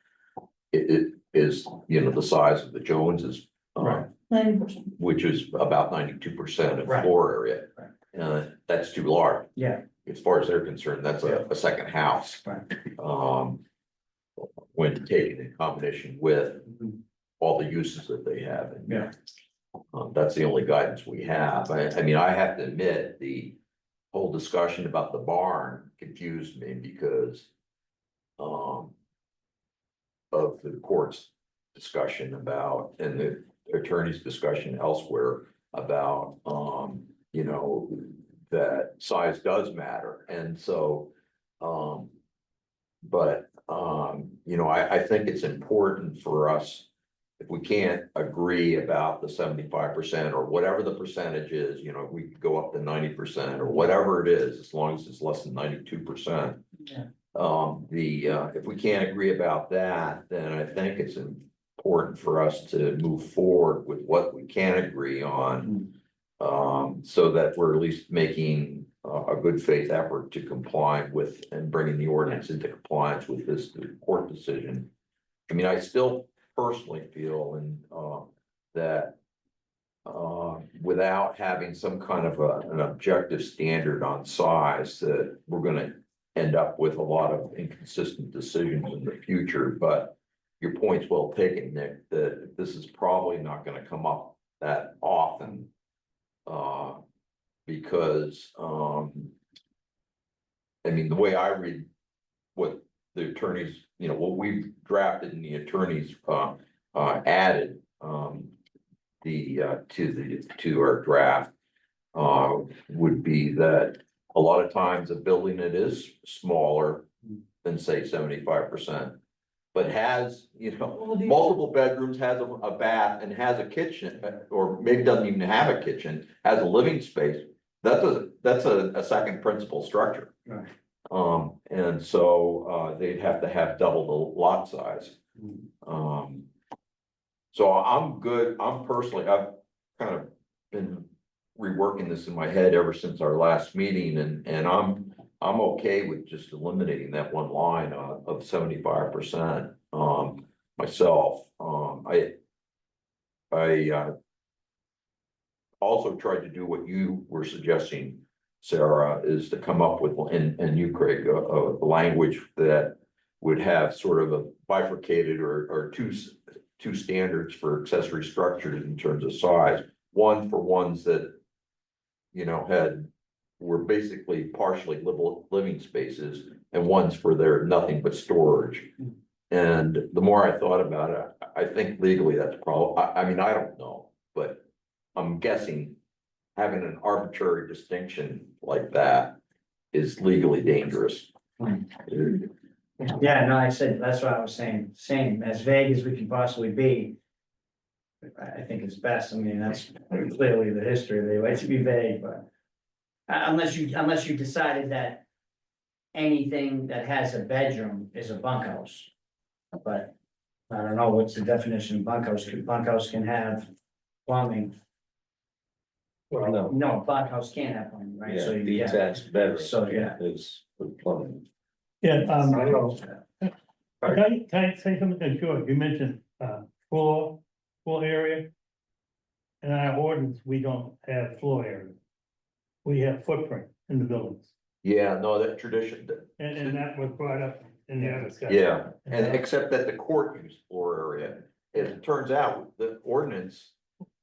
Speaker 12: it is, the size of the Joneses.
Speaker 7: Right.
Speaker 1: 90%.
Speaker 12: Which is about 92% of
Speaker 7: Right.
Speaker 12: floor area.
Speaker 7: Right.
Speaker 12: That's too large.
Speaker 7: Yeah.
Speaker 12: As far as they're concerned, that's a second house.
Speaker 7: Right.
Speaker 12: When taken in combination with
Speaker 7: Mhm.
Speaker 12: all the uses that they have. And,
Speaker 7: Yeah.
Speaker 12: That's the only guidance we have. I mean, I have to admit, the whole discussion about the barn confused me because of the court's discussion about, and the attorney's discussion elsewhere about, that size does matter. And so, I think it's important for us, if we can't agree about the 75% or whatever the percentage is, we could go up to 90% or whatever it is, as long as it's less than 92%.
Speaker 7: Yeah.
Speaker 12: If we can't agree about that, then I think it's important for us to move forward with what we can agree on. So that we're at least making a good faith effort to comply with and bringing the ordinance into compliance with this court decision. I mean, I still personally feel that without having some kind of an objective standard on size, that we're gonna end up with a lot of inconsistent decisions in the future. But your point's well taken, Nick, that this is probably not gonna come up that often. Because, I mean, the way I read what the attorneys, what we've drafted and the attorneys, added, to our draft, would be that a lot of times a building that is smaller than say 75%, but has, multiple bedrooms, has a bath and has a kitchen, or maybe doesn't even have a kitchen, has a living space. That's a second principal structure.
Speaker 7: Right.
Speaker 12: And so, they'd have to have double the lot size. So I'm good, I've kind of been reworking this in my head ever since our last meeting, and I'm okay with just eliminating that one line of 75%, myself. I also tried to do what you were suggesting, Sarah, is to come up with, and you, Craig, a language that would have sort of a bifurcated or two standards for accessory structures in terms of size. One for ones that, were basically partially living spaces, and ones for their nothing but storage. And the more I thought about it, I think legally that's probably, I mean, I don't know, but I'm guessing having an arbitrary distinction like that is legally dangerous.
Speaker 7: Yeah, no, I said, that's what I was saying, same, as vague as we can possibly be. I think it's best, I mean, that's clearly the history, they like to be vague, but. Unless you decided that anything that has a bedroom is a bunkhouse. But I don't know, what's the definition of bunkhouse? Bunkhouse can have plumbing.
Speaker 6: Well,
Speaker 5: No,
Speaker 7: No, blockhouse can't have plumbing, right? So,
Speaker 5: yeah, detached bedroom.
Speaker 7: So, yeah.
Speaker 5: Is with plumbing.
Speaker 11: Yeah,
Speaker 6: I don't know.
Speaker 11: can I say something, George, you mentioned, floor area. In our ordinance, we don't have floor area. We have footprint in the buildings,
Speaker 12: Yeah, no, that tradition,
Speaker 11: and that was brought up in the other discussion.
Speaker 12: yeah, and except that the court used floor area. As it turns out, the ordinance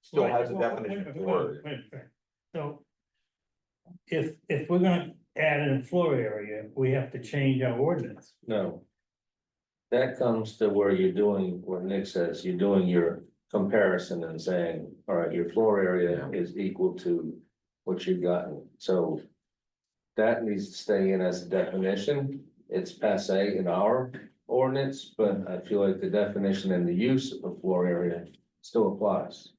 Speaker 12: still
Speaker 11: Right,
Speaker 12: has a
Speaker 11: well,
Speaker 12: definition
Speaker 11: wait,
Speaker 12: of floor area.
Speaker 11: wait. So. If we're gonna add in floor area, we have to change our ordinance.
Speaker 5: No. That comes to where you're doing, what Nick says, you're doing your comparison and saying, all right, your floor area is equal to what you've gotten, so. That needs to stay in as a definition, it's passe in our ordinance, but I feel like the definition and the use of floor area still applies.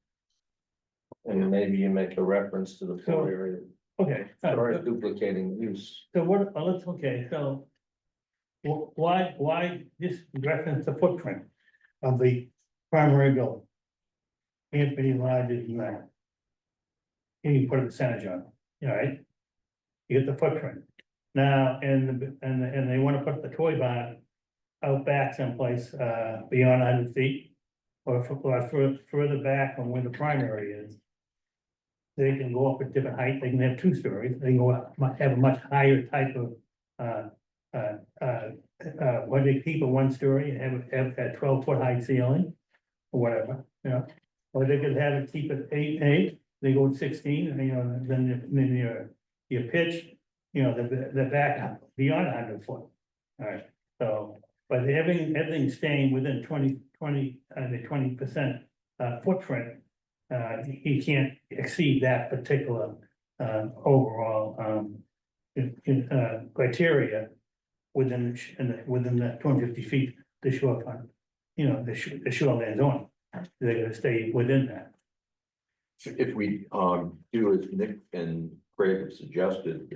Speaker 5: And maybe you make a reference to the floor area,
Speaker 11: Okay.
Speaker 5: or duplicating use.
Speaker 11: So what, okay, so. Why this reference the footprint of the primary building? Can't be larger than that. And you put a percentage on it, all right? You get the footprint. Now, and they wanna put the toy barn out back someplace, beyond 100 feet. Or further back from where the primary is. They can go up at different height, they can have 2 stories, they can go up, have a much higher type of, what they keep a 1 story and have a 12-foot high ceiling. Or whatever, you know, or they could have it, keep it 8, they go 16, and you know, then your pitch, you know, the back up beyond 100 foot. Alright, so, but everything staying within 20% footprint. He can't exceed that particular overall criteria within the 250 feet, the shore front, you know, the shoreline zone. They're gonna stay within that.
Speaker 12: If we do as Nick and Craig have suggested,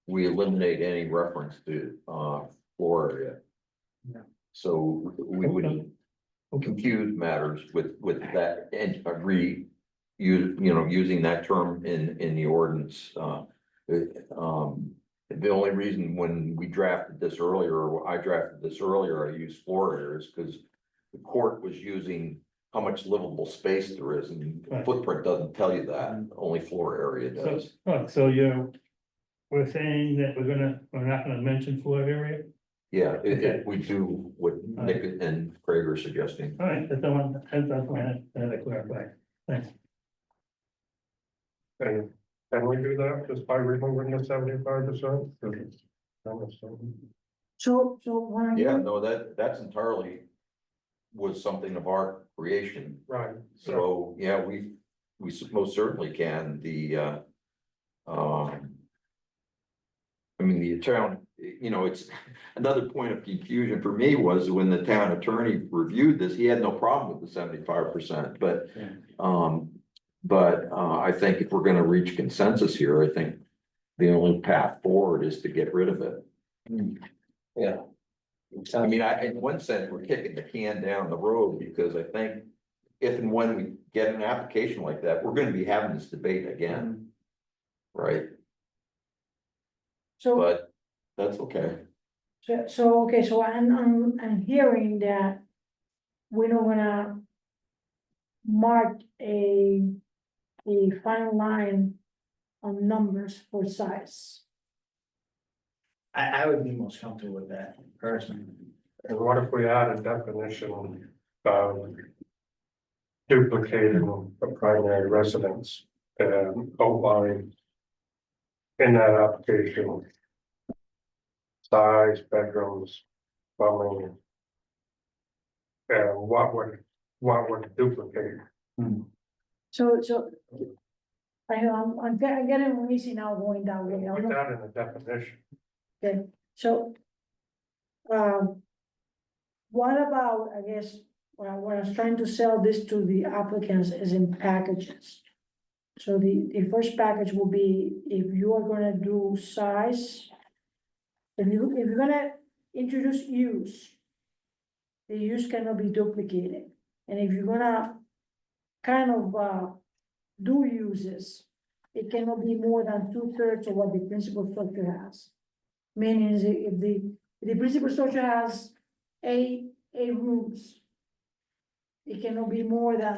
Speaker 12: we eliminate any reference to floor area.
Speaker 7: Yeah.
Speaker 12: So we wouldn't confuse matters with that and using that term in the ordinance. The only reason when we drafted this earlier, or I drafted this earlier, I used floor areas because the court was using how much livable space there is, and
Speaker 11: Right.
Speaker 12: footprint doesn't tell you that, only floor area
Speaker 11: So,
Speaker 12: does.
Speaker 11: so we're saying that we're not gonna mention floor area?
Speaker 12: Yeah, if we do what Nick and Craig are suggesting.
Speaker 11: All right, that's the one, that's why I had to clarify. Thanks.
Speaker 6: and can we do that just by removing the 75%?
Speaker 1: So when I.
Speaker 12: Yeah, no, that's entirely was something of our creation.
Speaker 6: Right.
Speaker 12: So, yeah, we most certainly can, I mean, the town, you know, it's another point of confusion for me was when the town attorney reviewed this, he had no problem with the 75%, but. I think if we're gonna reach consensus here, I think the only path forward is to get rid of it.
Speaker 5: Yeah.
Speaker 12: I mean, in one sense, we're kicking the can down the road because I think if and when we get an application like that, we're gonna be having this debate again. Right?
Speaker 1: So,
Speaker 12: But that's okay.
Speaker 1: so I'm hearing that we're not gonna mark a fine line on numbers for size.
Speaker 7: I would be most comfortable with that personally.
Speaker 6: And what if we add a definition of duplicating a primary residence and outline in that application size, bedrooms, plumbing, and what would duplicate?
Speaker 1: So. I'm getting lazy now going that way.
Speaker 6: Put that in the definition.
Speaker 1: Okay, so. What about, I guess, what I was trying to sell this to the applicants is in packages. So the first package will be if you are gonna do size. If you're gonna introduce use. The use cannot be duplicated, and if you're gonna kind of do uses, it cannot be more than 2/3 of what the principal structure has. Meaning is if the principal structure has eight rooms, it cannot be more than,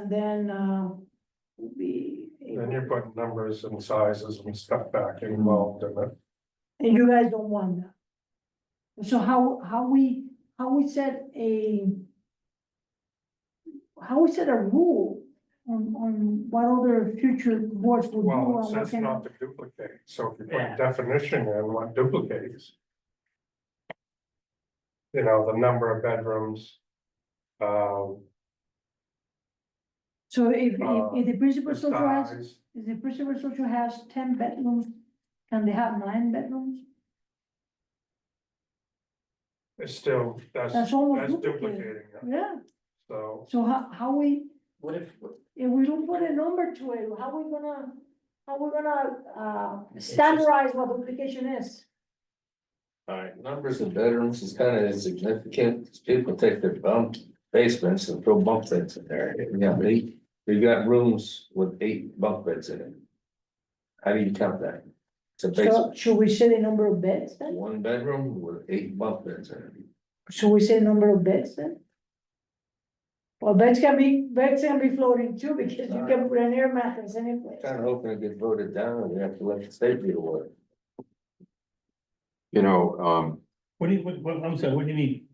Speaker 1: would be. eight
Speaker 6: Then you're
Speaker 1: rooms.
Speaker 6: putting numbers and sizes and stuff back involved in it.
Speaker 1: And you guys don't want that. So how we set a rule on what other future boards will do?
Speaker 6: Well, it
Speaker 1: and what
Speaker 6: says
Speaker 1: cannot?
Speaker 6: not to duplicate, so if you put
Speaker 7: Yeah.
Speaker 6: a definition in what duplicates. You know, the number of bedrooms.
Speaker 1: So if the principal
Speaker 6: The
Speaker 1: structure has,
Speaker 6: size,
Speaker 1: if the principal structure has 10 bedrooms, can they have 9 bedrooms?
Speaker 6: it's still, that's
Speaker 1: That's almost
Speaker 6: duplicating
Speaker 1: duplicated.
Speaker 6: it,
Speaker 1: Yeah,
Speaker 6: so.
Speaker 1: so how we,
Speaker 7: What if,
Speaker 1: if we don't put a number to it, how we gonna standardize what duplication is?
Speaker 5: Alright, numbers of bedrooms is kind of insignificant, 'cause people take their basements and throw bunk beds in there, you got rooms with 8 bunk beds in it. How do you count that? It's a
Speaker 1: So
Speaker 5: basement,
Speaker 1: should we say the number of beds then?
Speaker 5: 1 bedroom with 8 bunk beds in it.
Speaker 1: Should we say number of beds then? Well, beds can be floating too, because you can put an air mattress any place.
Speaker 5: Kind of hoping it gets voted down, and we have to let the state do the work.
Speaker 12: You know,
Speaker 11: What do you, I'm sorry, what do you mean?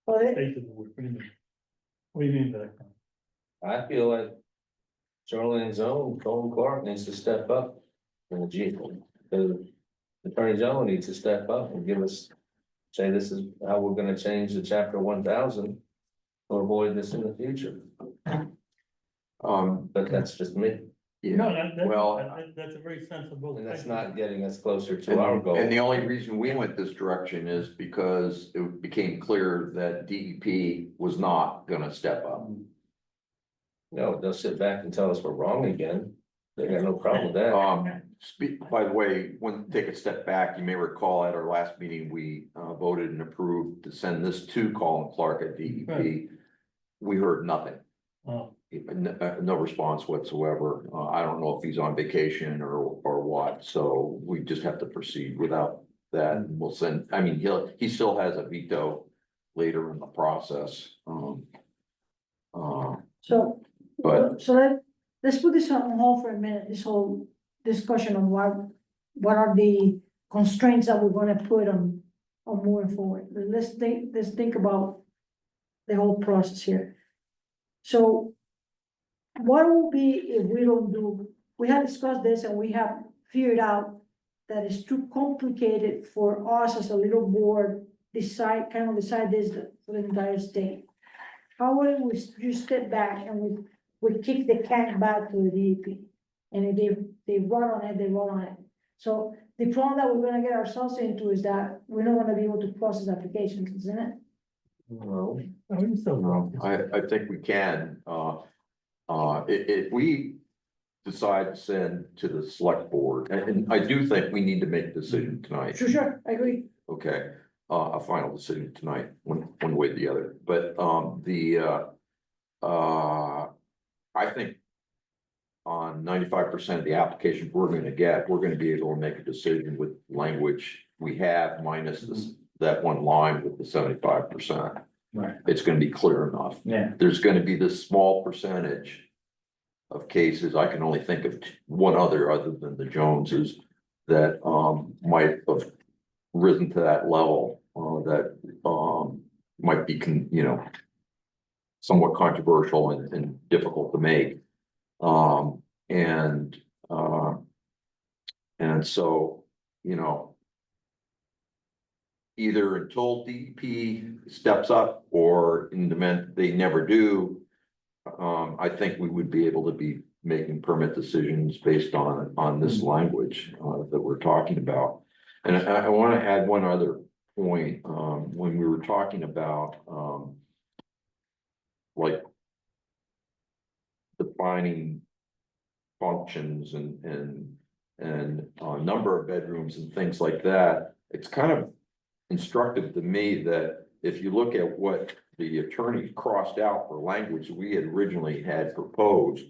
Speaker 1: Well,
Speaker 11: State of the word, what do you mean? What do you mean by that?
Speaker 5: I feel like Shoreline Zone, Colin Clark needs to step up in the G. The Attorney General needs to step up and give us, say this is how we're gonna change the chapter 1000 to avoid this in the future, but that's just me,
Speaker 11: No,
Speaker 12: yeah, well.
Speaker 11: that's a very sensible.
Speaker 5: and that's
Speaker 11: thing.
Speaker 5: not getting us closer to our goal.
Speaker 12: And the only reason we went this direction is because it became clear that DEP was not gonna step up.
Speaker 5: No, they'll sit back and tell us we're wrong again, they got no problem with that.
Speaker 12: By the way, take a step back, you may recall at our last meeting, we voted and approved to send this to Colin Clark at DEP.
Speaker 11: Right.
Speaker 12: We heard nothing,
Speaker 11: Oh,
Speaker 12: no response whatsoever. I don't know if he's on vacation or what, so we just have to proceed without that. And we'll send, I mean, he still has a veto later in the process.
Speaker 1: So,
Speaker 12: But-
Speaker 1: let's put this on hold for a minute, this whole discussion on what are the constraints that we're gonna put on moving forward. Let's think about the whole process here. So what will be if we don't do, we have discussed this and we have figured out that it's too complicated for us as a little board decide this for the entire state. How would we just step back and we kick the can back to the DEP? And if they run on it, they run on it. So the problem that we're gonna get ourselves into is that we're not gonna be able to process applications, isn't it?
Speaker 5: No,
Speaker 11: I mean, so wrong.
Speaker 12: I think we can, if we decide to send to the select board, and I do think we need to make a decision tonight.
Speaker 1: Sure, I agree.
Speaker 12: Okay, a final decision tonight, one way or the other, but, I think on 95% of the applications we're gonna get, we're gonna be able to make a decision with language we have minus this, that one line with the 75%.
Speaker 7: Right.
Speaker 12: It's gonna be clear enough.
Speaker 7: yeah,
Speaker 12: There's gonna be this small percentage of cases, I can only think of one other than the Joneses, that, might have risen to that level, that, might be, somewhat controversial and difficult to make. And so, either until DEP steps up or in the event they never do, I think we would be able to be making permit decisions based on this language, that we're talking about. And I want to add one other point, when we were talking about, like defining functions and number of bedrooms and things like that, it's kind of instructive to me that if you look at what the attorney crossed out for language we had originally had proposed,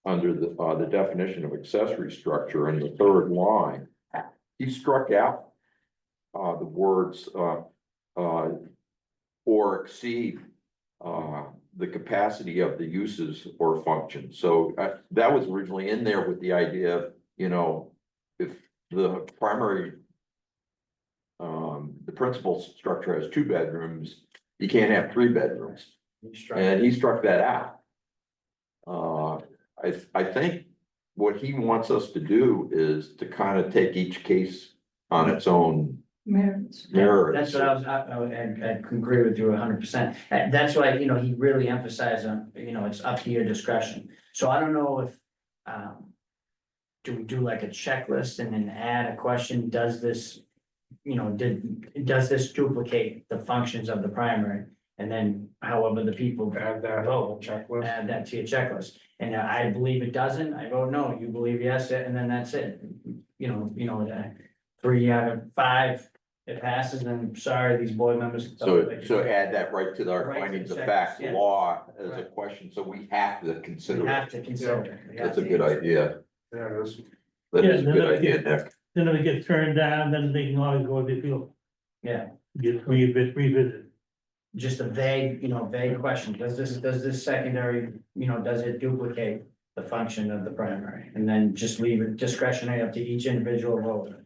Speaker 12: under the definition of accessory structure in the third line, he struck out the words, or exceed, the capacity of the uses or functions. So that was originally in there with the idea of, you know, if the primary, the principal structure has 2 bedrooms, you can't have 3 bedrooms. And he struck that out. I think what he wants us to do is to kind of take each case on its own
Speaker 1: Merits.
Speaker 12: merits.
Speaker 7: That's what I agree with you 100%. That's why, you know, he really emphasized on, you know, it's up to your discretion. So I don't know if, do we do like a checklist and then add a question, does this, you know, does this duplicate the functions of the primary? And then however the people
Speaker 6: Add that
Speaker 7: vote,
Speaker 6: checklist.
Speaker 7: add that to your checklist. And I believe it doesn't, I vote no, you believe yes, and then that's it. You know, 3 out of 5, it passes, and sorry, these board members.
Speaker 12: So add that right to our
Speaker 7: Right to
Speaker 12: findings of
Speaker 7: check,
Speaker 12: fact
Speaker 7: yeah.
Speaker 12: law as a
Speaker 7: Right.
Speaker 12: question, so we have to
Speaker 7: We
Speaker 12: consider
Speaker 7: have
Speaker 12: it.
Speaker 7: to consider. it. We have
Speaker 12: That's a
Speaker 7: to
Speaker 12: good
Speaker 7: answer.
Speaker 12: idea.
Speaker 6: Yeah, it is.
Speaker 12: That is a
Speaker 11: Yeah,
Speaker 12: good
Speaker 11: no,
Speaker 12: idea,
Speaker 11: yeah.
Speaker 12: Nick.
Speaker 11: Then if it gets turned down, then they can always go to appeal,
Speaker 7: Yeah,
Speaker 11: get revisited.
Speaker 7: just a vague, you know, vague question, does this secondary, you know, does it duplicate the function of the primary? And then just leave it discretionary up to each individual voter.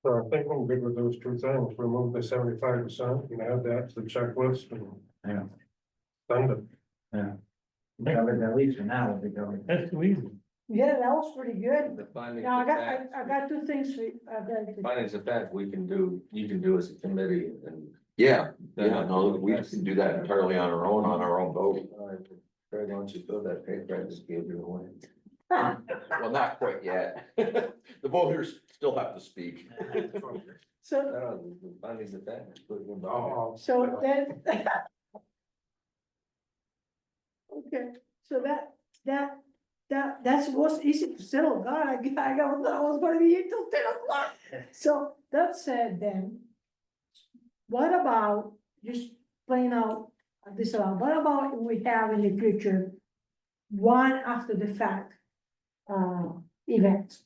Speaker 6: So I think I'm good with those 2 things, remove the 75% and add that to the checklist and
Speaker 7: Yeah.
Speaker 6: send it.
Speaker 7: Covered at least for now, we'll be covered.
Speaker 11: That's too easy.
Speaker 1: Yeah, that was pretty good.
Speaker 5: The findings
Speaker 1: Now,
Speaker 5: of fact.
Speaker 1: I got 2 things for you.
Speaker 5: Findings of fact, you can do as a committee and.
Speaker 12: Yeah, no, we can do that entirely on our own vote.
Speaker 5: Greg, why don't you fill that paper I just gave you away?
Speaker 12: Well, not quite yet. The voters still have to speak.
Speaker 1: So,
Speaker 5: The findings of fact.
Speaker 6: Oh,
Speaker 1: so then. Okay, so that's what's easy to settle. God, I was gonna be here till 10 o'clock. So that said then, what about just playing out this out? What about if we have in the future one after the fact event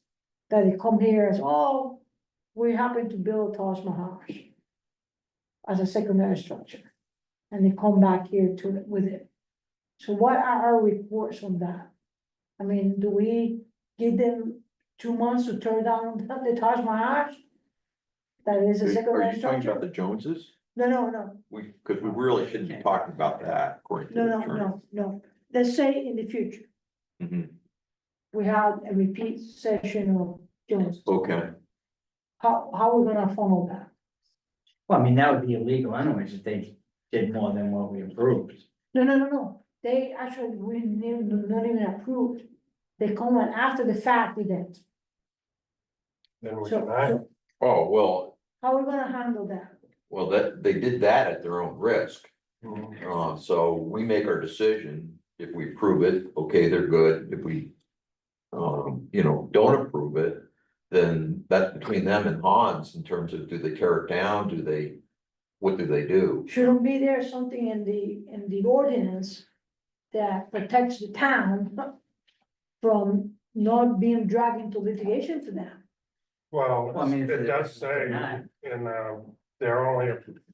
Speaker 1: that they come here as, oh, we happen to build Taj Mahal as a secondary structure, and they come back here to with it. So what are our reports on that? I mean, do we give them 2 months to tear down the Taj Mahal? That is a
Speaker 12: Are
Speaker 1: secondary
Speaker 12: you talking
Speaker 1: structure?
Speaker 12: about the Joneses?
Speaker 1: No.
Speaker 12: Because we really shouldn't be talking about that according to the attorney.
Speaker 1: No. Let's say in the future,
Speaker 12: Mhm.
Speaker 1: we have a repeat session of Jones.
Speaker 12: Okay,
Speaker 1: How are we gonna funnel that?
Speaker 7: Well, I mean, that would be illegal anyways if they did more than what we approved.
Speaker 1: No. They actually, we not even approved. They come on after the fact event.
Speaker 6: then we
Speaker 1: So,
Speaker 6: deny it.
Speaker 1: so
Speaker 12: oh, well,
Speaker 1: how are we gonna handle that?
Speaker 12: that, they did that at their own risk.
Speaker 6: Mhm.
Speaker 12: So we make our decision, if we approve it, okay, they're good, if we. Don't approve it, then that's between them and Hans in terms of, do they tear it down, what do they do?
Speaker 1: Shouldn't be there something in the ordinance that protects the town from not being dragged into litigation for them?
Speaker 6: Well,
Speaker 7: Well, I mean, if
Speaker 6: it does
Speaker 7: it's
Speaker 6: say
Speaker 7: denied.
Speaker 6: they're only,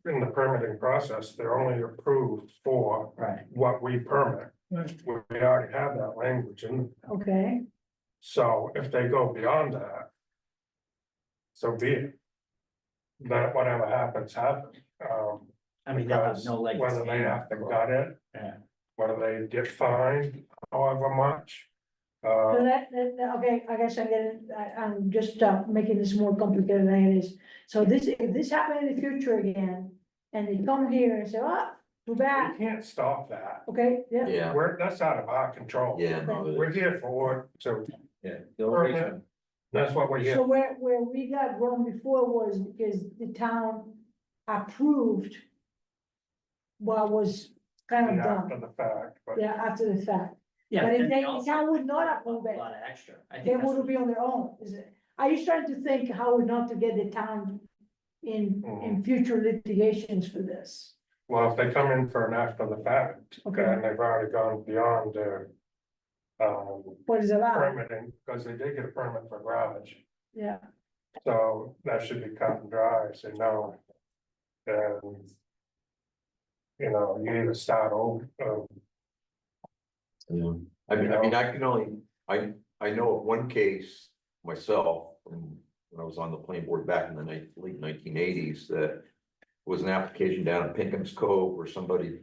Speaker 6: in the permitting process, they're only approved for
Speaker 7: Right.
Speaker 6: what we permit. We already have that language in,
Speaker 1: Okay,
Speaker 6: so if they go beyond that. So be it. That whatever happens, happens.
Speaker 7: I mean, they'll have
Speaker 6: Because
Speaker 7: no leg. to
Speaker 6: whether they
Speaker 7: stand
Speaker 6: have to
Speaker 7: on.
Speaker 6: gut it,
Speaker 7: Yeah.
Speaker 6: whether they get fined however much.
Speaker 1: so okay, I guess I'm just making this more complicated than it is. So if this happened in the future again, and they come here and say, oh, too
Speaker 6: We
Speaker 1: bad,
Speaker 6: can't stop that.
Speaker 1: okay, yeah.
Speaker 12: Yeah,
Speaker 6: That's out of our control.
Speaker 12: yeah, no,
Speaker 6: We're here for, so
Speaker 5: Yeah. The only reason-
Speaker 6: that's what we're here.
Speaker 1: So where we got wrong before was because the town approved what was kind of
Speaker 6: After
Speaker 1: done,
Speaker 6: the fact, but
Speaker 1: yeah, after the fact.
Speaker 7: Yeah.
Speaker 1: But if
Speaker 7: then
Speaker 1: they, the
Speaker 7: also
Speaker 1: town would not
Speaker 7: a
Speaker 1: approve it,
Speaker 7: lot of extra. I think
Speaker 1: they
Speaker 7: that's
Speaker 1: would
Speaker 7: what-
Speaker 1: be on their own, is it? Are you trying to think how not to get the town, in future litigations for this.
Speaker 6: Well, if they come in for an act of the fact,
Speaker 1: Okay.
Speaker 6: and they've already gone beyond their.
Speaker 1: What is allowed,
Speaker 6: Permitting, because they did get a permit for garage,
Speaker 1: yeah.
Speaker 6: so that should be cut and dry, so no. And. You know, you either start over,
Speaker 12: Yeah, I mean, I can only, I know of one case myself, from when I was on the planning board back in the late 1980s, that was an application down in Pinkham's Cove where somebody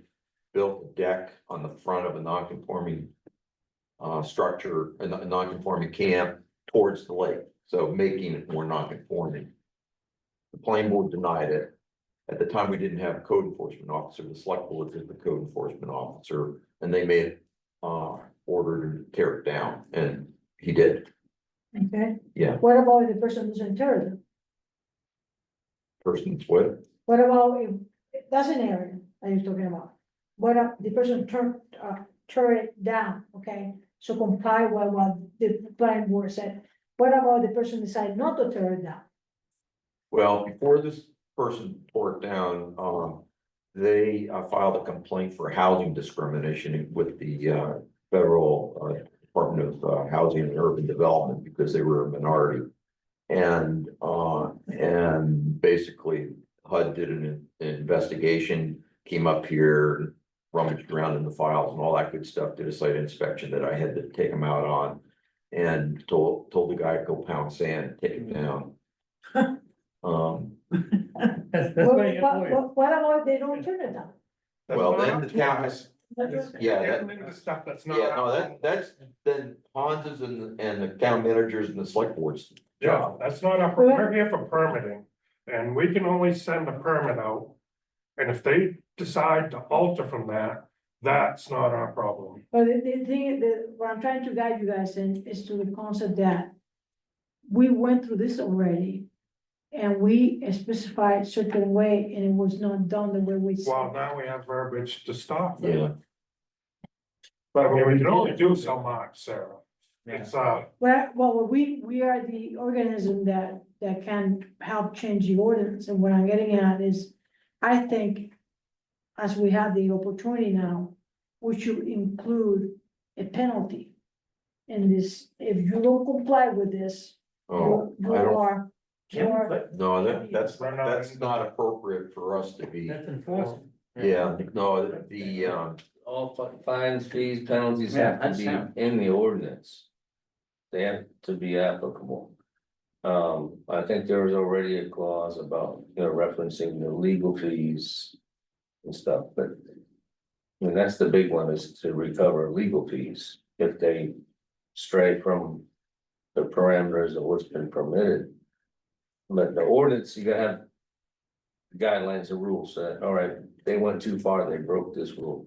Speaker 12: built a deck on the front of a non-conforming structure, a non-conforming camp towards the lake, so making it more non-conforming. The planning board denied it. At the time, we didn't have a code enforcement officer, the select board was the code enforcement officer, and they made ordered to tear it down, and he did,
Speaker 1: Okay,
Speaker 12: yeah,
Speaker 1: what about if the person doesn't tear it?
Speaker 12: person's what?
Speaker 1: What about if, that's an area I was talking about. What if the person tear it down, okay? So comply with what the planning board said. What about the person decide not to tear it down?
Speaker 12: Well, before this person tore it down, they filed a complaint for housing discrimination with the federal Department of Housing and Urban Development because they were a minority. And basically HUD did an investigation, came up here, rummaged around in the files and all that good stuff, did a site inspection that I had to take them out on. And told the guy to go pound sand, take it down.
Speaker 11: That's
Speaker 1: What,
Speaker 11: why you got lawyers.
Speaker 1: what about if they don't turn it down?
Speaker 12: Well, then the town has, yeah,
Speaker 6: Getting into stuff that's not.
Speaker 12: yeah, no, that's then Hans's and the town managers and the select boards.
Speaker 6: Yeah, that's not our, we're here for permitting, and we can only send a permit out. And if they decide to alter from that, that's not our problem.
Speaker 1: But the thing, what I'm trying to guide you guys in is to the concept that we went through this already. And we specified certain way and it was not done the way we said.
Speaker 6: Well, now we have verbiage to stop
Speaker 12: Yeah.
Speaker 6: them. But I mean, we can only do so much, Sarah. It's,
Speaker 1: Well, we are the organism that can help change the ordinance, and what I'm getting at is, I think. As we have the opportunity now, we should include a penalty. In this, if you don't comply with this,
Speaker 12: Oh,
Speaker 1: you
Speaker 12: I don't,
Speaker 1: are. You are,
Speaker 12: no, that's not appropriate for us to be,
Speaker 11: That's enforcement.
Speaker 12: yeah, no, the,
Speaker 5: All fines, fees, penalties
Speaker 7: Yeah,
Speaker 5: have
Speaker 7: that's
Speaker 5: to
Speaker 7: sound.
Speaker 5: be in the ordinance. They have to be applicable. I think there was already a clause about, referencing the legal fees and stuff, but. I mean, that's the big one, is to recover legal fees if they stray from the parameters of what's been permitted. But the ordinance, you gotta have guidelines and rules that, all right, they went too far, they broke this rule.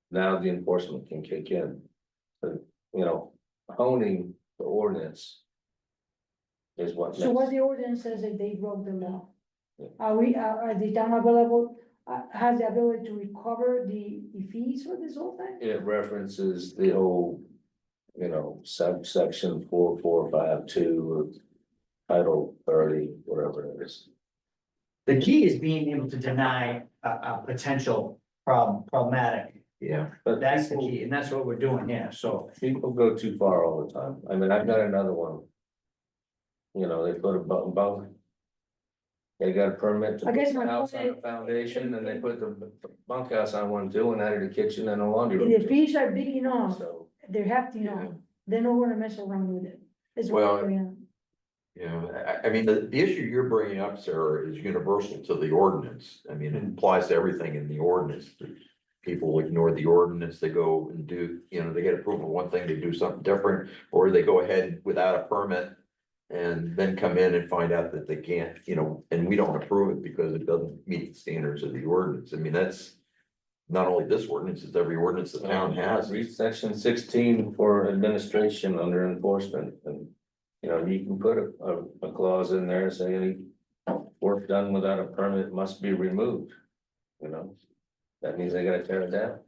Speaker 5: Now the enforcement can kick in. But, honing the ordinance is what
Speaker 1: so what
Speaker 5: makes,
Speaker 1: the ordinance says that they broke the law.
Speaker 5: Yeah.
Speaker 1: Are the town available, has the ability to recover the fees for this whole thing?
Speaker 5: it references the whole, subsection 4452 of Title 30, whatever it is.
Speaker 7: The key is being able to deny a potential problematic.
Speaker 12: yeah,
Speaker 5: But
Speaker 7: That's the
Speaker 5: people-
Speaker 7: key, and that's what we're doing here, so.
Speaker 5: People go too far all the time. I mean, I've got another one. They put a bunk. They got a permit to
Speaker 1: I
Speaker 5: put
Speaker 1: guess
Speaker 5: the
Speaker 1: my
Speaker 5: house on
Speaker 1: point
Speaker 5: a foundation and they put the bunkhouse on one too and added a kitchen and a laundry
Speaker 1: If the
Speaker 5: room.
Speaker 1: fees are big enough,
Speaker 5: So,
Speaker 1: they're hefty enough, they're not gonna mess around with it. Is what
Speaker 12: Well,
Speaker 1: I'm getting at.
Speaker 12: yeah, I mean, the issue you're bringing up, Sarah, is universal to the ordinance. I mean, it applies to everything in the ordinance. People ignore the ordinance, they go and do, they get approval of one thing, they do something different, or they go ahead without a permit. And then come in and find out that they can't, and we don't approve it because it doesn't meet the standards of the ordinance. I mean, that's. Not only this ordinance, it's every ordinance the town has.
Speaker 5: read section 16 for administration under enforcement and, you can put a clause in there saying. Work done without a permit must be removed, that means they gotta tear it down.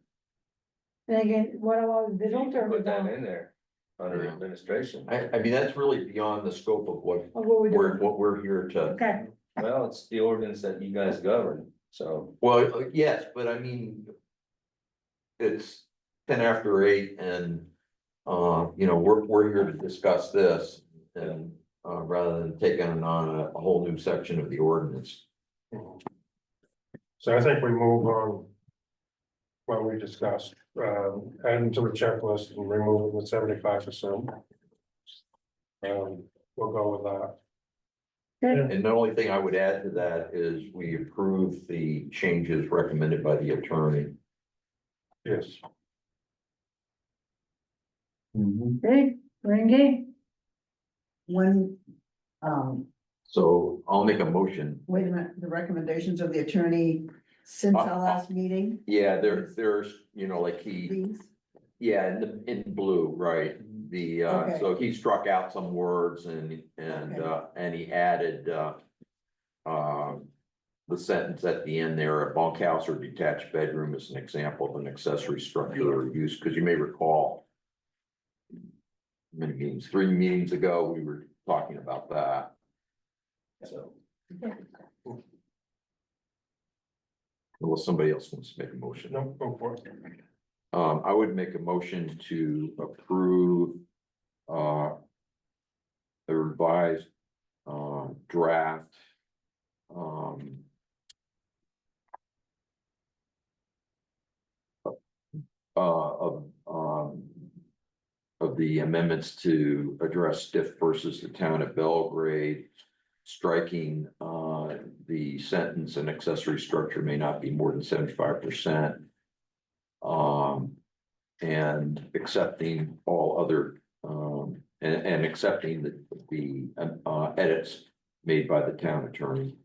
Speaker 1: And again, what about if they
Speaker 5: You
Speaker 1: don't
Speaker 5: can
Speaker 1: turn
Speaker 5: put
Speaker 1: it
Speaker 5: that
Speaker 1: down?
Speaker 5: in there under
Speaker 12: Yeah.
Speaker 5: administration.
Speaker 12: I mean, that's really beyond the scope of
Speaker 1: Or what we do?
Speaker 12: what we're here to,
Speaker 1: Okay,
Speaker 5: Well, it's the ordinance that you guys govern, so.
Speaker 12: Well, yes, but I mean. It's 8 and, we're here to discuss this and, rather than taking on a whole new section of the ordinance.
Speaker 6: So I think we move on. What we discussed, adding to the checklist and removing the 75%. We'll go with that.
Speaker 12: And the only thing I would add to that is we approve the changes recommended by the attorney.
Speaker 6: Yes.
Speaker 1: Okay, Renge,
Speaker 3: When,
Speaker 12: So I'll make a motion.
Speaker 3: wait a minute, the recommendations of the attorney since our last meeting,
Speaker 12: Yeah, there's, like
Speaker 3: these,
Speaker 12: in blue, right?
Speaker 3: Okay.
Speaker 12: So he struck out some words and he added, the sentence at the end there, a bunkhouse or detached bedroom is an example of an accessory structure or use, because you may recall. Many meetings, 3 meetings ago, we were talking about that. So. Unless somebody else wants to make a motion.
Speaker 6: No, go for it.
Speaker 12: I would make a motion to approve. The revised, draft. Of the amendments to address Stiff versus the town of Belgrade. Striking, the sentence, an accessory structure may not be more than 75%. And accepting all other, and accepting the edits made by the town attorney.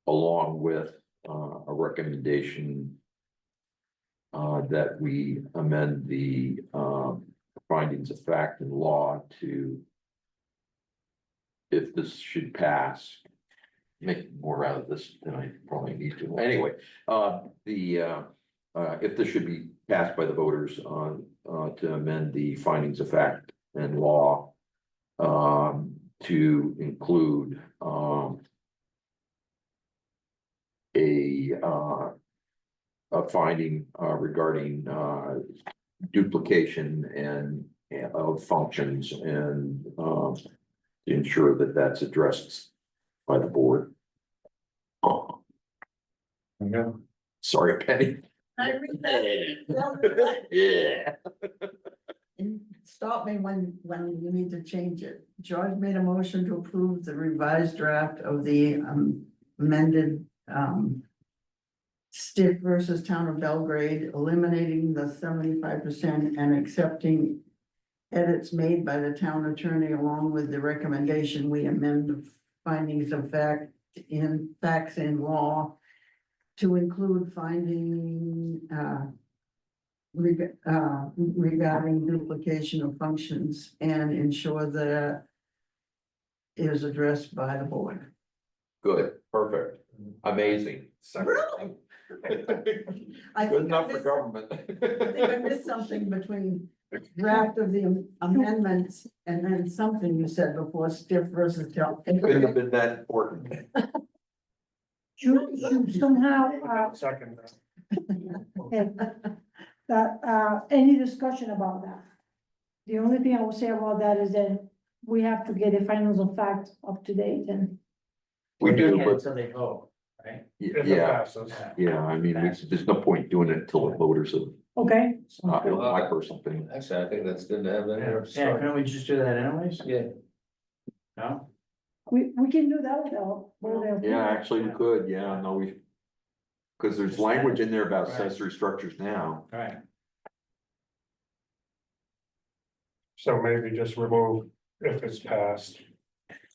Speaker 12: Along with, a recommendation. That we amend the, findings of fact and law to. If this should pass. Make more out of this than I probably need to. Anyway, if this should be passed by the voters on, to amend the findings of fact and law. To include, a finding, regarding, duplication and of functions and, to ensure that that's addressed by the board. Oh. Sorry, Penny.
Speaker 3: I read that.
Speaker 12: Yeah.
Speaker 3: And stop me when you need to change it. George made a motion to approve the revised draft of the amended Stiff versus Town of Belgrade, eliminating the 75% and accepting edits made by the town attorney along with the recommendation we amend the findings of fact in facts in law to include finding regarding duplication of functions and ensure that it is addressed by the board.
Speaker 12: Good, perfect, amazing.
Speaker 3: Really? I
Speaker 12: Good
Speaker 3: think
Speaker 12: enough for government.
Speaker 3: I missed something between draft of the amendments and then something you said before, Stiff versus Tel.
Speaker 12: Couldn't have been that important.
Speaker 1: should somehow,
Speaker 6: Second.
Speaker 1: okay, that, any discussion about that? The only thing I will say about that is that we have to get the findings of fact up to date and.
Speaker 12: We do,
Speaker 7: Yeah,
Speaker 12: but
Speaker 7: until they vote, right?
Speaker 6: If it
Speaker 12: yeah,
Speaker 6: passes.
Speaker 12: yeah, I mean, there's no point doing it until the voters have,
Speaker 1: Okay,
Speaker 12: my personal thing.
Speaker 5: Actually, I think that's good to have that here.
Speaker 7: Yeah, couldn't we just do that anyways?
Speaker 5: Yeah.
Speaker 7: No?
Speaker 1: we can do that without.
Speaker 12: Yeah, actually, we could, yeah, no, we. Cause there's language in there about
Speaker 7: Right.
Speaker 12: accessory structures now.
Speaker 7: All right.
Speaker 6: So maybe just remove if it's passed.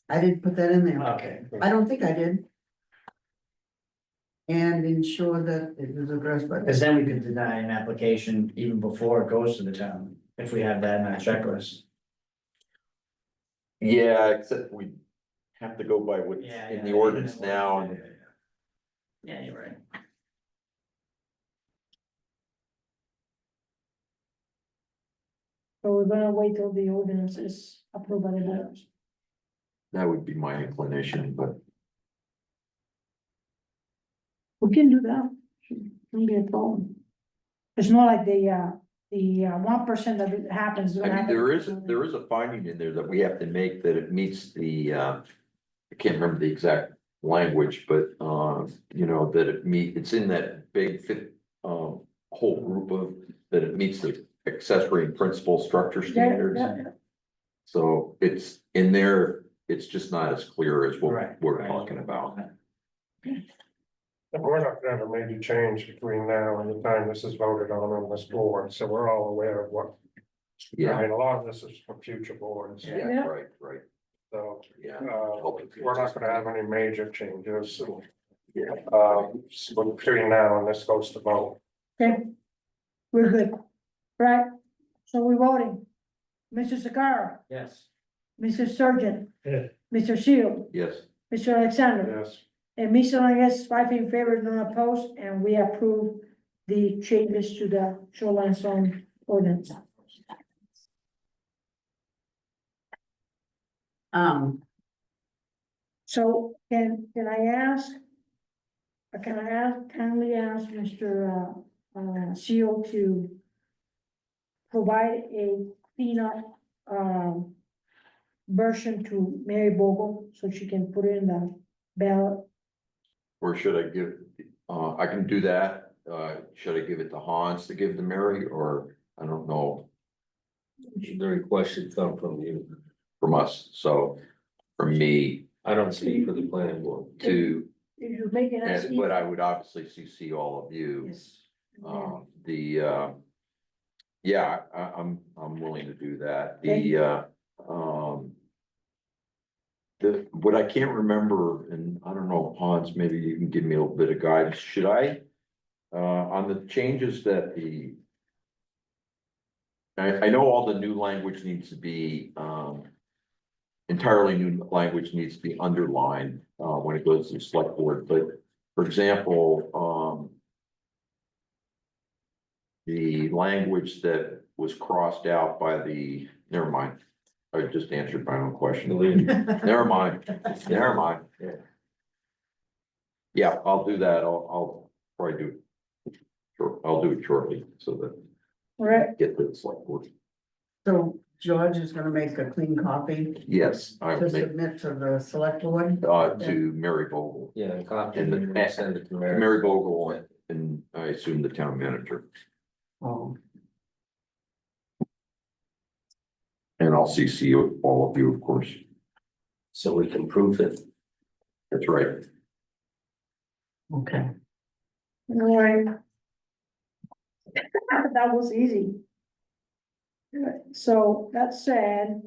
Speaker 3: I didn't put that in there.
Speaker 7: Okay.
Speaker 3: I don't think I did. And ensure that it is addressed by.
Speaker 7: Because then we could deny an application even before it goes to the town, if we have that in our checklist.
Speaker 12: Yeah, except we have to go by what's
Speaker 7: Yeah,
Speaker 12: in
Speaker 7: yeah,
Speaker 12: the
Speaker 7: even
Speaker 12: ordinance
Speaker 7: if-
Speaker 12: now and.
Speaker 7: Yeah, you're right.
Speaker 1: So we're gonna wait till the ordinance is approved by the board.
Speaker 12: That would be my inclination, but
Speaker 1: We can do that. Shouldn't be a problem. It's not like the 1% that it happens.
Speaker 12: I mean, there is a finding in there that we have to make that it meets the, I can't remember the exact language, but, you know, that it's in that big whole group of, that it meets the accessory and principal structure standards. So it's in there, it's just not as clear as what
Speaker 7: Right,
Speaker 12: we're
Speaker 7: right.
Speaker 12: talking about.
Speaker 6: And we're not gonna have a major change between now and the time this is voted on this board, so we're all aware of what. I
Speaker 12: Yeah,
Speaker 6: mean, a lot of this is for future boards,
Speaker 12: yeah,
Speaker 1: Yeah.
Speaker 12: right,
Speaker 6: so,
Speaker 12: yeah.
Speaker 6: we're not gonna have any major changes.
Speaker 12: Yeah.
Speaker 6: So between now and this goes to vote.
Speaker 1: Okay, we're good, right? So we're voting. Mr. Sakara,
Speaker 7: Yes.
Speaker 1: Mr. Surgeon,
Speaker 11: Yeah.
Speaker 1: Mr. Seal,
Speaker 12: Yes,
Speaker 1: Mr. Alexander.
Speaker 6: Yes.
Speaker 1: And me, so I guess 5 in favor, none opposed, and we approve the changes to the shoreline zone ordinance. So can I ask? Kindly ask Mr. Seal to provide a cleanup, version to Mary Bogle, so she can put it in the ballot.
Speaker 12: or should I give, I can do that, should I give it to Hans to give to Mary, or I don't know,
Speaker 5: The request should come from you.
Speaker 12: from us, so. From me
Speaker 5: I don't speak for the planning board.
Speaker 12: to,
Speaker 1: If you make it as.
Speaker 12: but I would obviously CC all of you.
Speaker 1: Yes. Yeah.
Speaker 12: Yeah, I'm willing to do that.
Speaker 1: Okay.
Speaker 12: What I can't remember, and I don't know, Hans, maybe you can give me a little bit of guidance, should I? On the changes that I know all the new language needs to be, entirely new language needs to be underlined, when it goes to the select board, but for example, the language that was crossed out by never mind. I just answered my own question. Never mind.
Speaker 5: Yeah.
Speaker 12: Yeah, I'll do that. I'll probably do. Sure, I'll do it shortly so that
Speaker 1: All right,
Speaker 12: get to the select board.
Speaker 3: So George is gonna make a clean copy
Speaker 12: Yes, I
Speaker 3: to
Speaker 12: will make,
Speaker 3: submit to the select board.
Speaker 12: to Mary Vogel,
Speaker 5: Yeah, copy
Speaker 12: And
Speaker 5: and
Speaker 12: the-
Speaker 5: send it to Mary.
Speaker 12: Mary Vogel and I assume the town manager.
Speaker 3: Oh,
Speaker 12: And I'll CC all of you, of course.
Speaker 5: So we can prove it.
Speaker 12: That's right.
Speaker 3: okay.
Speaker 1: all right. That was easy. Good. So that said,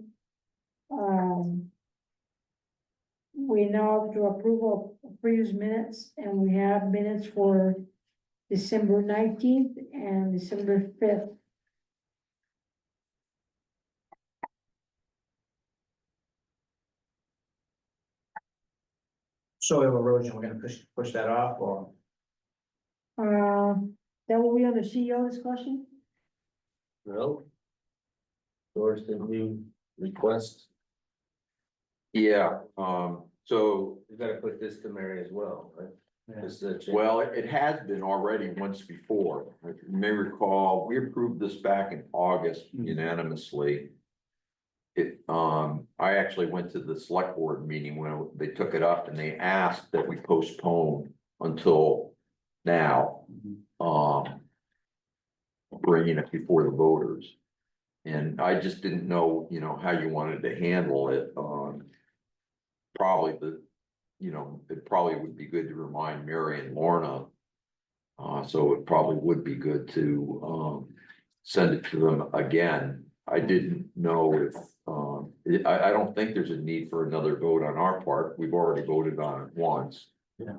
Speaker 1: we now do approval of previous minutes, and we have minutes for December 19th and December 5th.
Speaker 7: Soil erosion, we're gonna push that off, or?
Speaker 1: That will be on the CEO discussion.
Speaker 5: No? George, did you request?
Speaker 12: Yeah, so,
Speaker 5: You gotta put this to Mary as well, right? This is a change.
Speaker 12: well, it has been already once before. If you may recall, we approved this back in August unanimously. I actually went to the select board meeting when they took it up and they asked that we postpone until now. Bringing it before the voters. And I just didn't know, you know, how you wanted to handle it, probably it probably would be good to remind Mary and Lorna. So it probably would be good to, send it to them again. I didn't know if, I don't think there's a need for another vote on our part. We've already voted on it once.
Speaker 7: Yeah.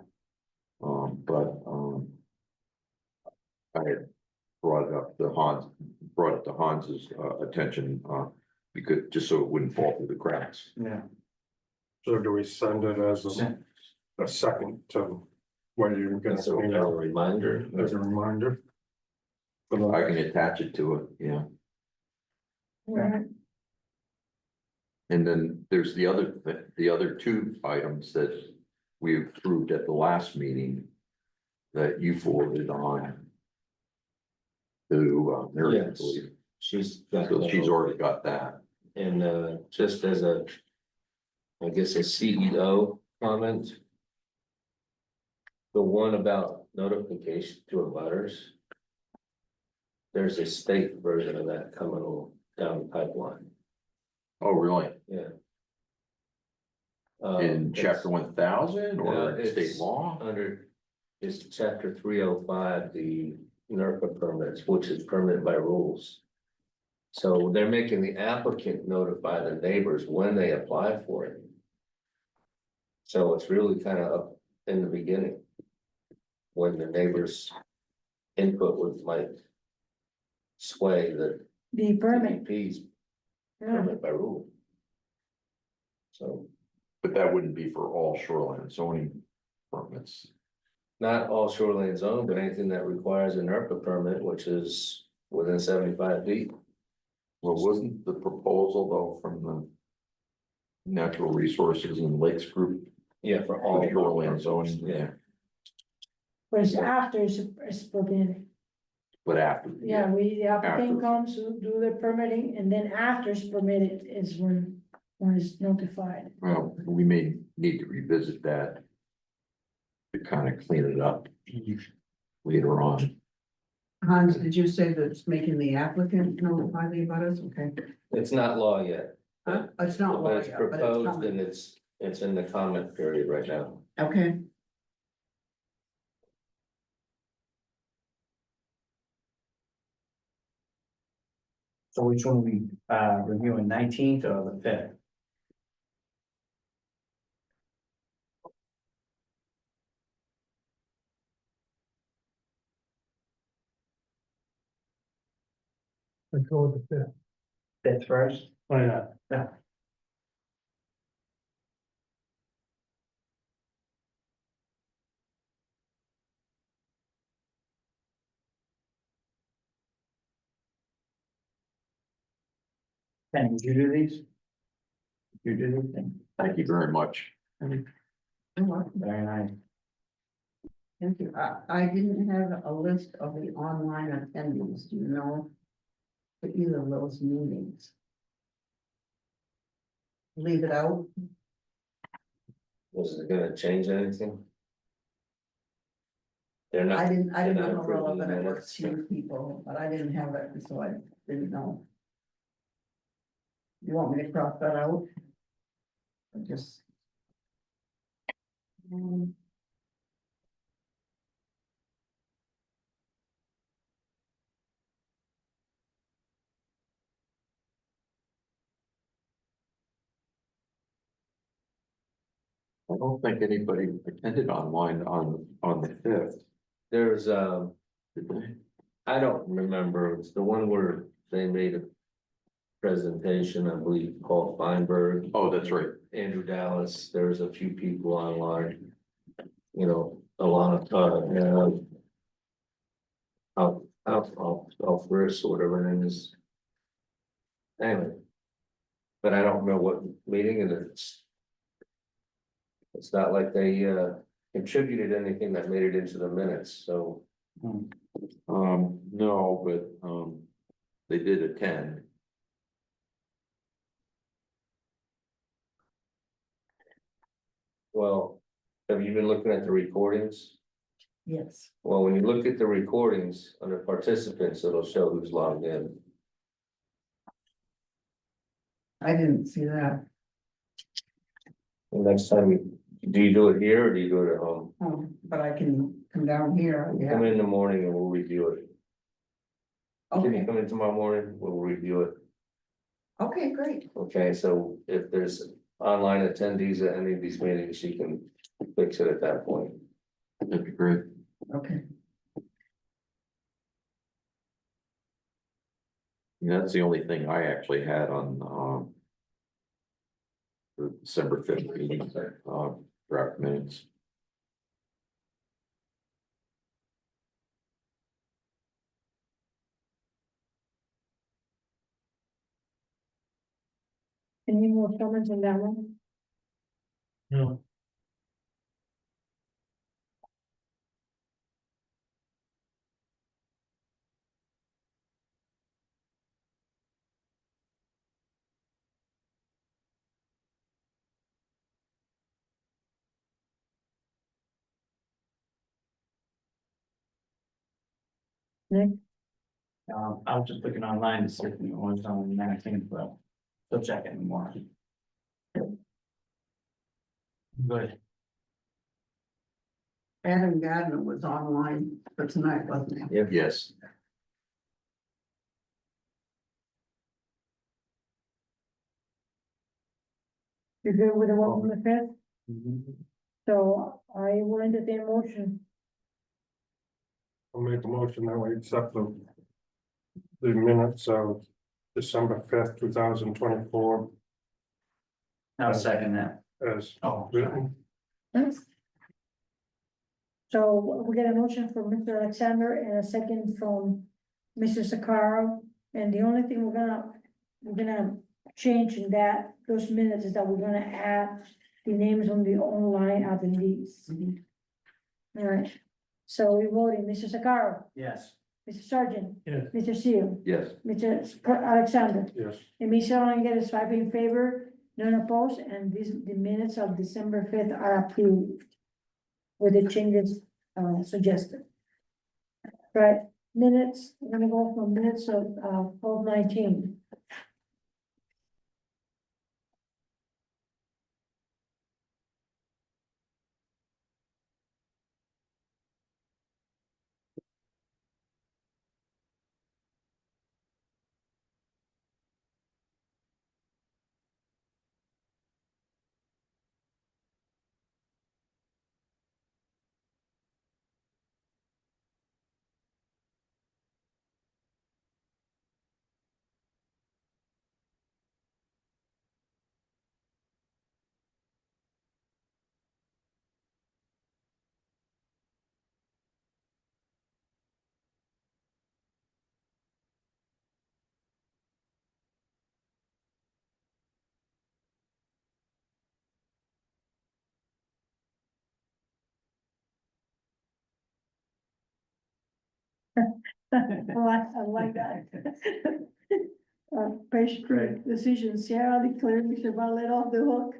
Speaker 12: I had brought it to Hans's attention, because, just so it wouldn't fall through the cracks.
Speaker 7: Yeah.
Speaker 6: So do we send it as a second to when you're gonna
Speaker 5: So
Speaker 6: clean
Speaker 5: a
Speaker 6: up
Speaker 5: reminder.
Speaker 6: as a reminder?
Speaker 12: I can attach it to it, yeah.
Speaker 1: All right.
Speaker 12: And then there's the other two items that we approved at the last meeting. that you forwarded on. To, Mary, I
Speaker 5: Yes.
Speaker 12: believe,
Speaker 5: She's got.
Speaker 12: so she's already got that.
Speaker 5: And just as a, I guess, a CEO comment. The one about notification to abutters. There's a state version of that coming down the pipeline,
Speaker 12: Oh, really?
Speaker 5: yeah.
Speaker 12: In chapter 1000
Speaker 5: yeah,
Speaker 12: or
Speaker 5: it's
Speaker 12: state law?
Speaker 5: Under, it's chapter 305, the NERPA permits, which is permitted by rules. So they're making the applicant notify the neighbors when they apply for it. So it's really kind of up in the beginning. When the neighbors' input might sway
Speaker 1: The permit,
Speaker 5: DEP's
Speaker 1: yeah,
Speaker 5: permit by rule. So
Speaker 12: But that wouldn't be for all shoreline zoning permits.
Speaker 5: not all shoreline zone, but anything that requires a NERPA permit, which is within 75 feet.
Speaker 12: Well, wasn't the proposal though from the Natural Resources and Lakes Group?
Speaker 5: Yeah, for all
Speaker 12: For shoreline
Speaker 5: permits,
Speaker 12: zoning,
Speaker 5: yeah.
Speaker 1: but it's after it's permitted.
Speaker 12: But after.
Speaker 1: Yeah, the applicant
Speaker 12: After.
Speaker 1: comes to do the permitting, and then after it's permitted is when it's notified.
Speaker 12: Well, we may need to revisit that. To kind of clean it up. Later on.
Speaker 3: Hans, did you say that it's making the applicant notify the abutters? Okay.
Speaker 5: It's not law yet.
Speaker 3: Huh? It's not law
Speaker 5: But it's
Speaker 3: yet, but it's
Speaker 5: proposed
Speaker 3: coming.
Speaker 5: and it's in the comment period right now.
Speaker 3: Okay.
Speaker 7: So which one we, reviewing, 19th or the 5th?
Speaker 11: Let's go with the fifth.
Speaker 7: 5th first?
Speaker 11: Why not?
Speaker 7: Yeah. Penny, did you do these? You did these things?
Speaker 12: Thank you very much.
Speaker 3: You're welcome.
Speaker 7: Very nice.
Speaker 3: Thank you. I didn't have a list of the online attendees, do you know? For either of those meetings. Leave it out.
Speaker 5: Was it gonna change anything? They're not.
Speaker 3: I didn't
Speaker 5: they're
Speaker 3: know
Speaker 5: not
Speaker 3: how
Speaker 5: approving
Speaker 3: relevant
Speaker 5: the
Speaker 3: it was
Speaker 5: minutes.
Speaker 3: to you people, but I didn't have it, so I didn't know. You want me to cross that out? Or just.
Speaker 12: I don't think anybody attended online on the fifth.
Speaker 5: There's,
Speaker 12: Did they?
Speaker 5: I don't remember, it's the one where they made a presentation, I believe, Paul Feinberg,
Speaker 12: Oh, that's right.
Speaker 5: Andrew Dallas, there's a few people online. You know, Alana, Alfred, or whatever her name is. Anyway. But I don't know what meeting it is. It's not like they contributed anything that made it into the minutes, so.
Speaker 12: No, but, they did attend.
Speaker 5: Well, have you been looking at the recordings?
Speaker 3: Yes,
Speaker 5: Well, when you look at the recordings under participants, it'll show who's logged in.
Speaker 3: I didn't see that.
Speaker 5: And next time do you do it here or do you do it at home?
Speaker 3: Oh, but I can come down here,
Speaker 5: Come
Speaker 3: yeah.
Speaker 5: in the morning and we'll review it. Can you
Speaker 3: Okay,
Speaker 5: come in tomorrow morning? We'll review it.
Speaker 3: okay, great.
Speaker 5: Okay, so if there's online attendees at any of these meetings, you can fix it at that point.
Speaker 12: That'd be great.
Speaker 3: Okay,
Speaker 12: Yeah, that's the only thing I actually had on, the December 5th meeting, draft minutes.
Speaker 1: Any more comments on that one?
Speaker 11: No,
Speaker 1: Nick?
Speaker 7: I was just looking online to see if it was on that thing, but still checking more. Good.
Speaker 3: Adam Gardner was online for tonight, wasn't he?
Speaker 12: Yes.
Speaker 1: You good with the one on the fifth? So I will entertain a motion.
Speaker 6: I'll make a motion that we accept the minutes of December 5th, 2024
Speaker 7: I'll second that.
Speaker 6: as
Speaker 7: Oh,
Speaker 6: written.
Speaker 1: So we get a motion from Mr. Alexander and a second from Mr. Sakara. And the only thing we're gonna change in those minutes is that we're gonna add the names on the online attendees. All right, so we're voting, Mr. Sakara,
Speaker 7: yes.
Speaker 1: Mr. Sergeant,
Speaker 11: Yes.
Speaker 1: Mr. Seal,
Speaker 12: Yes.
Speaker 1: Mr. Alexander.
Speaker 6: Yes,
Speaker 1: And Michelle Angel is 5 in favor, none opposed, and the minutes of December 5th are approved. With the changes, suggested. Right, minutes, we're gonna go from minutes of, 12/19. I like that. Patient
Speaker 7: Great.
Speaker 1: decision, Sierra declared Mr. Bartlett off the hook.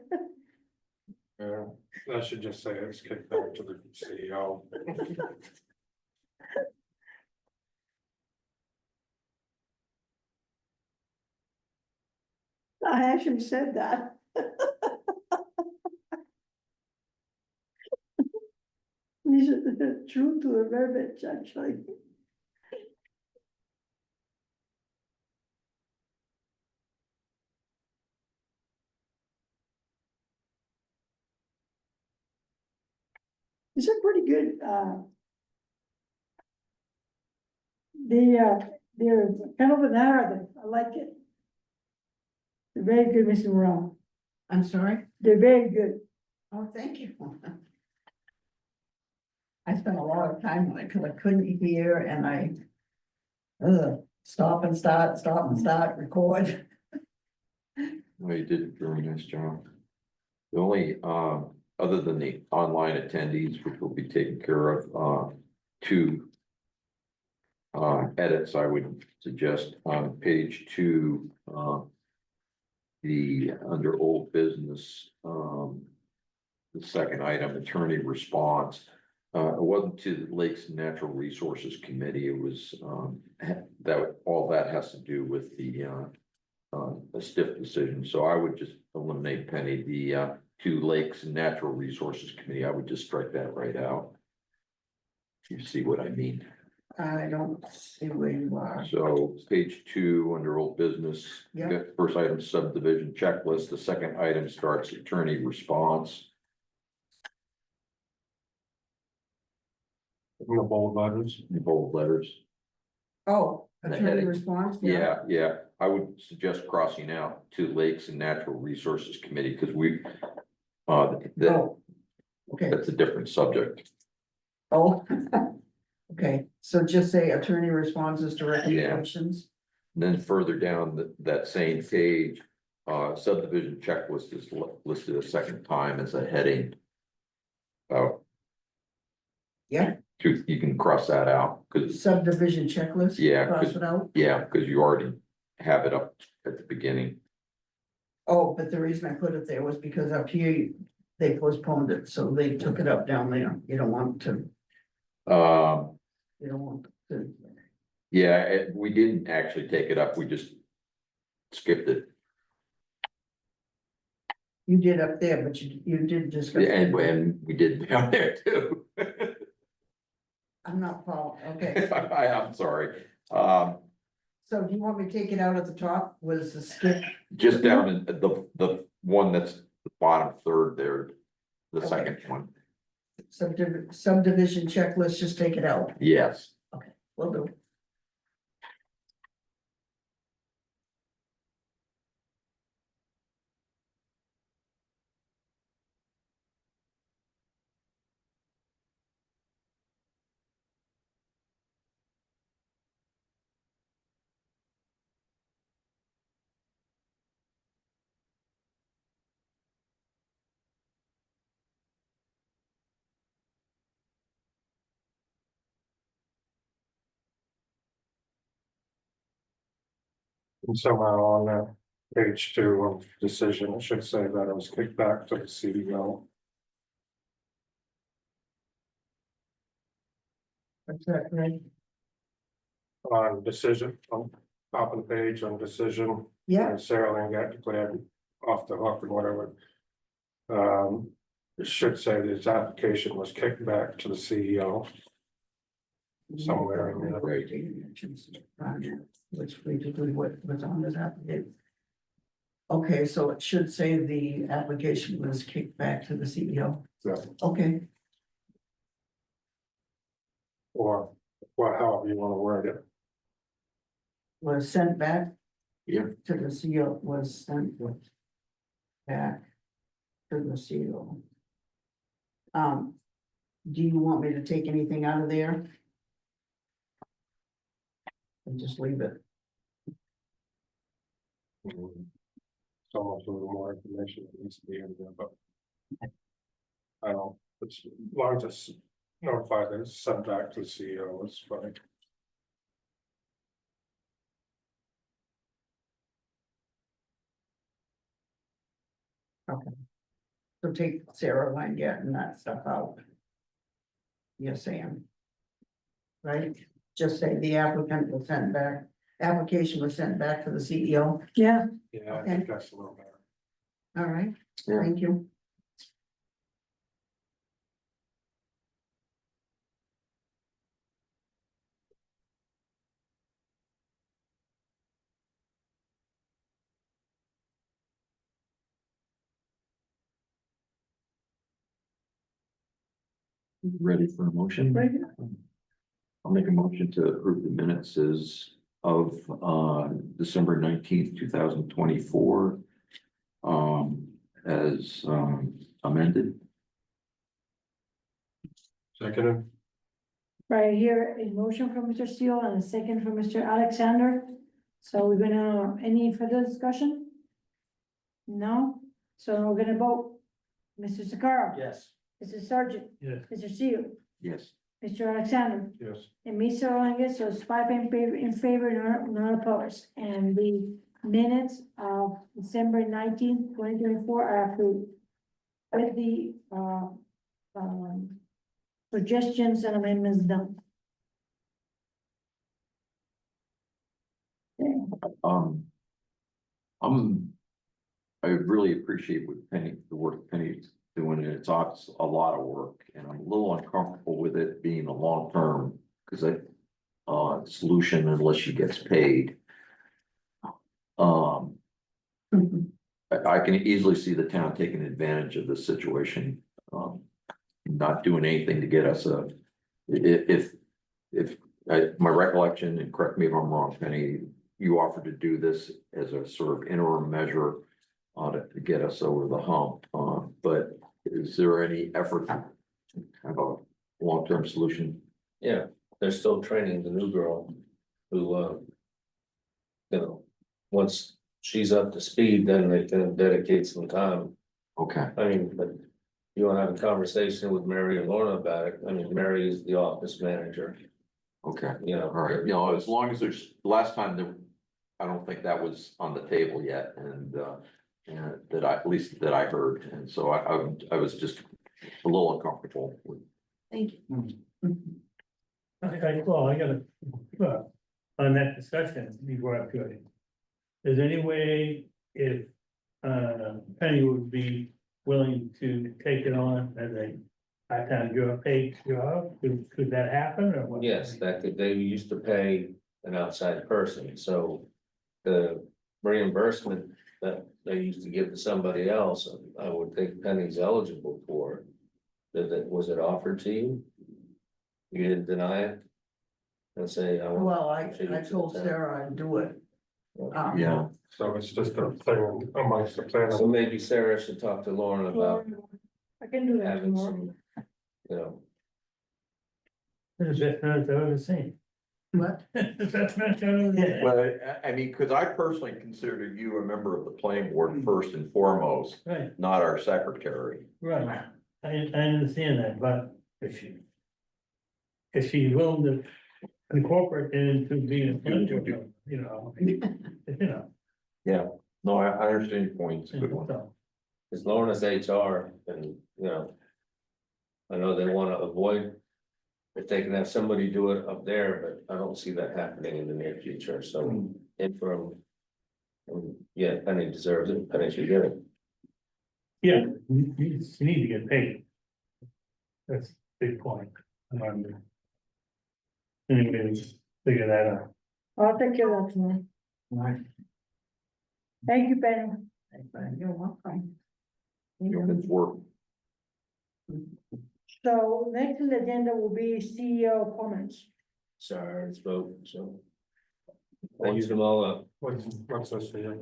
Speaker 6: I should just say it's kicked back to the CEO.
Speaker 1: I actually said that. These are true to the verbiage, actually. It's a pretty good, they're kind of a narrative, I like it. They're very good, Mr. Morale,
Speaker 3: I'm sorry?
Speaker 1: they're very good.
Speaker 3: Oh, thank you. I spent a lot of time on it because I couldn't hear and stop and start, record.
Speaker 12: Well, you did a very nice job. The only, other than the online attendees, which will be taken care of, two edits I would suggest on page 2, under old business, the second item, attorney response. It wasn't to the Lakes and Natural Resources Committee, it was, all that has to do with the stiff decision, so I would just eliminate Penny, the to Lakes and Natural Resources Committee, I would just strike that right out. You see what I mean?
Speaker 3: I don't see where you are.
Speaker 12: So page 2, under old business.
Speaker 3: Yeah.
Speaker 12: the First item subdivision checklist, the second item starts attorney response.
Speaker 6: In the bold letters.
Speaker 12: In bold letters.
Speaker 3: Oh,
Speaker 12: The
Speaker 3: attorney
Speaker 12: heading.
Speaker 3: response?
Speaker 12: Yeah, I would suggest crossing out to Lakes and Natural Resources Committee, because we, that,
Speaker 3: Oh, okay,
Speaker 12: that's a different subject.
Speaker 3: oh, okay, so just say attorney responses to recommendations.
Speaker 12: And then further down that same page, subdivision checklist is listed a second time as a heading. Oh.
Speaker 3: Yeah.
Speaker 12: You can cross that out, because,
Speaker 3: Subdivision checklist.
Speaker 12: Yeah,
Speaker 3: Cross
Speaker 12: good.
Speaker 3: it out.
Speaker 12: yeah, because you already have it up at the beginning.
Speaker 3: Oh, but the reason I put it there was because up here, they postponed it, so they took it up down there. You don't want to,
Speaker 12: Um,
Speaker 3: you don't want to.
Speaker 12: Yeah, we didn't actually take it up, we just skipped it.
Speaker 3: You did up there, but you did discuss.
Speaker 12: And we did down there too.
Speaker 3: I'm not following, okay.
Speaker 12: I'm sorry.
Speaker 3: So do you want me to take it out at the top? Was the skip?
Speaker 12: Just down in the one that's the bottom third there, the second one.
Speaker 3: Subdivision checklist, just take it out.
Speaker 12: Yes.
Speaker 3: Will do.
Speaker 6: And somehow on that page 2 of decision, it should say that it was kicked back to the CEO.
Speaker 3: What's that, right?
Speaker 6: On decision, on top of the page on decision.
Speaker 3: Yeah,
Speaker 6: And Sarah Lynn got declared off the hook or whatever. It should say that his application was kicked back to the CEO. Somewhere in there.
Speaker 3: Which basically what was on this application. Okay, so it should say the application was kicked back to the CEO.
Speaker 6: Yeah.
Speaker 3: Okay,
Speaker 6: Or, however you want to word it.
Speaker 3: was sent back.
Speaker 12: Yeah.
Speaker 3: To the CEO, was sent back to the CEO. Do you want me to take anything out of there? And just leave it.
Speaker 6: So much a little more information that needs to be in there, but. I don't, it's, as long as it's notified that it's sent back to the CEO, it's fine.
Speaker 3: So take Sarah Langet and that stuff out. You're saying. Right, just say the applicant was sent back, application was sent back to the CEO.
Speaker 1: Yeah,
Speaker 6: Yeah, I
Speaker 3: Okay.
Speaker 6: think that's a little better.
Speaker 3: All right,
Speaker 12: Yeah.
Speaker 3: thank you.
Speaker 12: Ready for a motion? I'll make a motion to approve the minutes of December 19th, 2024. As amended.
Speaker 6: Second,
Speaker 1: right here, a motion from Mr. Steele and a second from Mr. Alexander. So we're gonna, any further discussion? No, so we're gonna vote. Mr. Sakara?
Speaker 7: Yes.
Speaker 1: Mrs. Sargent?
Speaker 11: Yes.
Speaker 1: Mr. Steele?
Speaker 12: Yes.
Speaker 1: Mr. Alexander?
Speaker 6: yes,
Speaker 1: And Mr. Longus, so it's 5 in favor, none opposed, and the minutes of December 19th, 2024 are approved. With the, suggestions and amendments done.
Speaker 12: I really appreciate what the work Penny's doing, and it's a lot of work, and I'm a little uncomfortable with it being a long-term, because solution unless she gets paid. I can easily see the town taking advantage of this situation, not doing anything to get us my recollection, and correct me if I'm wrong, Penny, you offered to do this as a sort of interim measure to get us over the hump, but is there any effort to have a long-term solution?
Speaker 5: Yeah, they're still training the new girl who, once she's up to speed, then they can dedicate some time.
Speaker 12: Okay,
Speaker 5: I mean, but you want to have a conversation with Mary and Lorna about it. I mean, Mary is the office manager,
Speaker 12: okay.
Speaker 5: All
Speaker 12: All right, as long as last time I don't think that was on the table yet, and at least that I heard, and so I was just a little uncomfortable with.
Speaker 3: Thank you.
Speaker 11: I got on that discussion you brought up, Jody. Is there any way if, Penny would be willing to take it on as a part-time job, paid job, could that happen or what?
Speaker 5: Yes, that could, they used to pay an outside person, so the reimbursement that they used to give to somebody else, I would think Penny's eligible for. Was it offered to you? You didn't deny it? And say, I want.
Speaker 3: Well, I told Sarah I'd do it.
Speaker 12: Yeah.
Speaker 6: So it's just a thing amongst the planning.
Speaker 5: So maybe Sarah should talk to Lauren about
Speaker 1: I can do that
Speaker 5: having
Speaker 1: tomorrow.
Speaker 5: some, you know,
Speaker 11: Is that not the same?
Speaker 3: What?
Speaker 11: Is that not the same?
Speaker 12: Well, I mean, because I personally consider you a member of the planning board first and foremost,
Speaker 11: Right,
Speaker 12: not our secretary.
Speaker 11: right, I understand that, but if she's willing to incorporate it into being a planning board member, you know.
Speaker 12: No, I understand your point, it's a good one.
Speaker 11: So,
Speaker 5: as Lauren is HR and, you know. I know they wanna avoid. If they can have somebody do it up there, but I don't see that happening in the near future, so interim. Yeah, Penny deserves it, Penny should get it.
Speaker 11: yeah, you need to get paid. That's a big point. Anyways, figure that out.
Speaker 1: I'll take care of that tomorrow. Thank you, Penny.
Speaker 3: You're welcome.
Speaker 12: It's work.
Speaker 1: So next on the agenda will be CEO comments.
Speaker 5: Sorry, it's vote, so. I used them all up.
Speaker 6: What's this here?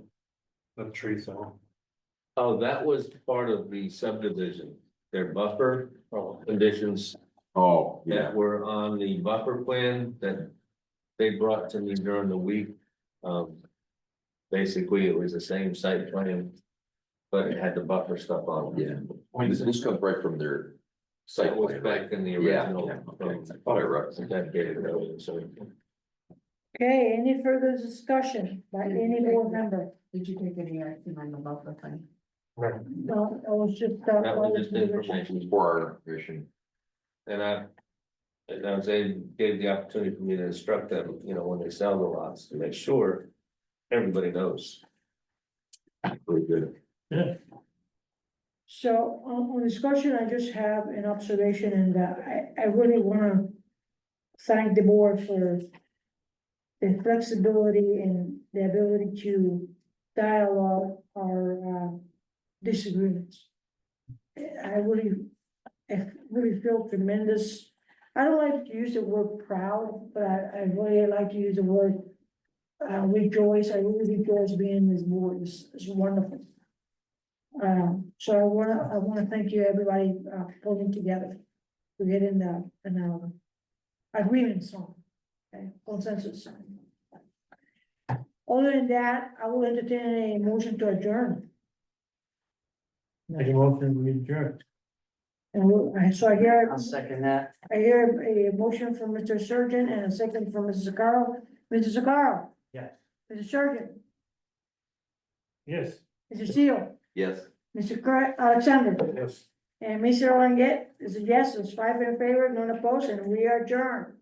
Speaker 6: The tree thing.
Speaker 5: Oh, that was part of the subdivision, their buffer conditions
Speaker 12: Oh, yeah.
Speaker 5: that were on the buffer plan that they brought to me during the week. Basically, it was the same site plan, but it had the buffer stuff on it.
Speaker 12: Yeah. This comes right from their site
Speaker 5: That was
Speaker 12: plan, right?
Speaker 5: back in the
Speaker 12: Yeah,
Speaker 5: original.
Speaker 12: yeah, okay. I thought I read it.
Speaker 5: Dedicated road, so.
Speaker 1: Okay, any further discussion by any board member?
Speaker 3: Did you take any action on the buffer thing?
Speaker 1: No, it was just.
Speaker 5: That was just information.
Speaker 12: For our information.
Speaker 5: And I was gave the opportunity for me to instruct them, you know, when they sell the lots, to make sure everybody knows.
Speaker 12: Very good.
Speaker 11: Yeah,
Speaker 1: So on discussion, I just have an observation and I really wanna thank the board for the flexibility and the ability to dialogue our disagreements. I really feel tremendous. I don't like to use the word proud, but I really like to use the word rejoice. I really rejoice being in this board. It's wonderful. So I wanna thank you, everybody, pulling together to get in the agreement song, okay, consensus. Other than that, I will entertain a motion to adjourn.
Speaker 11: make a motion, we adjourn.
Speaker 1: And so I hear,
Speaker 7: I'll second that.
Speaker 1: I hear a motion from Mr. Surgeon and a second from Mrs. Sakara. Mrs. Sakara?
Speaker 7: Yes.
Speaker 1: Mr. Surgeon?
Speaker 11: Yes.
Speaker 1: Mr. Seal?
Speaker 12: Yes.
Speaker 1: Mr. Alexander?
Speaker 6: Yes.
Speaker 1: And Mr. Longet is a yes, it's 5 in favor, none opposed, and we are adjourned.